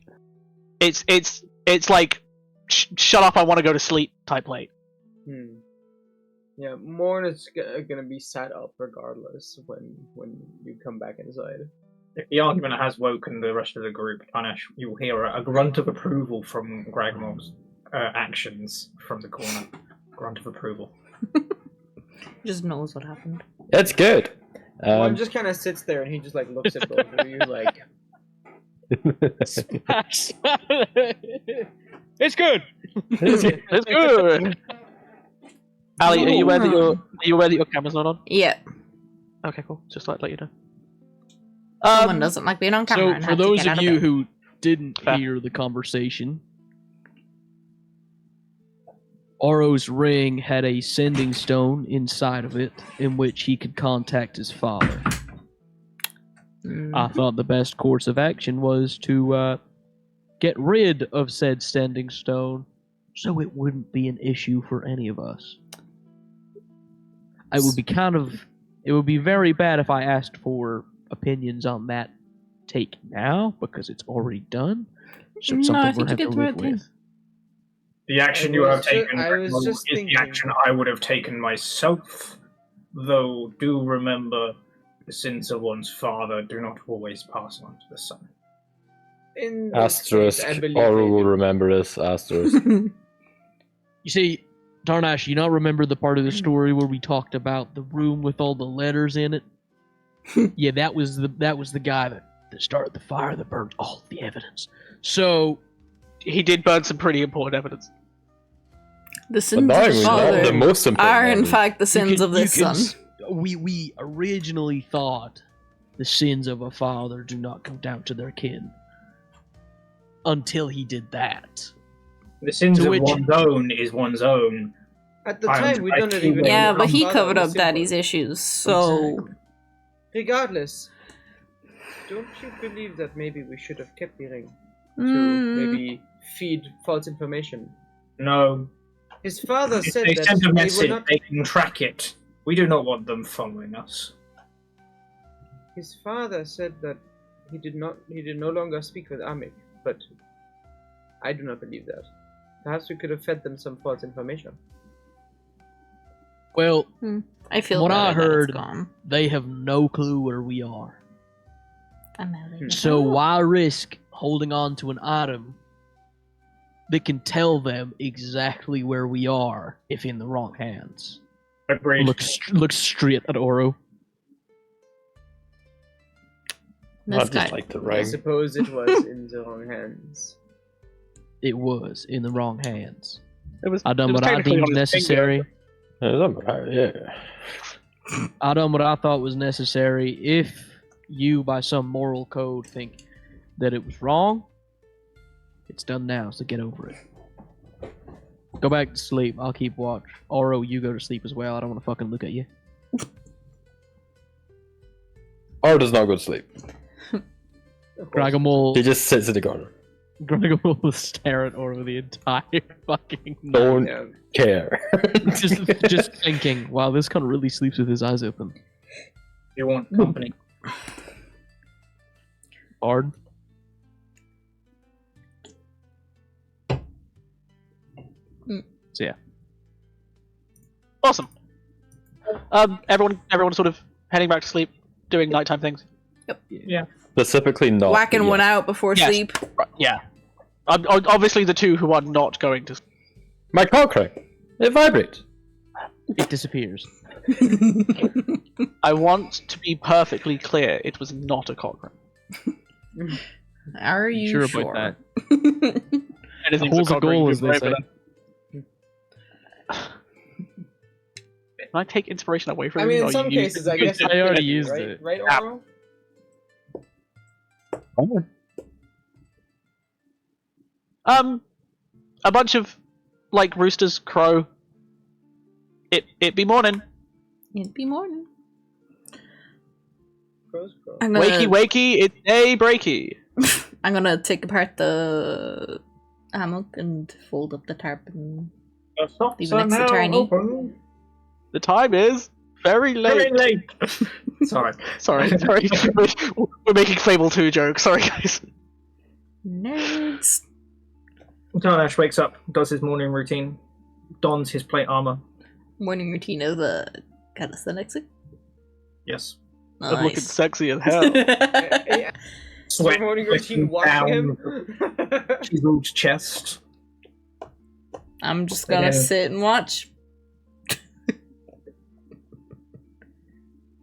[SPEAKER 4] It's like shut up, I want to go to sleep type late.
[SPEAKER 3] Yeah, Morn is gonna be sat up regardless when you come back inside.
[SPEAKER 7] If the argument has woken the rest of the group, Tarnash, you will hear a grunt of approval from Gragmor's actions from the corner. Grunt of approval.
[SPEAKER 2] He just knows what happened.
[SPEAKER 5] It's good.
[SPEAKER 3] Morn just kind of sits there and he just like looks at both of you like,
[SPEAKER 6] It's good.
[SPEAKER 4] It's good. Ali, are you aware that your camera's not on?
[SPEAKER 2] Yeah.
[SPEAKER 4] Okay, cool. Just let you know.
[SPEAKER 2] Someone doesn't like being on camera.
[SPEAKER 6] So,
[SPEAKER 2] and
[SPEAKER 6] for
[SPEAKER 2] have to
[SPEAKER 6] those
[SPEAKER 2] get out
[SPEAKER 6] of you
[SPEAKER 2] bed.
[SPEAKER 6] who didn't
[SPEAKER 4] Fair.
[SPEAKER 6] hear the conversation, Oro's ring had a sending stone inside of it in which he could contact his father. I thought the best course of action was to get rid of said sending stone so it wouldn't be an issue for any of us. It would be very bad if I asked for opinions on that take now, because it's already done. So it's
[SPEAKER 2] No, I
[SPEAKER 6] something we're
[SPEAKER 2] think you
[SPEAKER 6] going to
[SPEAKER 2] did the right
[SPEAKER 6] live
[SPEAKER 2] thing.
[SPEAKER 6] with.
[SPEAKER 7] The action
[SPEAKER 3] I
[SPEAKER 7] you
[SPEAKER 3] was
[SPEAKER 7] have
[SPEAKER 3] ju-
[SPEAKER 7] taken
[SPEAKER 3] I was
[SPEAKER 7] Gragmor,
[SPEAKER 3] just
[SPEAKER 7] is
[SPEAKER 3] thinking-
[SPEAKER 7] the action I would have taken myself. Though, do remember, the sins of one's father do not always pass on to the son.
[SPEAKER 3] in this
[SPEAKER 5] Asterisk.
[SPEAKER 3] case, I believe
[SPEAKER 5] Oral
[SPEAKER 3] they
[SPEAKER 5] will
[SPEAKER 3] do.
[SPEAKER 5] remember this. Asterisk.
[SPEAKER 6] You see, Tarnash, you not remember the part of the story where we talked about the room with all the letters in it? Yeah, that was the guy that started the fire that burned all the evidence. So
[SPEAKER 4] He did burn some pretty important evidence.
[SPEAKER 2] The sins of
[SPEAKER 5] Annoyingly,
[SPEAKER 2] the
[SPEAKER 5] not the
[SPEAKER 2] father
[SPEAKER 5] most important.
[SPEAKER 2] are in
[SPEAKER 5] one.
[SPEAKER 2] fact the
[SPEAKER 6] you
[SPEAKER 2] sins
[SPEAKER 6] can-
[SPEAKER 2] of this
[SPEAKER 6] you can
[SPEAKER 2] son.
[SPEAKER 6] s- We originally thought the sins of a father do not come down to their kin until he did that.
[SPEAKER 7] The sins
[SPEAKER 6] To
[SPEAKER 7] of
[SPEAKER 6] which-
[SPEAKER 7] one's own is one's own.
[SPEAKER 3] At the
[SPEAKER 7] I
[SPEAKER 3] time, we don't
[SPEAKER 7] actually
[SPEAKER 3] even.
[SPEAKER 2] Yeah,
[SPEAKER 3] know
[SPEAKER 2] but he
[SPEAKER 3] father
[SPEAKER 2] covered
[SPEAKER 3] was
[SPEAKER 2] up
[SPEAKER 3] simple.
[SPEAKER 2] daddy's issues, so
[SPEAKER 6] Exactly.
[SPEAKER 3] Regardless, don't you believe that maybe we should have kept the ring to
[SPEAKER 2] Mm,
[SPEAKER 3] maybe feed false information?
[SPEAKER 7] No.
[SPEAKER 3] His father
[SPEAKER 7] If
[SPEAKER 3] said
[SPEAKER 7] they
[SPEAKER 3] that
[SPEAKER 7] send a
[SPEAKER 3] they
[SPEAKER 7] message,
[SPEAKER 3] were not.
[SPEAKER 7] they can track it. We do not want them following us.
[SPEAKER 3] His father said that he did no longer speak with Amik, but I do not believe that. Perhaps we could have fed them some false information.
[SPEAKER 6] Well,
[SPEAKER 2] I feel
[SPEAKER 6] What
[SPEAKER 2] better
[SPEAKER 6] I
[SPEAKER 2] that it's
[SPEAKER 6] heard-
[SPEAKER 2] gone.
[SPEAKER 6] they have no clue where we are.
[SPEAKER 2] I'm out.
[SPEAKER 6] So why risk holding on to an item that can tell them exactly where we are if in the wrong hands?
[SPEAKER 7] Agreed.
[SPEAKER 6] Looks straight at Oro.
[SPEAKER 2] This
[SPEAKER 5] I just
[SPEAKER 2] guy.
[SPEAKER 5] like the
[SPEAKER 3] I
[SPEAKER 5] ring.
[SPEAKER 3] suppose it was in the wrong hands.
[SPEAKER 6] It was in the wrong hands.
[SPEAKER 4] It was.
[SPEAKER 6] I done
[SPEAKER 4] it was
[SPEAKER 6] what I
[SPEAKER 4] technically
[SPEAKER 6] deemed
[SPEAKER 4] on his finger.
[SPEAKER 6] necessary.
[SPEAKER 5] Yeah.
[SPEAKER 6] I done what I thought was necessary. If you, by some moral code, think that it was wrong, it's done now, so get over it. Go back to sleep. I'll keep watch. Oro, you go to sleep as well. I don't want to fucking look at you.
[SPEAKER 5] Or does not go to sleep.
[SPEAKER 6] Gragamol
[SPEAKER 5] He just sits in the corner.
[SPEAKER 6] will stare at Oro the entire fucking night.
[SPEAKER 5] Don't
[SPEAKER 3] Yeah.
[SPEAKER 5] care.
[SPEAKER 6] just thinking, wow, this cunt really sleeps with his eyes open.
[SPEAKER 7] You want company?
[SPEAKER 6] Bard? So yeah.
[SPEAKER 4] Awesome. Everyone sort of heading back to sleep, doing nighttime things.
[SPEAKER 5] Specifically not.
[SPEAKER 2] Whacking
[SPEAKER 5] the-
[SPEAKER 2] one out before
[SPEAKER 4] Yes.
[SPEAKER 2] sleep.
[SPEAKER 4] Right, yeah. Obviously, the two who are not going to.
[SPEAKER 5] My cock ring. It vibrates.
[SPEAKER 6] It disappears.
[SPEAKER 4] I want to be perfectly clear. It was not a cock ring.
[SPEAKER 2] Are you
[SPEAKER 6] Sure
[SPEAKER 2] sure?
[SPEAKER 6] about
[SPEAKER 4] Anything's
[SPEAKER 6] Hole's a
[SPEAKER 4] cock ring,
[SPEAKER 6] goal,
[SPEAKER 4] you
[SPEAKER 6] as they
[SPEAKER 4] can
[SPEAKER 6] say.
[SPEAKER 4] blame it. Can I take inspiration away from
[SPEAKER 3] I mean,
[SPEAKER 4] you?
[SPEAKER 3] in
[SPEAKER 4] or
[SPEAKER 3] some
[SPEAKER 4] you use
[SPEAKER 3] cases, I
[SPEAKER 4] good
[SPEAKER 3] guess
[SPEAKER 4] to-
[SPEAKER 6] I already
[SPEAKER 3] could be,
[SPEAKER 6] used
[SPEAKER 3] right?
[SPEAKER 6] it.
[SPEAKER 3] Right,
[SPEAKER 4] Yeah.
[SPEAKER 3] Oro?
[SPEAKER 4] A bunch of like roosters crow. It be morning.
[SPEAKER 2] It'd be morning.
[SPEAKER 3] Crows, crows.
[SPEAKER 2] I'm gonna,
[SPEAKER 4] Wakey wakey, it's day breaky.
[SPEAKER 2] I'm gonna take apart the hammock and fold up the tarp and
[SPEAKER 7] The shops
[SPEAKER 2] Even
[SPEAKER 7] are
[SPEAKER 2] next to
[SPEAKER 7] now
[SPEAKER 2] Tiny.
[SPEAKER 7] open.
[SPEAKER 4] The time is very late.
[SPEAKER 7] Very late. Sorry.
[SPEAKER 4] Sorry. We're making Fable 2 jokes. Sorry, guys.
[SPEAKER 2] nerds.
[SPEAKER 7] Tarnash wakes up, does his morning routine, dons his plate armor.
[SPEAKER 2] Morning routine of calisthenics.
[SPEAKER 7] Yes.
[SPEAKER 4] I'm looking
[SPEAKER 2] Nice.
[SPEAKER 4] sexy as hell.
[SPEAKER 3] Yeah.
[SPEAKER 7] Sweat
[SPEAKER 3] Your morning
[SPEAKER 7] dripping
[SPEAKER 3] routine watching him.
[SPEAKER 7] chiseled chest.
[SPEAKER 2] I'm just gonna
[SPEAKER 7] Yeah.
[SPEAKER 2] sit and watch.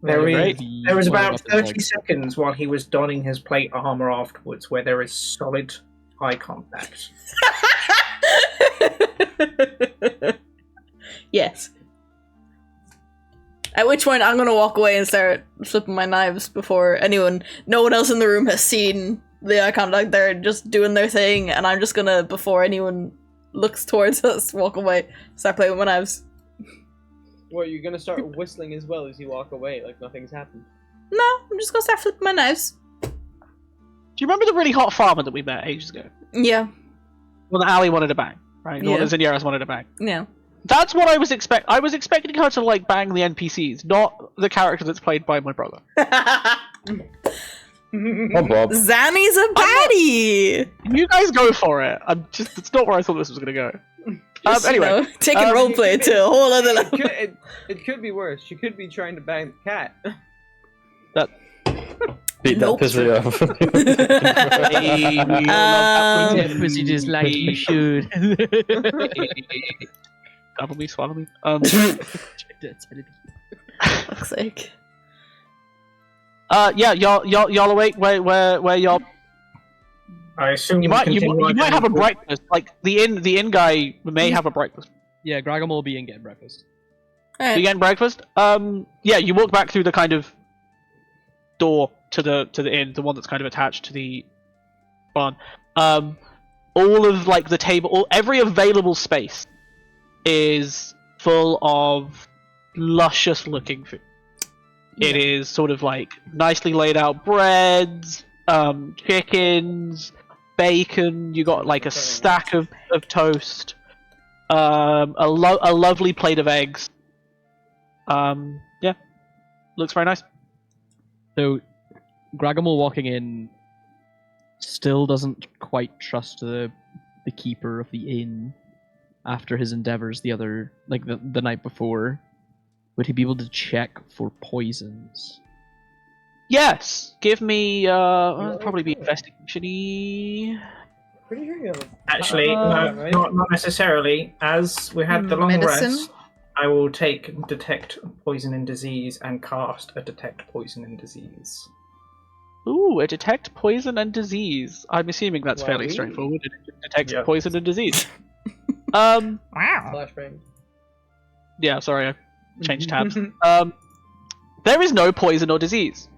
[SPEAKER 7] There
[SPEAKER 4] Great.
[SPEAKER 7] was about 30 seconds while he was donning his plate armor afterwards where there is solid eye contact.
[SPEAKER 2] Yes. At which point I'm gonna walk away and start flipping my knives before no one else in the room has seen the eye contact. They're just doing their thing, and I'm just gonna, before anyone looks towards us, walk away, start playing with my knives.
[SPEAKER 3] What, you're gonna start whistling as well as you walk away, like nothing's happened?
[SPEAKER 2] No, I'm just gonna start flipping my knives.
[SPEAKER 4] Do you remember the really hot farmer that we met ages ago?
[SPEAKER 2] Yeah,
[SPEAKER 4] Well, the Ali wanted to bang, right? The one
[SPEAKER 2] Yeah.
[SPEAKER 4] that Zinyaras wanted to bang.
[SPEAKER 2] yeah.
[SPEAKER 4] That's what I was I was expecting her to like bang the NPCs, not the character that's played by my brother.
[SPEAKER 5] Oh, Bob.
[SPEAKER 2] Zanny's a baddie!
[SPEAKER 4] You guys go for it. It's not where I thought this was gonna go.
[SPEAKER 2] Just,
[SPEAKER 4] Anyway,
[SPEAKER 2] you know, taking
[SPEAKER 4] um,
[SPEAKER 2] roleplay to a whole other level.
[SPEAKER 3] It could be worse. She could be trying to bang the cat.
[SPEAKER 5] Beat
[SPEAKER 2] Nope.
[SPEAKER 5] that pussy off.
[SPEAKER 6] Pussy just like you should.
[SPEAKER 4] Gobble me, swallow me.
[SPEAKER 2] Fuck's sake.
[SPEAKER 4] Yeah, y'all awake? Where y'all?
[SPEAKER 7] I assume
[SPEAKER 4] You might have a breakfast. Like the inn guy may have a breakfast.
[SPEAKER 6] Yeah, Gragam will be in getting breakfast.
[SPEAKER 2] Alright.
[SPEAKER 4] You getting breakfast? Yeah, you walk back through the kind of door to the inn, the one that's kind of attached to the barn. All of like the table, every available space is full of luscious looking food. It is sort of like nicely laid out breads, chickens, bacon. You got like a stack of toast, a lovely plate of eggs. Yeah, looks very nice.
[SPEAKER 6] So, Gragamol walking in still doesn't quite trust the keeper of the inn after his endeavors the night before. Would he be able to check for poisons?
[SPEAKER 4] Yes, give me probably be investigation-y.
[SPEAKER 3] Pretty sure you have a...
[SPEAKER 7] Actually,
[SPEAKER 3] right?
[SPEAKER 7] not necessarily. As we had the long
[SPEAKER 2] Medicine?
[SPEAKER 7] rest, I will take detect poison and disease and cast a detect poison and disease.
[SPEAKER 4] Ooh, a detect poison and disease. I'm assuming that's fairly
[SPEAKER 3] Wowee.
[SPEAKER 4] straightforward. It detects
[SPEAKER 7] Yep.
[SPEAKER 4] poison and disease.
[SPEAKER 2] Wow.
[SPEAKER 3] Flashbang.
[SPEAKER 4] Yeah, sorry, I changed tabs. There is no poison or disease.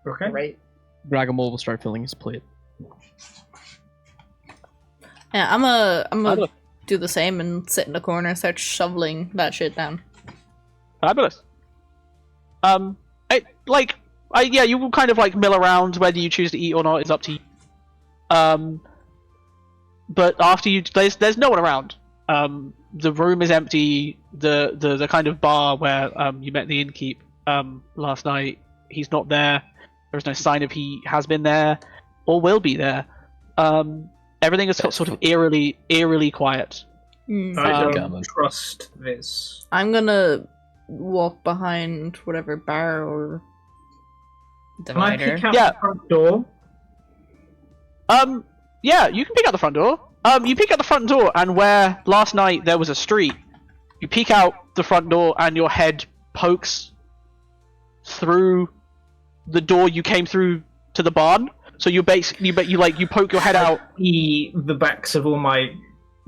[SPEAKER 7] Okay.
[SPEAKER 3] Right.
[SPEAKER 6] Raggamole will start filling his plate.
[SPEAKER 2] Yeah, I'm gonna do the same and sit in the corner and start shoveling that shit down.
[SPEAKER 4] Fabulous. Yeah, you will kind of like mill around. Whether you choose to eat or not is up to you. But after you, there's no one around. The room is empty. The kind of bar where you met the innkeep last night, he's not there. There's no sign of he has been there or will be there. Everything is sort of eerily quiet.
[SPEAKER 7] I don't
[SPEAKER 5] Gammon.
[SPEAKER 7] trust this.
[SPEAKER 2] I'm gonna walk behind whatever bar or
[SPEAKER 7] Can I
[SPEAKER 2] divider.
[SPEAKER 7] peek out
[SPEAKER 4] Yeah.
[SPEAKER 7] the front door?
[SPEAKER 4] Yeah, you can peek out the front door. You peek out the front door, and where last night there was a street, you peek out the front door, and your head pokes through the door you came through to the barn. So you poke your head out.
[SPEAKER 7] The backs of all my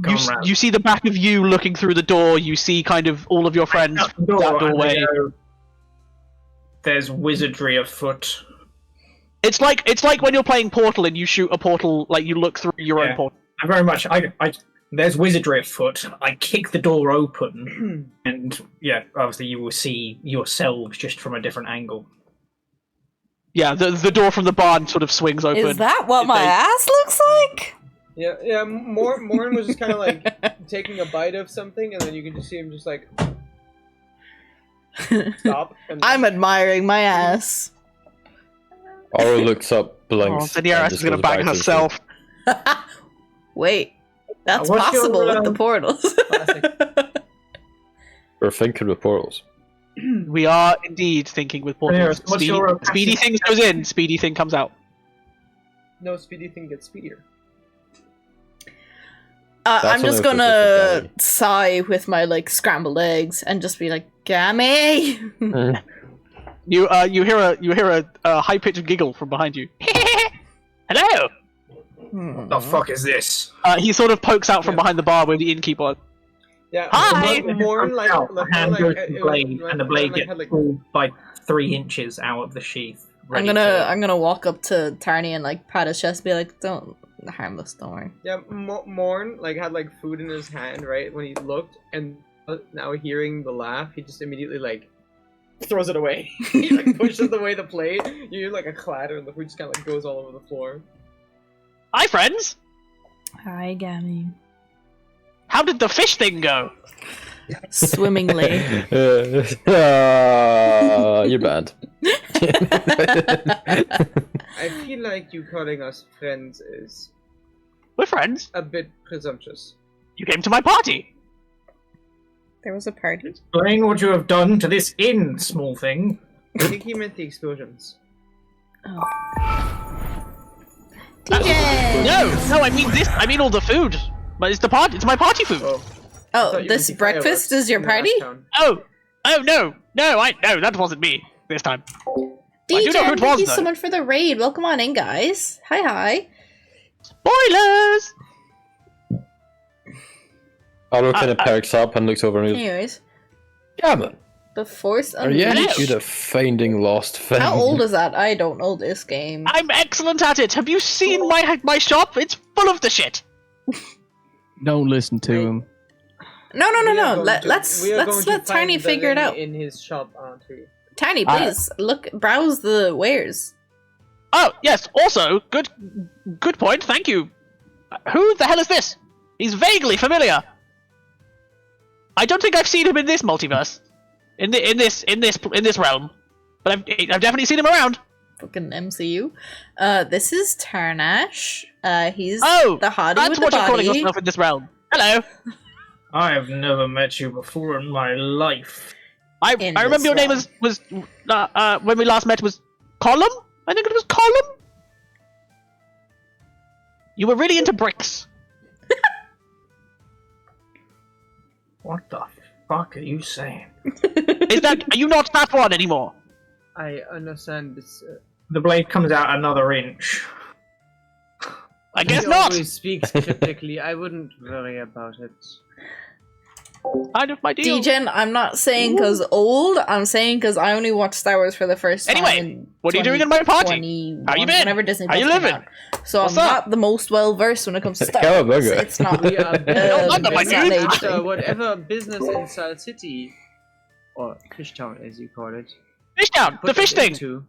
[SPEAKER 7] comrades.
[SPEAKER 4] You see the back of you looking through the door. You see kind of all of your friends
[SPEAKER 7] Out the door,
[SPEAKER 4] that
[SPEAKER 7] and I
[SPEAKER 4] doorway.
[SPEAKER 7] go, there's wizardry afoot.
[SPEAKER 4] It's like when you're playing Portal and you shoot a portal, like you look through your own
[SPEAKER 7] Yeah.
[SPEAKER 4] portal.
[SPEAKER 7] I very much. There's wizardry afoot. I kick the door open, and yeah, obviously you will see yourselves just from a different angle.
[SPEAKER 4] Yeah, the door from the barn sort of swings open.
[SPEAKER 2] Is that what my
[SPEAKER 4] They-
[SPEAKER 2] ass looks like?
[SPEAKER 3] Yeah. Morin was just kind of like taking a bite of something, and then you can just see him just like stop. And
[SPEAKER 2] I'm admiring my ass.
[SPEAKER 5] Oro looks up,
[SPEAKER 4] Oh,
[SPEAKER 5] blinks. and
[SPEAKER 4] Daenerys
[SPEAKER 5] just
[SPEAKER 4] is gonna
[SPEAKER 5] goes back
[SPEAKER 4] bang
[SPEAKER 5] to the
[SPEAKER 4] herself.
[SPEAKER 2] Wait, that's
[SPEAKER 7] What's your,
[SPEAKER 2] possible with the
[SPEAKER 7] um,
[SPEAKER 2] portals.
[SPEAKER 3] Classic.
[SPEAKER 5] We're thinking with portals.
[SPEAKER 4] We are indeed thinking with portals.
[SPEAKER 7] Daenerys, what's your,
[SPEAKER 4] Speedy thing goes in, speedy thing comes out.
[SPEAKER 3] No speedy thing gets speedier.
[SPEAKER 2] I'm
[SPEAKER 5] That's
[SPEAKER 2] just
[SPEAKER 5] only if
[SPEAKER 2] gonna
[SPEAKER 5] it's a
[SPEAKER 2] sigh with my like scrambled eggs and just be like, "Gammy."
[SPEAKER 4] You hear a high pitched giggle from behind you. Hello.
[SPEAKER 7] What the fuck is this?
[SPEAKER 4] He sort of pokes out from
[SPEAKER 3] Yeah.
[SPEAKER 4] behind the bar where the innkeep was.
[SPEAKER 3] Yeah.
[SPEAKER 4] Hi!
[SPEAKER 3] Morin like
[SPEAKER 7] The hand goes to
[SPEAKER 3] it
[SPEAKER 7] the
[SPEAKER 3] was-
[SPEAKER 7] blade, and the blade
[SPEAKER 3] like,
[SPEAKER 7] gets
[SPEAKER 3] had, like,
[SPEAKER 7] pulled by 3 inches out of the sheath.
[SPEAKER 2] I'm gonna walk up to Tarny and like pat his chest, and be like, "Don't harmless, don't worry."
[SPEAKER 3] Yeah, Morn like had like food in his hand, right? When he looked, and now hearing the laugh, he just immediately like throws it away. He like pushes away the plate. You hear like a clatter, and the food just kind of like goes all over the floor.
[SPEAKER 4] Hi, friends.
[SPEAKER 2] Hi, Gammy.
[SPEAKER 4] How did the fish thing go?
[SPEAKER 2] Swimmingly.
[SPEAKER 5] You're banned.
[SPEAKER 3] I feel like you calling us friends is
[SPEAKER 4] We're friends.
[SPEAKER 3] a bit presumptuous.
[SPEAKER 4] You came to my party.
[SPEAKER 2] There was a party.
[SPEAKER 7] Explain what you have done to this inn, small thing.
[SPEAKER 3] I think he meant the explosions.
[SPEAKER 2] TJ.
[SPEAKER 4] No, I mean this. I mean all the food. But it's the party. It's my party food.
[SPEAKER 3] Oh, I
[SPEAKER 2] Oh,
[SPEAKER 3] thought you
[SPEAKER 2] this
[SPEAKER 3] meant the
[SPEAKER 2] breakfast
[SPEAKER 3] fireworks
[SPEAKER 2] is your
[SPEAKER 3] in the
[SPEAKER 2] party?
[SPEAKER 3] last town.
[SPEAKER 4] Oh no, that wasn't me this time. I do know who
[SPEAKER 2] DJ,
[SPEAKER 4] it
[SPEAKER 2] thank
[SPEAKER 4] was,
[SPEAKER 2] you
[SPEAKER 4] though.
[SPEAKER 2] so much for the raid. Welcome on in, guys. Hi.
[SPEAKER 4] Spoilers.
[SPEAKER 5] Oro kind of perks up and looks over and goes,
[SPEAKER 2] Anyways,
[SPEAKER 5] Gammon,
[SPEAKER 2] the Force
[SPEAKER 5] are you any
[SPEAKER 2] Unleashed.
[SPEAKER 5] good at finding lost things?
[SPEAKER 2] How old is that? I don't know this game.
[SPEAKER 4] I'm excellent at it. Have you seen my shop? It's full of the shit.
[SPEAKER 6] Don't listen to
[SPEAKER 3] Wait.
[SPEAKER 6] him.
[SPEAKER 2] No.
[SPEAKER 3] We are going to-
[SPEAKER 2] Let's
[SPEAKER 3] we are going to
[SPEAKER 2] let
[SPEAKER 3] find
[SPEAKER 2] Tiny
[SPEAKER 3] the
[SPEAKER 2] figure it
[SPEAKER 3] lady
[SPEAKER 2] out.
[SPEAKER 3] in his shop, aren't we?
[SPEAKER 2] Tiny, please browse the wares.
[SPEAKER 4] Oh yes. Also, good point. Thank you. Who the hell is this? He's vaguely familiar. I don't think I've seen him in this multiverse, in this realm, but I've definitely seen him around.
[SPEAKER 2] Fucking MCU. This is Tarnash. He's
[SPEAKER 4] Oh,
[SPEAKER 2] the hottie
[SPEAKER 4] that's
[SPEAKER 2] with
[SPEAKER 4] what
[SPEAKER 2] the
[SPEAKER 4] you're calling
[SPEAKER 2] body.
[SPEAKER 4] yourself in this realm. Hello.
[SPEAKER 7] I have never met you before in my life.
[SPEAKER 4] I
[SPEAKER 2] In
[SPEAKER 4] remember
[SPEAKER 2] this
[SPEAKER 4] your name
[SPEAKER 2] realm.
[SPEAKER 4] was when we last met was Column. I think it was Column. You were really into bricks.
[SPEAKER 7] What the fuck are you saying?
[SPEAKER 4] Are you not that one anymore?
[SPEAKER 3] I understand this.
[SPEAKER 7] The blade comes out another inch.
[SPEAKER 4] I guess
[SPEAKER 3] He
[SPEAKER 4] not.
[SPEAKER 3] always speaks cryptically. I wouldn't worry about it.
[SPEAKER 4] Kind of my deal.
[SPEAKER 2] Degen, I'm not saying because old, I'm saying because I only watched Star Wars for the first time.
[SPEAKER 4] Anyway,
[SPEAKER 2] in
[SPEAKER 4] what are you doing in my party?
[SPEAKER 2] 2021,
[SPEAKER 4] How you been?
[SPEAKER 2] Whenever Disney
[SPEAKER 4] How you
[SPEAKER 2] Plus came
[SPEAKER 4] living?
[SPEAKER 2] out. So
[SPEAKER 4] What's
[SPEAKER 2] I'm
[SPEAKER 4] up?
[SPEAKER 2] not the most well versed when it comes to Star
[SPEAKER 5] Cowabunga.
[SPEAKER 2] Wars. It's not.
[SPEAKER 3] We are
[SPEAKER 4] London, my
[SPEAKER 2] it's not
[SPEAKER 4] dude.
[SPEAKER 2] age
[SPEAKER 3] after
[SPEAKER 2] thing.
[SPEAKER 3] whatever business in Salt City, or Fishtown as you call it.
[SPEAKER 4] Fish down. The
[SPEAKER 3] put
[SPEAKER 4] fish
[SPEAKER 3] us
[SPEAKER 4] thing.
[SPEAKER 3] into-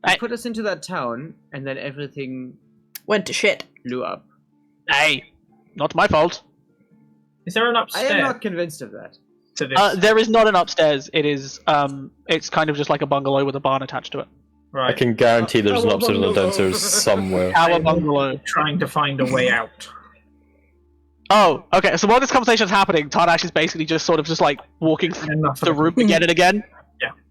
[SPEAKER 4] I-
[SPEAKER 3] They put us into that town, and then everything
[SPEAKER 2] Went to shit.
[SPEAKER 3] blew up.
[SPEAKER 4] Hey, not my fault.
[SPEAKER 7] Is there an
[SPEAKER 3] I
[SPEAKER 7] upstairs
[SPEAKER 3] am not convinced of that.
[SPEAKER 7] to this?
[SPEAKER 4] There is not an upstairs. It is. It's kind of just like a bungalow with a barn attached to it.
[SPEAKER 5] I
[SPEAKER 7] right.
[SPEAKER 5] can guarantee there's an
[SPEAKER 3] Oh,
[SPEAKER 5] upstairs and a
[SPEAKER 3] bungalow.
[SPEAKER 5] downstairs somewhere.
[SPEAKER 4] Our bungalow.
[SPEAKER 7] Trying to find a way out.
[SPEAKER 4] Oh, okay. So while this conversation's happening, Tarnash is basically just sort of just like walking through
[SPEAKER 7] Enough
[SPEAKER 4] the room again and again.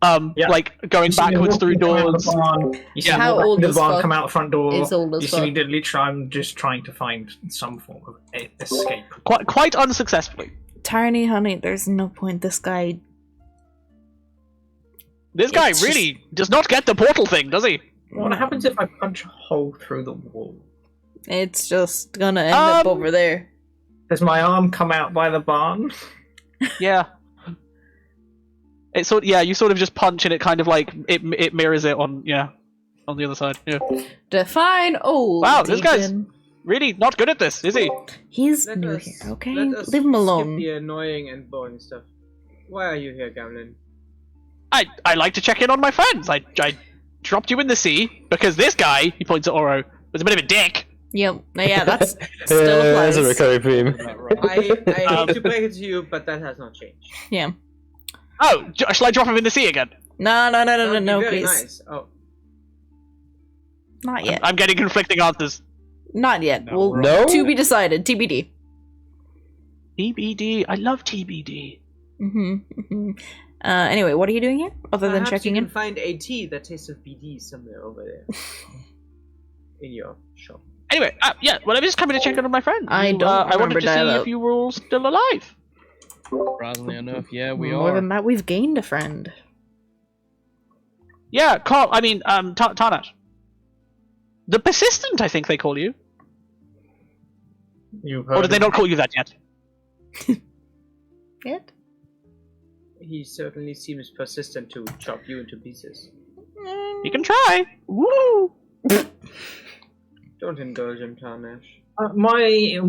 [SPEAKER 7] Yeah. Yeah.
[SPEAKER 4] Like going backwards through doors.
[SPEAKER 7] You see
[SPEAKER 2] Yeah.
[SPEAKER 7] me
[SPEAKER 2] How
[SPEAKER 7] walk
[SPEAKER 2] old
[SPEAKER 7] into
[SPEAKER 2] as
[SPEAKER 7] the barn,
[SPEAKER 2] fuck
[SPEAKER 7] come out the front door.
[SPEAKER 2] is old as
[SPEAKER 7] You see me
[SPEAKER 2] fuck?
[SPEAKER 7] literally, I'm just trying to find some form of escape.
[SPEAKER 4] Quite unsuccessfully.
[SPEAKER 2] Tiny honey, there's no point. This guy.
[SPEAKER 4] This guy
[SPEAKER 2] It's just-
[SPEAKER 4] really does not get the portal thing, does he?
[SPEAKER 7] What happens if I punch a hole through the wall?
[SPEAKER 2] It's just gonna end up over there.
[SPEAKER 7] Does my arm come out by the barn?
[SPEAKER 4] Yeah. It's sort. Yeah, you sort of just punch and it kind of like it mirrors it on on the other side. Yeah.
[SPEAKER 2] Define old.
[SPEAKER 4] Wow, this guy's-
[SPEAKER 2] Deacon.
[SPEAKER 4] Really not good at this, is he?
[SPEAKER 2] He's
[SPEAKER 3] Let
[SPEAKER 2] new
[SPEAKER 3] us,
[SPEAKER 2] here, okay?
[SPEAKER 3] let us
[SPEAKER 2] Leave him alone.
[SPEAKER 3] skip the annoying and boring stuff. Why are you here, Gamlin?
[SPEAKER 4] I like to check in on my friends. I dropped you in the sea because this guy, he points at Oro, was a bit of a dick.
[SPEAKER 2] Yep. Yeah, that's still
[SPEAKER 5] There's
[SPEAKER 2] applies.
[SPEAKER 5] a recurring theme.
[SPEAKER 3] I hate to break it to you, but that has not changed.
[SPEAKER 2] Yeah.
[SPEAKER 4] Oh, shall I drop him in the sea again?
[SPEAKER 2] No,
[SPEAKER 3] That would be
[SPEAKER 2] no,
[SPEAKER 3] very
[SPEAKER 2] please.
[SPEAKER 3] nice. Oh,
[SPEAKER 2] Not yet.
[SPEAKER 4] I'm getting conflicting answers.
[SPEAKER 2] Not yet. Well,
[SPEAKER 5] No?
[SPEAKER 2] to be decided. TBD.
[SPEAKER 4] TBD. I love TBD.
[SPEAKER 2] Anyway, what are you doing here? Other than
[SPEAKER 3] perhaps
[SPEAKER 2] checking
[SPEAKER 3] you
[SPEAKER 2] in?
[SPEAKER 3] can find a tea that tastes of BD somewhere over there in your shop.
[SPEAKER 4] Anyway, yeah. Well, I'm just coming to check in on my friends.
[SPEAKER 2] I don't
[SPEAKER 4] I wanted
[SPEAKER 2] remember
[SPEAKER 4] to see
[SPEAKER 2] dial-up.
[SPEAKER 4] if you were all still alive.
[SPEAKER 6] Surprisingly enough, yeah, we
[SPEAKER 2] More
[SPEAKER 6] are.
[SPEAKER 2] than that, we've gained a friend.
[SPEAKER 4] Yeah, Carl. I mean, Tarnash. The Persistent, I think they call you.
[SPEAKER 7] You've
[SPEAKER 4] Or
[SPEAKER 7] heard
[SPEAKER 4] did they
[SPEAKER 7] of
[SPEAKER 4] not call you that yet?
[SPEAKER 2] Yet?
[SPEAKER 3] He certainly seems persistent to chop you into pieces.
[SPEAKER 4] You can try. Woo!
[SPEAKER 3] Don't indulge him, Tarnash.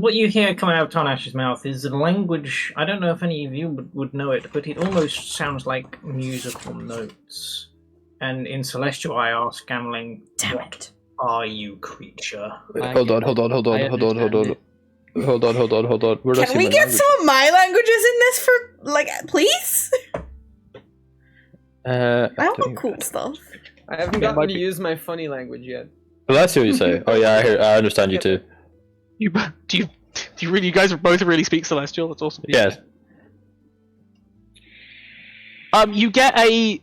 [SPEAKER 7] what you hear coming out of Tarnash's mouth is a language. I don't know if any of you would know it, but it almost sounds like musical notes. And in Celestial, I ask Gamling,
[SPEAKER 2] Damn
[SPEAKER 7] "What
[SPEAKER 2] it.
[SPEAKER 7] are you, creature?"
[SPEAKER 5] Hold on.
[SPEAKER 6] I understand it.
[SPEAKER 5] Hold on. We're not
[SPEAKER 2] Can we
[SPEAKER 5] human
[SPEAKER 2] get
[SPEAKER 5] language.
[SPEAKER 2] some of my languages in this for, like, please?
[SPEAKER 5] I
[SPEAKER 2] I
[SPEAKER 5] don't-
[SPEAKER 2] want cool stuff.
[SPEAKER 3] I haven't
[SPEAKER 4] That might
[SPEAKER 3] gotten to
[SPEAKER 4] be-
[SPEAKER 3] use my funny language yet.
[SPEAKER 5] Well, that's what you say. Oh yeah, I understand you too.
[SPEAKER 4] You really? You guys both really speak Celestial. That's awesome.
[SPEAKER 5] Yes.
[SPEAKER 4] You get a.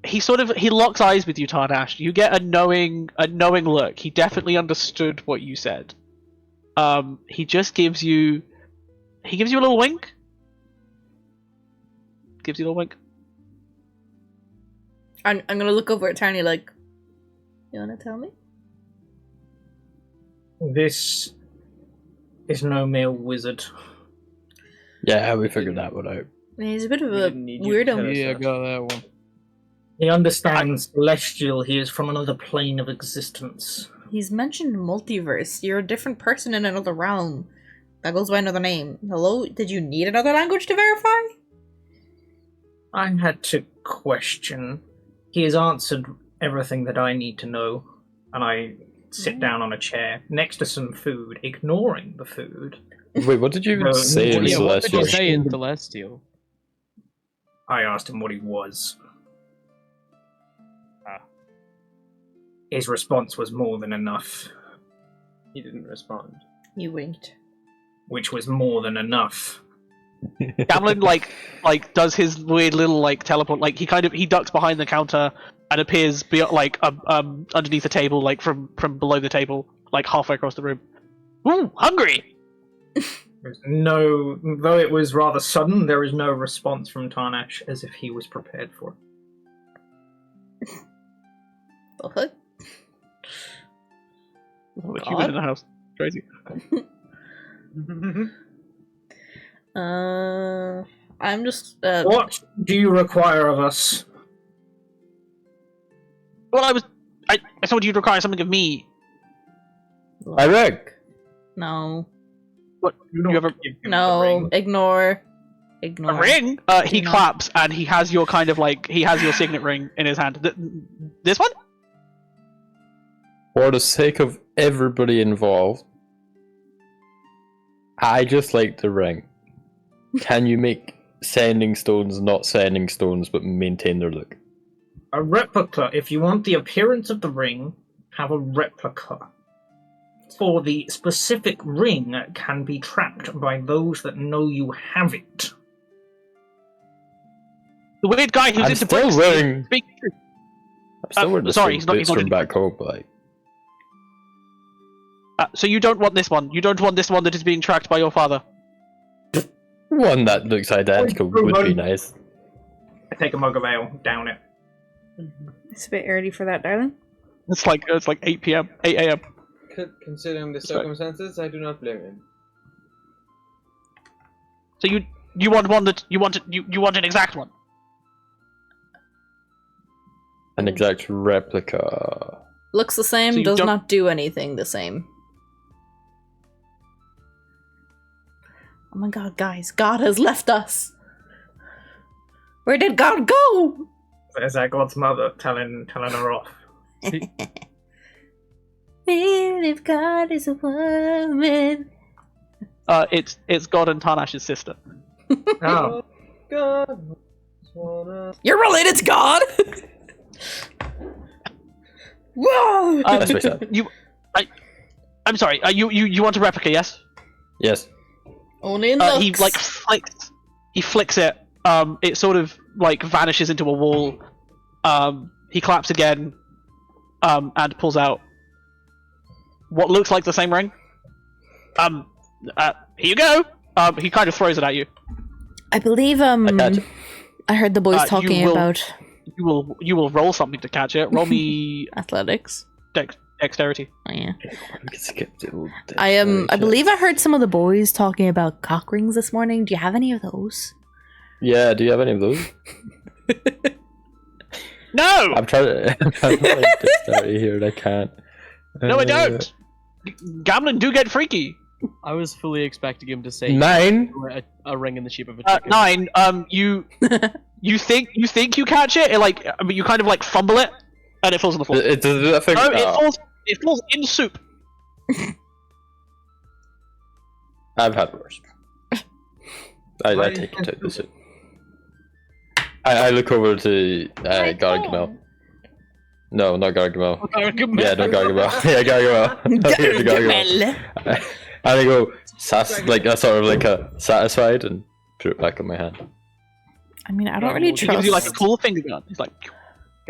[SPEAKER 4] He locks eyes with you, Tarnash. You get a knowing look. He definitely understood what you said. He just gives you. He gives you a little wink. Gives you a little wink.
[SPEAKER 2] I'm gonna look over at Tiny like, you wanna tell me?
[SPEAKER 7] This is no mere wizard.
[SPEAKER 5] Yeah, we figured that one out.
[SPEAKER 2] He's a bit of
[SPEAKER 3] We
[SPEAKER 2] a
[SPEAKER 3] didn't need you to tell
[SPEAKER 2] weirdo.
[SPEAKER 3] us.
[SPEAKER 6] Yeah, I got that one.
[SPEAKER 7] He understands Celestial. He is from another plane of existence.
[SPEAKER 2] He's mentioned multiverse. You're a different person in another realm. That goes by another name. Hello? Did you need another language to verify?
[SPEAKER 7] I had to question. He has answered everything that I need to know, and I sit down on a chair next to some food, ignoring the food.
[SPEAKER 5] Wait, what did you even
[SPEAKER 7] No,
[SPEAKER 5] say in
[SPEAKER 7] yeah,
[SPEAKER 6] What did you
[SPEAKER 5] Celestial?
[SPEAKER 6] say in Celestial?
[SPEAKER 7] I asked him what he was. His response was more than enough,
[SPEAKER 3] He didn't respond.
[SPEAKER 2] You winked.
[SPEAKER 7] which was more than enough.
[SPEAKER 4] Gamlin like does his weird little like teleport. Like he ducks behind the counter and appears underneath the table, like from below the table, like halfway across the room. Ooh, hungry!
[SPEAKER 7] There's no, though it was rather sudden, there is no response from Tarnash as if he was prepared for it.
[SPEAKER 2] The hook?
[SPEAKER 4] With you in the house. Crazy.
[SPEAKER 2] I'm just.
[SPEAKER 7] What do you require of us?
[SPEAKER 4] Well, I thought you'd require something of me.
[SPEAKER 5] I reg.
[SPEAKER 2] No.
[SPEAKER 4] What? You ever
[SPEAKER 7] Give him the
[SPEAKER 2] No.
[SPEAKER 7] ring.
[SPEAKER 2] Ignore.
[SPEAKER 4] a
[SPEAKER 2] Ignore.
[SPEAKER 4] ring? He
[SPEAKER 2] No.
[SPEAKER 4] claps and he has your kind of like he has your signet ring in his hand. This one?
[SPEAKER 5] For the sake of everybody involved, I just like the ring. Can you make sending stones not sending stones but maintain their look?
[SPEAKER 7] A replica. If you want the appearance of the ring, have a replica. For the specific ring can be tracked by those that know you have it.
[SPEAKER 4] The weird guy who's
[SPEAKER 5] I'm
[SPEAKER 4] into
[SPEAKER 5] still
[SPEAKER 4] bricks.
[SPEAKER 5] wearing-
[SPEAKER 4] Speak truth.
[SPEAKER 5] I'm still wearing the
[SPEAKER 4] sorry,
[SPEAKER 5] same
[SPEAKER 4] he's not-
[SPEAKER 5] boots
[SPEAKER 4] he's not
[SPEAKER 5] from
[SPEAKER 4] in-
[SPEAKER 5] back home, but like,
[SPEAKER 4] So you don't want this one. You don't want this one that is being tracked by your father.
[SPEAKER 5] one that looks identical would be nice.
[SPEAKER 7] I take a mug of ale, down it.
[SPEAKER 2] It's a bit early for that, darling.
[SPEAKER 4] It's like 8 p.m., 8 a.m.
[SPEAKER 3] Considering the
[SPEAKER 4] That's right.
[SPEAKER 3] circumstances, I do not blame him.
[SPEAKER 4] So you want one that you want an exact one.
[SPEAKER 5] An exact replica.
[SPEAKER 2] Looks the same,
[SPEAKER 4] So you
[SPEAKER 2] does
[SPEAKER 4] don't-
[SPEAKER 2] not do anything the same. Oh my god, guys, God has left us. Where did God go?
[SPEAKER 7] There's that God's mother telling her off.
[SPEAKER 2] Well, if God is a woman.
[SPEAKER 4] It's God and Tarnash's sister.
[SPEAKER 7] Oh,
[SPEAKER 3] God, wanna...
[SPEAKER 2] You're related to God! Whoa!
[SPEAKER 5] That's what I said.
[SPEAKER 4] I'm sorry. You want a replica? Yes.
[SPEAKER 5] Yes.
[SPEAKER 2] Only in looks.
[SPEAKER 4] He like flicks. He flicks it. It sort of like vanishes into a wall. He claps again. And pulls out what looks like the same ring. Here you go. He kind of throws it at you.
[SPEAKER 2] I believe
[SPEAKER 5] I catch it.
[SPEAKER 2] I heard the boys
[SPEAKER 4] You
[SPEAKER 2] talking
[SPEAKER 4] will-
[SPEAKER 2] about
[SPEAKER 4] You will roll something to catch it. Roll me
[SPEAKER 2] athletics.
[SPEAKER 4] dexterity.
[SPEAKER 2] Oh, yeah.
[SPEAKER 5] We can skip the
[SPEAKER 2] I believe I heard some of the boys talking about cock rings this morning. Do you have any of those?
[SPEAKER 5] Yeah, do you have any of those?
[SPEAKER 4] No,
[SPEAKER 5] I'm trying to like dexterity here and I can't.
[SPEAKER 4] no, I don't. Gambling do get freaky.
[SPEAKER 6] I was fully expecting him to say
[SPEAKER 5] 9.
[SPEAKER 6] a ring in the shape of a chicken.
[SPEAKER 4] 9. You think you catch it? You kind of like fumble it, and it falls on the floor.
[SPEAKER 5] It does that thing.
[SPEAKER 4] No, it falls in soup.
[SPEAKER 5] I've had worse. I
[SPEAKER 3] Why
[SPEAKER 5] take
[SPEAKER 3] did you
[SPEAKER 5] it to the soup. I look over to Gargamel. No, not Gargamel. Yeah, not Gargamel. Yeah, Gargamel. Okay, Gargamel. And I go, like a sort of like a satisfied, and put it back on my hand.
[SPEAKER 2] I mean, I don't really
[SPEAKER 4] He
[SPEAKER 2] trust.
[SPEAKER 4] gives you like a cool finger gun. He's like,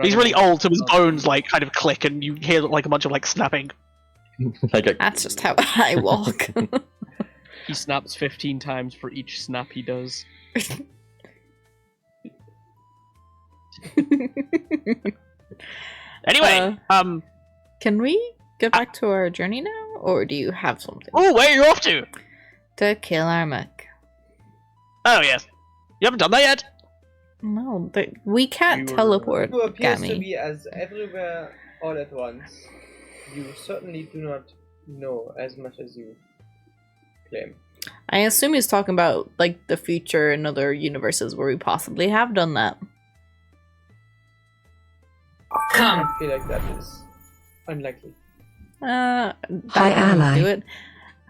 [SPEAKER 4] he's really old, so his bones like kind of click, and you hear like a bunch of like snapping.
[SPEAKER 5] Like a,
[SPEAKER 2] That's just how I walk.
[SPEAKER 6] He snaps 15 times for each snap he does.
[SPEAKER 4] Anyway,
[SPEAKER 2] Can we get back to our journey now, or do you have something
[SPEAKER 4] oh, where are you off to?
[SPEAKER 2] to kill Armak?
[SPEAKER 4] Oh yes, you haven't done that yet.
[SPEAKER 2] No, we can't
[SPEAKER 6] You were-
[SPEAKER 2] teleport.
[SPEAKER 3] Who appears to
[SPEAKER 2] Gammy.
[SPEAKER 3] be as everywhere all at once. You certainly do not know as much as you claim.
[SPEAKER 2] I assume he's talking about like the future and other universes where we possibly have done that.
[SPEAKER 3] I feel like that is unlikely.
[SPEAKER 1] Hi,
[SPEAKER 2] Dino,
[SPEAKER 1] ally.
[SPEAKER 2] Do it.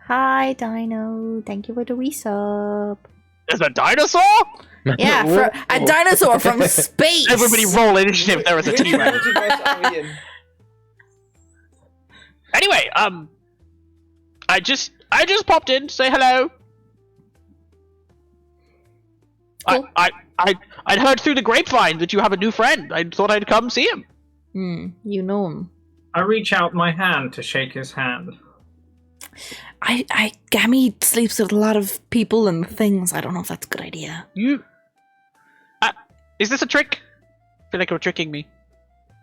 [SPEAKER 2] Hi, Dino. Thank you for the resub.
[SPEAKER 4] There's a dinosaur.
[SPEAKER 2] Yeah, for a dinosaur from space.
[SPEAKER 4] Everybody roll initiative. There is a
[SPEAKER 3] Which
[SPEAKER 4] T-Rex.
[SPEAKER 3] multiverse are we in?
[SPEAKER 4] Anyway, I just popped in to say hello.
[SPEAKER 2] Cool.
[SPEAKER 4] I'd heard through the grapevine that you have a new friend. I thought I'd come see him.
[SPEAKER 2] You know him.
[SPEAKER 7] I reach out my hand to shake his hand.
[SPEAKER 2] Gammy sleeps with a lot of people and things. I don't know if that's a good idea.
[SPEAKER 4] You. Is this a trick? I feel like you're tricking me.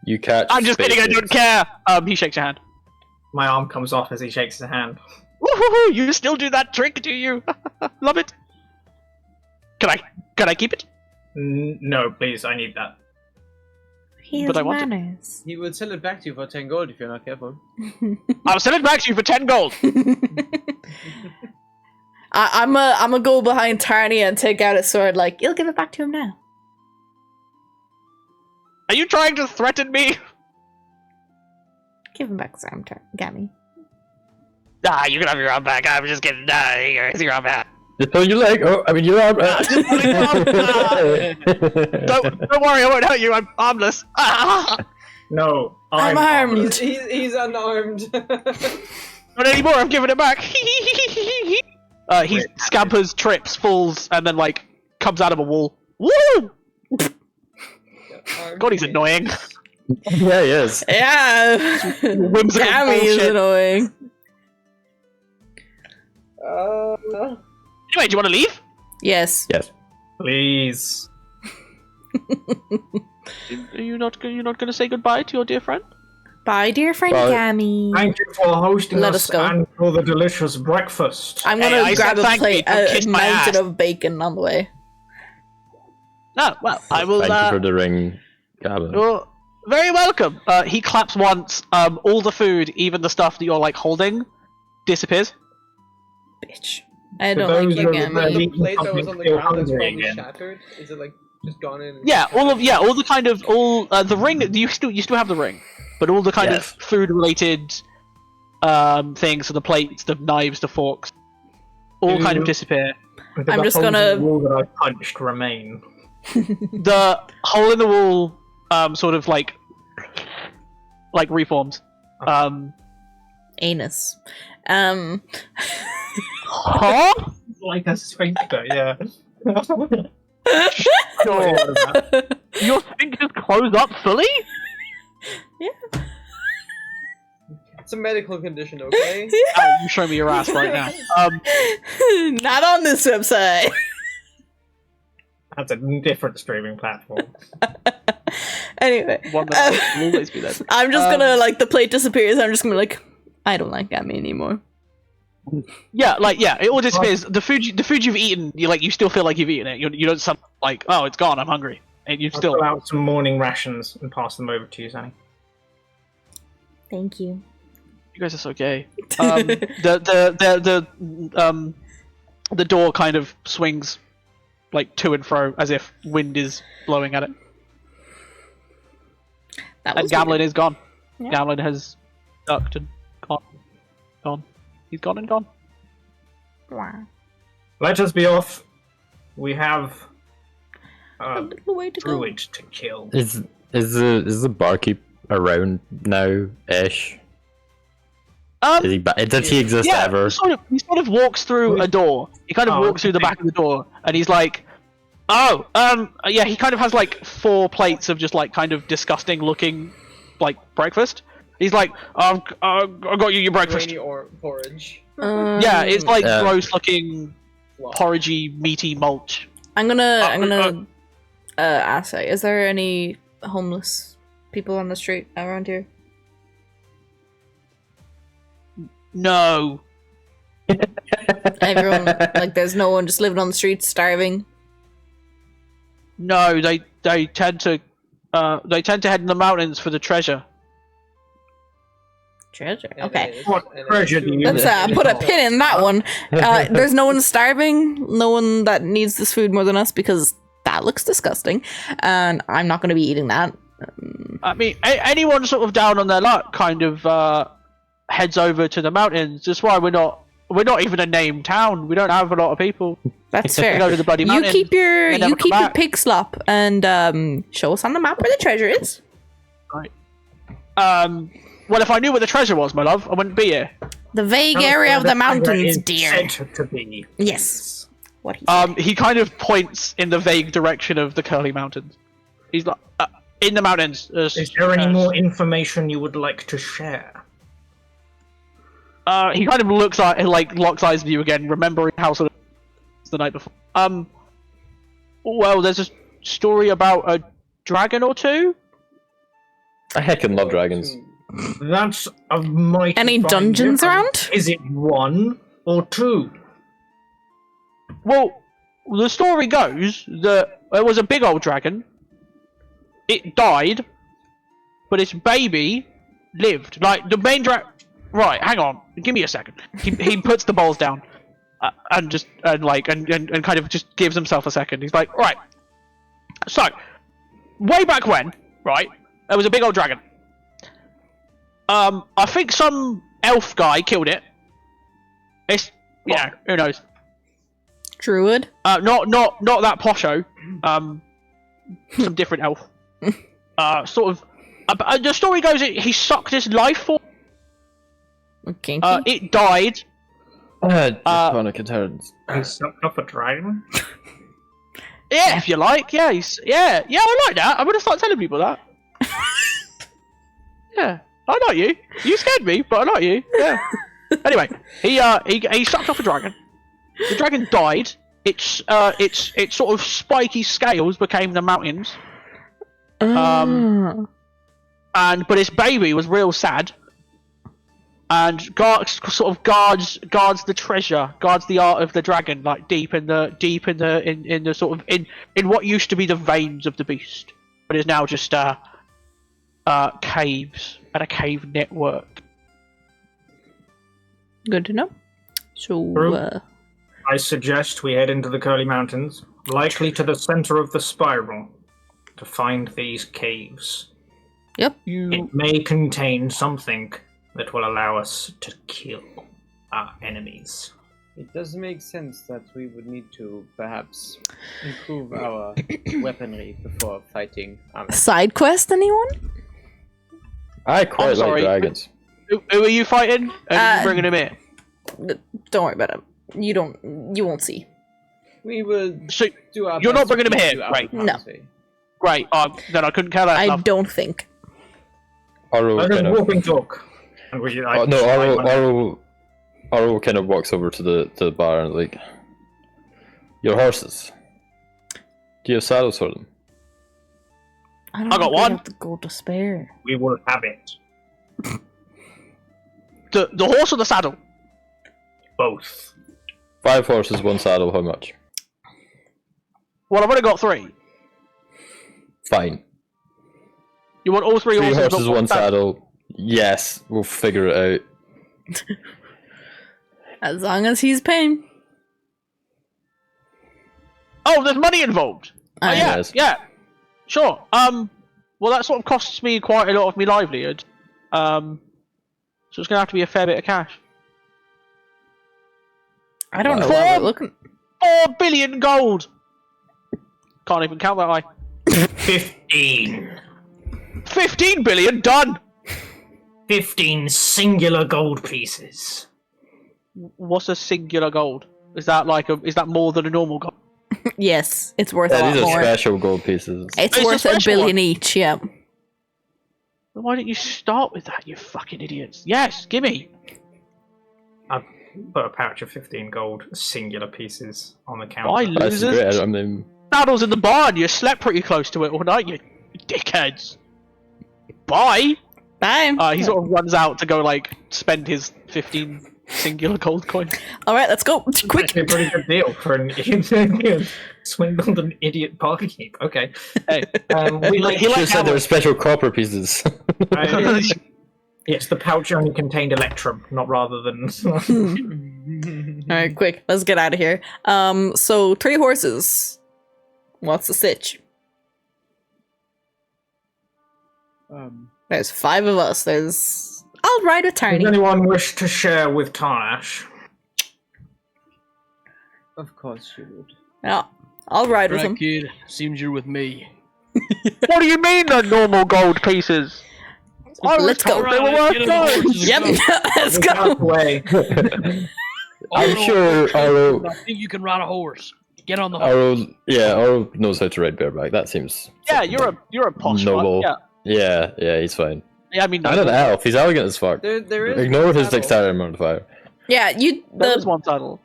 [SPEAKER 5] You catch.
[SPEAKER 4] I'm just kidding. I don't care. He shakes your hand.
[SPEAKER 8] My arm comes off as he shakes his hand.
[SPEAKER 4] Woohoo! You still do that trick, do you? Love it. Can I keep it?
[SPEAKER 8] No, please, I need that.
[SPEAKER 2] He has
[SPEAKER 4] But I want it.
[SPEAKER 2] manners.
[SPEAKER 3] He would sell it back to you for 10 gold if you're not careful.
[SPEAKER 4] I'll send it back to you for 10 gold.
[SPEAKER 2] I'm gonna go behind Tarny and take out his sword. Like, you'll give it back to him now.
[SPEAKER 4] Are you trying to threaten me?
[SPEAKER 2] Give him back, Gammy.
[SPEAKER 4] Nah, you can have your arm back. I'm just kidding. Nah, here's your arm back.
[SPEAKER 5] Just on your leg. Oh, I mean your arm.
[SPEAKER 4] Don't worry, I won't hurt you. I'm armless.
[SPEAKER 8] No,
[SPEAKER 2] I'm armed.
[SPEAKER 3] He's unarmed.
[SPEAKER 4] Not anymore. I'm giving it back. He scampers, trips, falls, and then like comes out of a wall. Woo! God, he's annoying.
[SPEAKER 5] Yeah, he is.
[SPEAKER 2] Yeah.
[SPEAKER 4] Whimsical
[SPEAKER 2] Gammy is
[SPEAKER 4] bullshit.
[SPEAKER 2] annoying.
[SPEAKER 4] Anyway, do you want to leave?
[SPEAKER 2] Yes.
[SPEAKER 5] Yes.
[SPEAKER 8] Please.
[SPEAKER 4] Are you not going to say goodbye to your dear friend?
[SPEAKER 2] Bye, dear friend
[SPEAKER 5] Bye.
[SPEAKER 2] Gammy.
[SPEAKER 7] Thank you for hosting
[SPEAKER 2] Let
[SPEAKER 7] us
[SPEAKER 2] us go.
[SPEAKER 7] and for the delicious breakfast.
[SPEAKER 2] I'm
[SPEAKER 4] Hey,
[SPEAKER 2] gonna
[SPEAKER 4] I
[SPEAKER 2] grab
[SPEAKER 4] said
[SPEAKER 2] a
[SPEAKER 4] thank
[SPEAKER 2] plate,
[SPEAKER 4] you, don't
[SPEAKER 2] a
[SPEAKER 4] kiss my
[SPEAKER 2] mountain
[SPEAKER 4] ass.
[SPEAKER 2] of bacon on the way.
[SPEAKER 4] No, well, I will.
[SPEAKER 5] Thank you for the ring, Gavin.
[SPEAKER 4] You're very welcome. He claps once. All the food, even the stuff that you're like holding, disappears.
[SPEAKER 2] Bitch. I
[SPEAKER 7] For
[SPEAKER 2] don't
[SPEAKER 7] those
[SPEAKER 2] like you,
[SPEAKER 7] who are
[SPEAKER 2] Gammy.
[SPEAKER 3] The
[SPEAKER 7] Eating
[SPEAKER 3] plate that was
[SPEAKER 7] something
[SPEAKER 3] on the
[SPEAKER 7] still
[SPEAKER 3] ground that's
[SPEAKER 7] hungry
[SPEAKER 3] probably
[SPEAKER 7] again.
[SPEAKER 3] shattered. Is it like just gone in?
[SPEAKER 4] Yeah, all the kind of the ring. You still have the ring, but all the kind
[SPEAKER 5] Yes.
[SPEAKER 4] of food related things, so the plates, the knives, the forks, all kind of disappear.
[SPEAKER 7] Did
[SPEAKER 2] I'm
[SPEAKER 7] the
[SPEAKER 2] just
[SPEAKER 7] holes in
[SPEAKER 2] gonna-
[SPEAKER 7] the wall that I punched remain.
[SPEAKER 4] The hole in the wall, sort of like reforms.
[SPEAKER 2] Anus.
[SPEAKER 4] Huh?
[SPEAKER 7] Like a sphincter, yeah.
[SPEAKER 4] Sure. Your sphincters close up fully?
[SPEAKER 3] It's a medical condition, okay?
[SPEAKER 4] Oh, you show me your ass right now.
[SPEAKER 2] Not on this website.
[SPEAKER 7] That's a different streaming platform.
[SPEAKER 2] Anyway,
[SPEAKER 4] One that will always be there.
[SPEAKER 2] I'm just gonna like the plate disappears. I'm just gonna be like, I don't like Gammy anymore.
[SPEAKER 4] Yeah, it all disappears. The food you've eaten, you still feel like you've eaten it. You don't sound like, oh, it's gone. I'm hungry, and you
[SPEAKER 7] I'll
[SPEAKER 4] still.
[SPEAKER 7] pull out some morning rations and pass them over to you, Zanny.
[SPEAKER 2] Thank you.
[SPEAKER 4] You guys are so gay. The door kind of swings like to and fro as if wind is blowing at it.
[SPEAKER 2] That
[SPEAKER 4] And
[SPEAKER 2] was
[SPEAKER 4] Gamlin is gone.
[SPEAKER 2] Yeah.
[SPEAKER 4] Gamlin has ducked and gone. He's gone and gone.
[SPEAKER 2] Wow.
[SPEAKER 7] Let us be off. We have
[SPEAKER 2] A little way to go.
[SPEAKER 7] druid to kill.
[SPEAKER 5] Is the barkeep around now? Ish. Is he? Did he exist
[SPEAKER 4] Yeah,
[SPEAKER 5] ever?
[SPEAKER 4] he sort of walks through a door. He kind of
[SPEAKER 7] Oh,
[SPEAKER 4] walks through the back of the door, and he's like, "Oh, yeah." He kind of has like 4 plates of just like kind of disgusting looking, like breakfast. He's like, I got you your breakfast."
[SPEAKER 3] Rainy or porridge.
[SPEAKER 4] Yeah, it's like
[SPEAKER 5] Yeah.
[SPEAKER 4] gross looking,
[SPEAKER 3] Flop.
[SPEAKER 4] porridgey, meaty mulch.
[SPEAKER 2] I'm gonna ask. Is there any homeless people on the street around here?
[SPEAKER 4] No.
[SPEAKER 2] Everyone like, there's no one just living on the streets starving.
[SPEAKER 4] No, they tend to head in the mountains for the treasure.
[SPEAKER 2] Treasure.
[SPEAKER 3] And
[SPEAKER 2] Okay.
[SPEAKER 3] it is-
[SPEAKER 7] What
[SPEAKER 3] and it's
[SPEAKER 7] treasure do you-
[SPEAKER 2] Let's put a pin in that one. There's no one starving, no one that needs this food more than us because that looks disgusting, and I'm not going to be eating that.
[SPEAKER 4] I mean, anyone sort of down on their luck kind of heads over to the mountains. That's why we're not even a named town. We don't have a lot of people.
[SPEAKER 2] That's
[SPEAKER 4] Go
[SPEAKER 2] fair.
[SPEAKER 4] to the bloody
[SPEAKER 2] You
[SPEAKER 4] mountains.
[SPEAKER 2] keep your
[SPEAKER 4] and never come back.
[SPEAKER 2] pig slop and show us on the map where the treasure is.
[SPEAKER 4] Well, if I knew where the treasure was, my love, I wouldn't be here.
[SPEAKER 2] The vague
[SPEAKER 7] Tell us
[SPEAKER 2] area
[SPEAKER 7] where
[SPEAKER 2] of the
[SPEAKER 7] treasure
[SPEAKER 2] mountains,
[SPEAKER 7] is
[SPEAKER 2] dear.
[SPEAKER 7] said to be.
[SPEAKER 2] Yes. What he said.
[SPEAKER 4] He kind of points in the vague direction of the Curly Mountains. He's like, in the mountains.
[SPEAKER 7] Is there any more information you would like to share?
[SPEAKER 4] he kind of looks locks eyes with you again, remembering how sort of the night before. Well, there's a story about a dragon or two.
[SPEAKER 5] I heckin' love dragons.
[SPEAKER 7] That's a mighty
[SPEAKER 2] Any
[SPEAKER 7] fine
[SPEAKER 2] dungeons
[SPEAKER 7] difference.
[SPEAKER 2] around?
[SPEAKER 7] Is it 1 or 2?
[SPEAKER 4] Well, the story goes that there was a big old dragon. It died, but its baby lived. Like the main dragon. Right, hang on. Give me a second. He puts the bowls down, and kind of just gives himself a second. He's like, right. So, way back when, right, there was a big old dragon. I think some elf guy killed it. It's who knows.
[SPEAKER 2] Druid?
[SPEAKER 4] Not that posho. Some different elf. Sort of. The story goes, he sucked his life force.
[SPEAKER 2] Okay.
[SPEAKER 4] It died.
[SPEAKER 5] Draconic inheritance.
[SPEAKER 8] He sucked up a dragon?
[SPEAKER 4] Yeah, if you like. Yeah, yeah, I like that. I'm gonna start telling people that. Yeah, I like you. You scared me, but I like you. Yeah. Anyway, he sucked off a dragon. The dragon died. Its sort of spiky scales became the mountains. But its baby was real sad. And guards the treasure, guards the art of the dragon, like deep in the sort of in what used to be the veins of the beast, but is now just caves and a cave network.
[SPEAKER 2] Good to know. So,
[SPEAKER 7] True. I suggest we head into the Curly Mountains, likely to the center of the spiral, to find these caves.
[SPEAKER 2] yep.
[SPEAKER 7] It may contain something that will allow us to kill our enemies.
[SPEAKER 3] It does make sense that we would need to perhaps improve our weaponry before fighting.
[SPEAKER 2] Side quest, anyone?
[SPEAKER 5] I quite like
[SPEAKER 4] sorry.
[SPEAKER 5] dragons.
[SPEAKER 4] Who are you fighting? And you bringing him in?
[SPEAKER 2] Don't worry about it. You won't see.
[SPEAKER 3] We will
[SPEAKER 4] So
[SPEAKER 3] do our
[SPEAKER 4] you're
[SPEAKER 3] best
[SPEAKER 4] not bringing
[SPEAKER 3] to
[SPEAKER 4] him
[SPEAKER 3] keep
[SPEAKER 4] here,
[SPEAKER 3] you out
[SPEAKER 4] right?
[SPEAKER 3] of harm's way.
[SPEAKER 4] Great. Then I couldn't care less.
[SPEAKER 2] I
[SPEAKER 4] enough.
[SPEAKER 2] don't think.
[SPEAKER 5] Oro
[SPEAKER 7] Let us
[SPEAKER 5] kind
[SPEAKER 7] walk
[SPEAKER 5] of.
[SPEAKER 7] and talk. And we,
[SPEAKER 5] Oro kind of walks over to the bar and like, your horses. Do you have saddles for them?
[SPEAKER 2] I
[SPEAKER 4] got
[SPEAKER 2] think we
[SPEAKER 4] one.
[SPEAKER 2] have to go to spare.
[SPEAKER 7] We will have it.
[SPEAKER 4] The horse or the saddle?
[SPEAKER 7] Both.
[SPEAKER 5] 5 horses, 1 saddle. How much?
[SPEAKER 4] Well, I've only got 3.
[SPEAKER 5] Fine.
[SPEAKER 4] You want all 3
[SPEAKER 5] 3
[SPEAKER 4] horses?
[SPEAKER 5] horses, 1 saddle. Yes, we'll figure it out.
[SPEAKER 2] As long as he's paying.
[SPEAKER 4] Oh, there's money involved. Oh, yeah,
[SPEAKER 5] Yes.
[SPEAKER 4] yeah. Sure. Well, that sort of costs me quite a lot of my livelihood. So it's gonna have to be a fair bit of cash.
[SPEAKER 2] I don't know
[SPEAKER 4] Four-
[SPEAKER 2] why we're looking.
[SPEAKER 4] 4 billion gold. Can't even count that high.
[SPEAKER 7] 15.
[SPEAKER 4] 15 billion done.
[SPEAKER 7] 15 singular gold pieces.
[SPEAKER 4] What's a singular gold? Is that is that more than a normal gold?
[SPEAKER 2] Yes, it's worth a
[SPEAKER 5] Yeah,
[SPEAKER 2] lot
[SPEAKER 5] these are
[SPEAKER 2] more.
[SPEAKER 5] special gold pieces.
[SPEAKER 2] It's
[SPEAKER 4] It's a
[SPEAKER 2] worth a
[SPEAKER 4] special
[SPEAKER 2] billion
[SPEAKER 4] one.
[SPEAKER 2] each, yeah.
[SPEAKER 4] Why didn't you start with that, you fucking idiots? Yes, gimme.
[SPEAKER 7] Put a pouch of 15 gold singular pieces on the counter.
[SPEAKER 4] Why
[SPEAKER 5] That's
[SPEAKER 4] losers?
[SPEAKER 5] great. I mean,
[SPEAKER 4] Saddle's in the barn. You slept pretty close to it all night, you dickheads. Bye.
[SPEAKER 2] Bye.
[SPEAKER 4] He sort of runs out to go spend his 15 singular gold coin.
[SPEAKER 2] Alright, let's go. Quick.
[SPEAKER 7] Actually a pretty good deal for an idiot. Swindled an idiot barkeep. Okay.
[SPEAKER 4] Hey,
[SPEAKER 7] We like
[SPEAKER 4] he
[SPEAKER 5] you
[SPEAKER 4] like
[SPEAKER 5] said there were special copper pieces.
[SPEAKER 7] Yes, the pouch only contained electrum, not rather than.
[SPEAKER 2] Alright, quick. Let's get out of here. So 3 horses. What's the sitch? There's 5 of us. I'll ride with
[SPEAKER 7] Does
[SPEAKER 2] Tarny.
[SPEAKER 7] anyone wish to share with Tarnash?
[SPEAKER 3] Of course you would.
[SPEAKER 2] Yeah, I'll ride with him.
[SPEAKER 6] Right, kid. Seems you're with me.
[SPEAKER 4] what do you mean the normal gold pieces? I was
[SPEAKER 2] Let's go.
[SPEAKER 4] told they were worth
[SPEAKER 6] Get on the
[SPEAKER 4] gold.
[SPEAKER 6] horses
[SPEAKER 2] Yep,
[SPEAKER 6] and go.
[SPEAKER 2] let's
[SPEAKER 7] Get out of
[SPEAKER 2] go.
[SPEAKER 7] the way.
[SPEAKER 5] I'm
[SPEAKER 6] Oro,
[SPEAKER 5] sure Oro,
[SPEAKER 6] I think you can ride a horse. Get on the horse.
[SPEAKER 5] Oro knows how to ride bareback. That seems
[SPEAKER 4] Yeah, you're a posh one.
[SPEAKER 5] noble.
[SPEAKER 4] Yeah.
[SPEAKER 5] Yeah, he's fine.
[SPEAKER 4] I mean, no,
[SPEAKER 5] I don't know elf. He's elegant as fuck.
[SPEAKER 3] There is
[SPEAKER 5] Ignore his
[SPEAKER 3] title.
[SPEAKER 5] dexterity modifier.
[SPEAKER 2] Yeah,
[SPEAKER 4] There's
[SPEAKER 2] the
[SPEAKER 4] one title.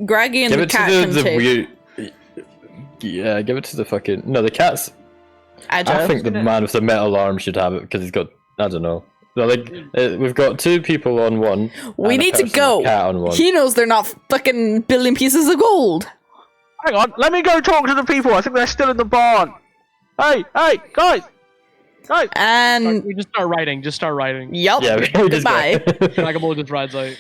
[SPEAKER 2] Greggy and
[SPEAKER 5] Give
[SPEAKER 2] the
[SPEAKER 5] it to
[SPEAKER 2] cat
[SPEAKER 5] the
[SPEAKER 2] can take
[SPEAKER 5] weird. Yeah, give it to the fucking. No, the cat's.
[SPEAKER 2] agile.
[SPEAKER 5] I think the man with the metal arm should have it because he's got. I don't know. No, like we've got 2 people on one.
[SPEAKER 2] We
[SPEAKER 5] and a
[SPEAKER 2] need to
[SPEAKER 5] person
[SPEAKER 2] go.
[SPEAKER 5] with a cat on one.
[SPEAKER 2] He knows they're not fucking building pieces of gold.
[SPEAKER 4] Hang on, let me go talk to the people. I think they're still in the barn. Hey, guys!
[SPEAKER 2] And
[SPEAKER 6] We just start writing. Just start writing.
[SPEAKER 2] yup,
[SPEAKER 5] Yeah, we just
[SPEAKER 2] goodbye.
[SPEAKER 5] go.
[SPEAKER 6] Dragon just rides out.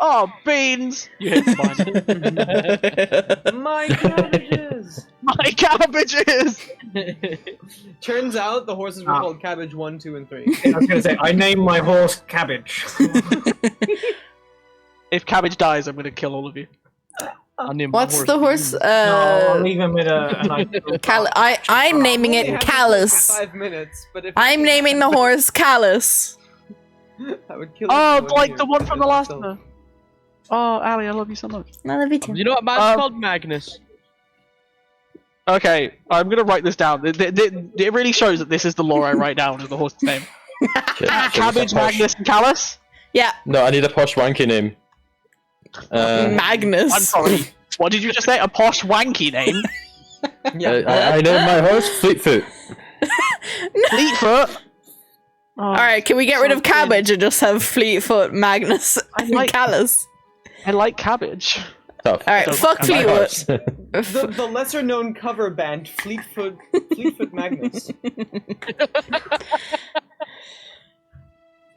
[SPEAKER 4] Oh, beans! You hit the
[SPEAKER 3] My cabbages!
[SPEAKER 4] My cabbages!
[SPEAKER 3] Turns out the horses were called Cabbage 1, 2, and 3.
[SPEAKER 7] I was going to say, I named my horse Cabbage.
[SPEAKER 4] If Cabbage dies, I'm gonna kill all of you.
[SPEAKER 6] I'll name my
[SPEAKER 2] What's the horse?
[SPEAKER 7] No, I'll leave him with a nice little
[SPEAKER 2] I'm naming
[SPEAKER 3] Only
[SPEAKER 2] it
[SPEAKER 3] have to
[SPEAKER 2] Callus.
[SPEAKER 3] for 5 minutes, but if
[SPEAKER 2] I'm naming the horse Callus.
[SPEAKER 3] I would kill
[SPEAKER 4] Oh,
[SPEAKER 3] everyone
[SPEAKER 4] like
[SPEAKER 3] here
[SPEAKER 4] the one from the last
[SPEAKER 3] myself.
[SPEAKER 4] one. Oh, Ali, I love you so much.
[SPEAKER 2] I love you too.
[SPEAKER 6] You know what man's called? Magnus.
[SPEAKER 4] Okay, I'm gonna write this down. It really shows that this is the lore I write down as the horse's name.
[SPEAKER 5] Shit,
[SPEAKER 4] Cabbage,
[SPEAKER 5] so posh.
[SPEAKER 4] Magnus, and Callus?
[SPEAKER 2] Yeah,
[SPEAKER 5] No, I need a posh wanky name.
[SPEAKER 2] Magnus.
[SPEAKER 4] I'm sorry. What did you just say? A posh wanky name?
[SPEAKER 5] I named my horse Fleetfoot.
[SPEAKER 4] Fleetfoot? Oh,
[SPEAKER 2] Alright, can we get rid of Cabbage and just have Fleetfoot, Magnus, and
[SPEAKER 4] like-
[SPEAKER 2] Callus?
[SPEAKER 4] I like cabbage.
[SPEAKER 5] Tough.
[SPEAKER 2] Alright,
[SPEAKER 4] So-
[SPEAKER 2] fuck
[SPEAKER 5] My
[SPEAKER 2] Fleetwood.
[SPEAKER 5] horse.
[SPEAKER 3] The lesser known cover band, Fleetfoot Magnus.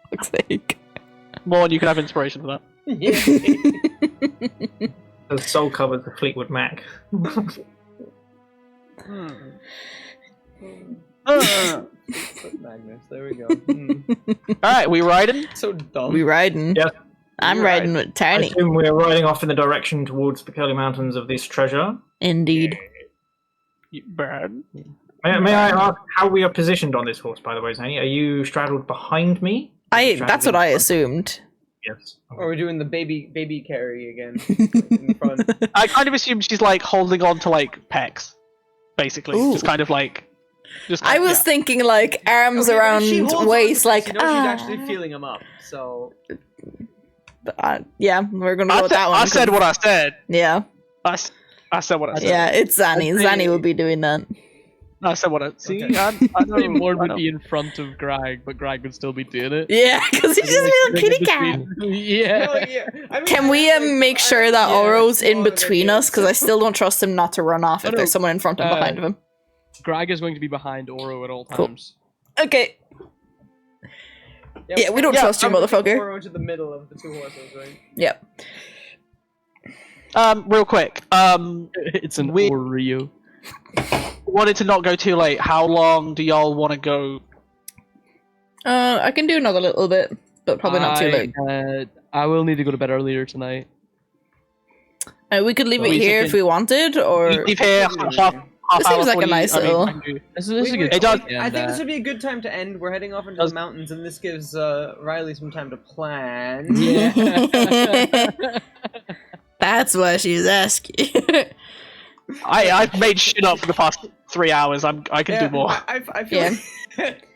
[SPEAKER 2] Fuck's sake.
[SPEAKER 4] Morn, you can have inspiration for that.
[SPEAKER 7] The soul covers the Fleetwood Mac.
[SPEAKER 3] Fleetfoot Magnus, there we go.
[SPEAKER 4] Alright, we riding?
[SPEAKER 3] So dumb.
[SPEAKER 2] We riding.
[SPEAKER 7] Yeah.
[SPEAKER 2] I'm
[SPEAKER 3] You're
[SPEAKER 2] riding with
[SPEAKER 7] I
[SPEAKER 2] Tiny.
[SPEAKER 7] assume we're riding off in the direction towards the Curly Mountains of this treasure.
[SPEAKER 2] Indeed.
[SPEAKER 4] Bird.
[SPEAKER 7] May I ask how we are positioned on this horse, by the way, Zany? Are you straddled behind me?
[SPEAKER 2] That's what I assumed.
[SPEAKER 7] Yes.
[SPEAKER 3] Or we're doing the baby carry again in the front.
[SPEAKER 4] I kind of assume she's like holding on to like pecs, basically.
[SPEAKER 2] Ooh.
[SPEAKER 4] Just kind of like.
[SPEAKER 2] I was thinking like arms
[SPEAKER 3] Okay, but if she
[SPEAKER 2] around
[SPEAKER 3] holds
[SPEAKER 2] waist,
[SPEAKER 3] on to
[SPEAKER 2] like
[SPEAKER 3] this, you know she's actually feeling him up. So
[SPEAKER 2] yeah, we're gonna go with that one.
[SPEAKER 4] I said what I said.
[SPEAKER 2] Yeah,
[SPEAKER 4] I said what I said.
[SPEAKER 2] yeah, it's Zanny. Zanny will be doing that.
[SPEAKER 4] I said what I see.
[SPEAKER 3] Okay.
[SPEAKER 4] I know.
[SPEAKER 6] Morn
[SPEAKER 4] I
[SPEAKER 6] would
[SPEAKER 4] know.
[SPEAKER 6] be in front of Greg, but Greg would still be doing it.
[SPEAKER 2] Yeah, because he's just a little kitty cat.
[SPEAKER 6] Yeah.
[SPEAKER 3] Hell yeah. I mean,
[SPEAKER 2] Can we make sure that
[SPEAKER 3] yeah,
[SPEAKER 2] Oro's in
[SPEAKER 3] well,
[SPEAKER 2] between us? Because I still don't trust him not to run off if
[SPEAKER 6] no.
[SPEAKER 2] there's someone in front and behind him.
[SPEAKER 6] Greg is going to be behind Oro at all
[SPEAKER 2] Cool.
[SPEAKER 6] times.
[SPEAKER 2] Okay. Yeah, we don't trust you,
[SPEAKER 3] I'm looking
[SPEAKER 2] motherfucker.
[SPEAKER 3] forward to the middle of the 2 horses, right?
[SPEAKER 2] Yep.
[SPEAKER 4] Real quick.
[SPEAKER 6] It's an
[SPEAKER 4] We-
[SPEAKER 6] Oreo.
[SPEAKER 4] Wanted to not go too late. How long do y'all want to go?
[SPEAKER 2] I can do another little bit, but probably not too late.
[SPEAKER 6] I will need to go to bed earlier tonight.
[SPEAKER 2] We could leave
[SPEAKER 6] Well,
[SPEAKER 2] it
[SPEAKER 6] we
[SPEAKER 2] here
[SPEAKER 6] can-
[SPEAKER 2] if we wanted, or
[SPEAKER 4] Leave here half
[SPEAKER 2] This
[SPEAKER 4] hour
[SPEAKER 2] seems like a
[SPEAKER 4] 40,
[SPEAKER 2] nice
[SPEAKER 4] I mean,
[SPEAKER 2] little-
[SPEAKER 4] I can do-
[SPEAKER 6] This is a good.
[SPEAKER 4] It does-
[SPEAKER 6] topic,
[SPEAKER 3] I think
[SPEAKER 6] and,
[SPEAKER 3] this would be a good time to end. We're heading off into
[SPEAKER 4] Does-
[SPEAKER 3] the mountains, and this gives Riley some time to plan.
[SPEAKER 2] That's why she's asking.
[SPEAKER 4] I've made shit up for the past 3 hours. I can do more.
[SPEAKER 3] I feel
[SPEAKER 2] Yeah.
[SPEAKER 3] like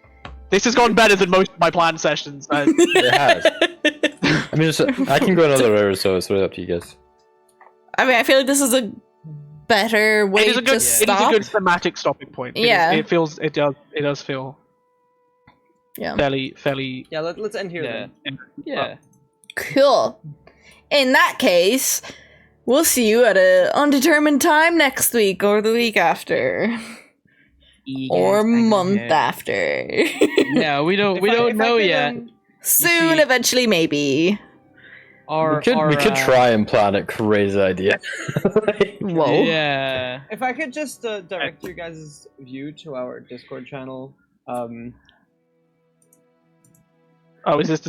[SPEAKER 4] This has gone better than most of my planned sessions.
[SPEAKER 5] It has. I mean, I can go another hour or so. It's really up to you guys.
[SPEAKER 2] I mean, I feel like this is a better way
[SPEAKER 4] it is a good.
[SPEAKER 2] to
[SPEAKER 4] It is
[SPEAKER 2] stop.
[SPEAKER 4] a good thematic stopping point.
[SPEAKER 2] Yeah.
[SPEAKER 4] It feels. It does feel
[SPEAKER 2] Yeah.
[SPEAKER 4] fairly.
[SPEAKER 3] yeah. Let's end here
[SPEAKER 6] Yeah.
[SPEAKER 3] then.
[SPEAKER 6] yeah.
[SPEAKER 2] Cool. In that case, we'll see you at a undetermined time next week or the week after. Or month after.
[SPEAKER 6] Yeah, we don't know yet.
[SPEAKER 2] Soon,
[SPEAKER 6] see-
[SPEAKER 2] eventually, maybe.
[SPEAKER 6] Our,
[SPEAKER 5] We could try and plan a crazy idea.
[SPEAKER 2] Whoa.
[SPEAKER 6] Yeah.
[SPEAKER 3] If I could just direct your guys' view to our Discord channel.
[SPEAKER 4] Oh, is this?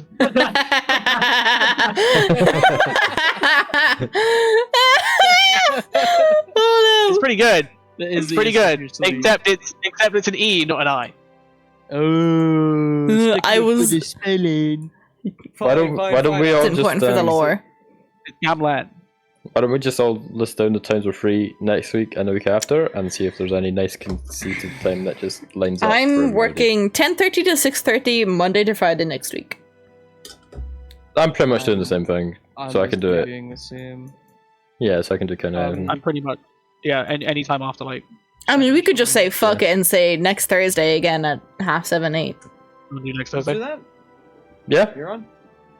[SPEAKER 2] Oh
[SPEAKER 4] It's pretty good.
[SPEAKER 6] That is
[SPEAKER 4] It's
[SPEAKER 6] the
[SPEAKER 4] pretty good.
[SPEAKER 6] Instagram story.
[SPEAKER 4] Except it's an E, not an I.
[SPEAKER 6] Oh,
[SPEAKER 2] I
[SPEAKER 6] stick up
[SPEAKER 2] was-
[SPEAKER 6] with the spelling.
[SPEAKER 5] Why don't we all
[SPEAKER 2] It's
[SPEAKER 5] just
[SPEAKER 2] important for the lore.
[SPEAKER 4] It's Gamlan.
[SPEAKER 5] Why don't we just all list down the times we're free next week and the week after, and see if there's any nice conceited time that just lines up. for
[SPEAKER 2] I'm
[SPEAKER 5] everybody.
[SPEAKER 2] working 10:30 to 6:30 Monday to Friday next week.
[SPEAKER 5] I'm pretty much doing the same thing, so I can do it.
[SPEAKER 6] Doing the same.
[SPEAKER 5] Yeah, so I can do kind of.
[SPEAKER 4] I'm pretty much any time after like.
[SPEAKER 2] I mean, we could just say fuck it and say next Thursday again at 7:30, 8.
[SPEAKER 4] Next
[SPEAKER 3] Let's do
[SPEAKER 4] Thursday.
[SPEAKER 3] that.
[SPEAKER 5] Yeah.
[SPEAKER 3] You're on.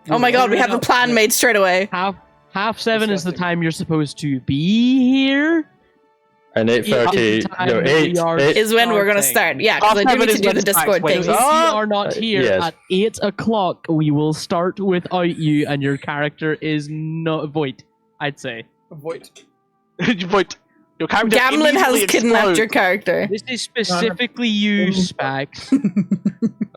[SPEAKER 2] Oh my god, we have a plan made straight away.
[SPEAKER 6] Half 7 is the
[SPEAKER 3] Disgusting.
[SPEAKER 6] time you're supposed to be here.
[SPEAKER 5] And 8:30.
[SPEAKER 6] Yeah,
[SPEAKER 5] No,
[SPEAKER 6] time
[SPEAKER 5] eight.
[SPEAKER 6] we are-
[SPEAKER 5] eight
[SPEAKER 2] Is when we're gonna
[SPEAKER 6] Starting.
[SPEAKER 2] start. Yeah, because I do
[SPEAKER 4] Half
[SPEAKER 2] need to
[SPEAKER 4] seven
[SPEAKER 2] do
[SPEAKER 4] is
[SPEAKER 2] the
[SPEAKER 4] when
[SPEAKER 2] Discord
[SPEAKER 4] Snacks
[SPEAKER 2] thing.
[SPEAKER 4] wakes
[SPEAKER 6] If
[SPEAKER 4] up.
[SPEAKER 6] you are not here
[SPEAKER 5] yes.
[SPEAKER 6] at 8 o'clock, we will start without you, and your character is not void. I'd say.
[SPEAKER 3] Void.
[SPEAKER 4] But your character
[SPEAKER 2] Gamlin has
[SPEAKER 4] immediately
[SPEAKER 2] kidnapped
[SPEAKER 4] explodes.
[SPEAKER 2] your character.
[SPEAKER 6] This is specifically you, Spax.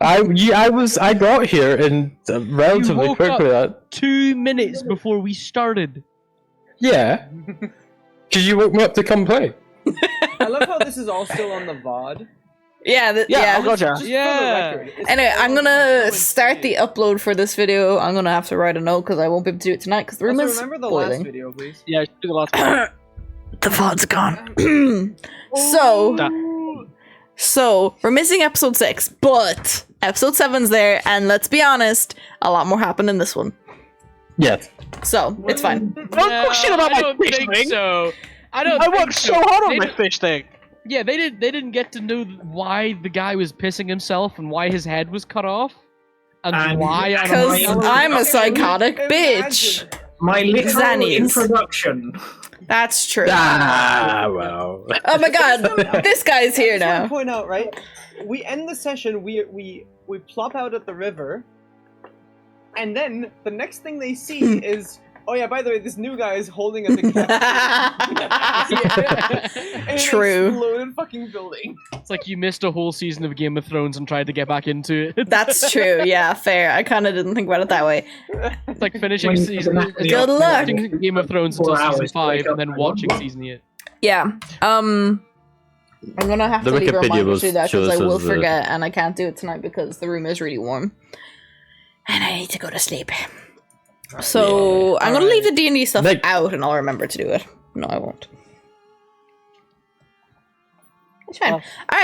[SPEAKER 5] I got here in relatively
[SPEAKER 6] woke up.
[SPEAKER 5] quickly.
[SPEAKER 6] 2 minutes before we started.
[SPEAKER 5] Yeah. Because you woke me up to come play.
[SPEAKER 3] I love how this is all still on the VOD.
[SPEAKER 2] Yeah,
[SPEAKER 4] Yeah, oh gotcha.
[SPEAKER 3] Just
[SPEAKER 6] Yeah.
[SPEAKER 3] for the record. It's
[SPEAKER 2] Anyway, I'm
[SPEAKER 3] all
[SPEAKER 2] gonna
[SPEAKER 3] on
[SPEAKER 2] start the upload for this video. I'm gonna have to write a note because I won't be able to do it tonight because the room
[SPEAKER 3] Also,
[SPEAKER 2] is
[SPEAKER 3] remember the last
[SPEAKER 2] boiling.
[SPEAKER 3] video, please.
[SPEAKER 4] Yeah, do the last one.
[SPEAKER 2] The VOD's gone. So we're missing episode 6, but episode 7's there, and let's be honest, a lot more happened in this one.
[SPEAKER 5] Yes.
[SPEAKER 2] So it's fine.
[SPEAKER 4] Don't talk shit about
[SPEAKER 6] I
[SPEAKER 4] my
[SPEAKER 6] don't
[SPEAKER 4] fish
[SPEAKER 6] think
[SPEAKER 4] thing.
[SPEAKER 6] so. I don't.
[SPEAKER 4] I
[SPEAKER 6] think
[SPEAKER 4] worked so hard on my fish thing.
[SPEAKER 6] Yeah, they didn't get to know why the guy was pissing himself and why his head was cut off, and
[SPEAKER 7] And-
[SPEAKER 6] why.
[SPEAKER 2] Because I'm a psychotic
[SPEAKER 3] Imagine.
[SPEAKER 2] bitch.
[SPEAKER 7] My literal
[SPEAKER 2] Xannies.
[SPEAKER 7] introduction.
[SPEAKER 2] That's true.
[SPEAKER 5] Ah, well.
[SPEAKER 2] Oh my god, this guy's here
[SPEAKER 3] I just want
[SPEAKER 2] now.
[SPEAKER 3] to point out, right? We end the session. We plop out at the river, and then the next thing they see is, oh yeah, by the way, this new guy is holding a decapitation. In an
[SPEAKER 2] True.
[SPEAKER 3] exploded fucking building.
[SPEAKER 6] It's like you missed a whole season of Game of Thrones and tried to get back into it.
[SPEAKER 2] That's true. Yeah, fair. I kind of didn't think about it that way.
[SPEAKER 6] It's like finishing
[SPEAKER 7] When-
[SPEAKER 6] season. It's
[SPEAKER 7] Good
[SPEAKER 6] like
[SPEAKER 2] luck.
[SPEAKER 6] watching Game of Thrones
[SPEAKER 7] 4
[SPEAKER 6] until season
[SPEAKER 7] hours to
[SPEAKER 6] 5
[SPEAKER 7] wake up
[SPEAKER 6] and then
[SPEAKER 7] and
[SPEAKER 6] watching
[SPEAKER 7] watch.
[SPEAKER 6] season 8.
[SPEAKER 2] Yeah. I'm gonna have
[SPEAKER 5] The
[SPEAKER 2] to leave a
[SPEAKER 5] Wikipedia
[SPEAKER 2] reminder
[SPEAKER 5] was
[SPEAKER 2] to do that because I
[SPEAKER 5] shows
[SPEAKER 2] will
[SPEAKER 5] us the-
[SPEAKER 2] forget, and I can't do it tonight because the room is really warm, and I need to go to sleep. So I'm gonna leave the D&D stuff
[SPEAKER 5] Nick.
[SPEAKER 2] out, and I'll remember to do it. No, I won't. It's fine. All right.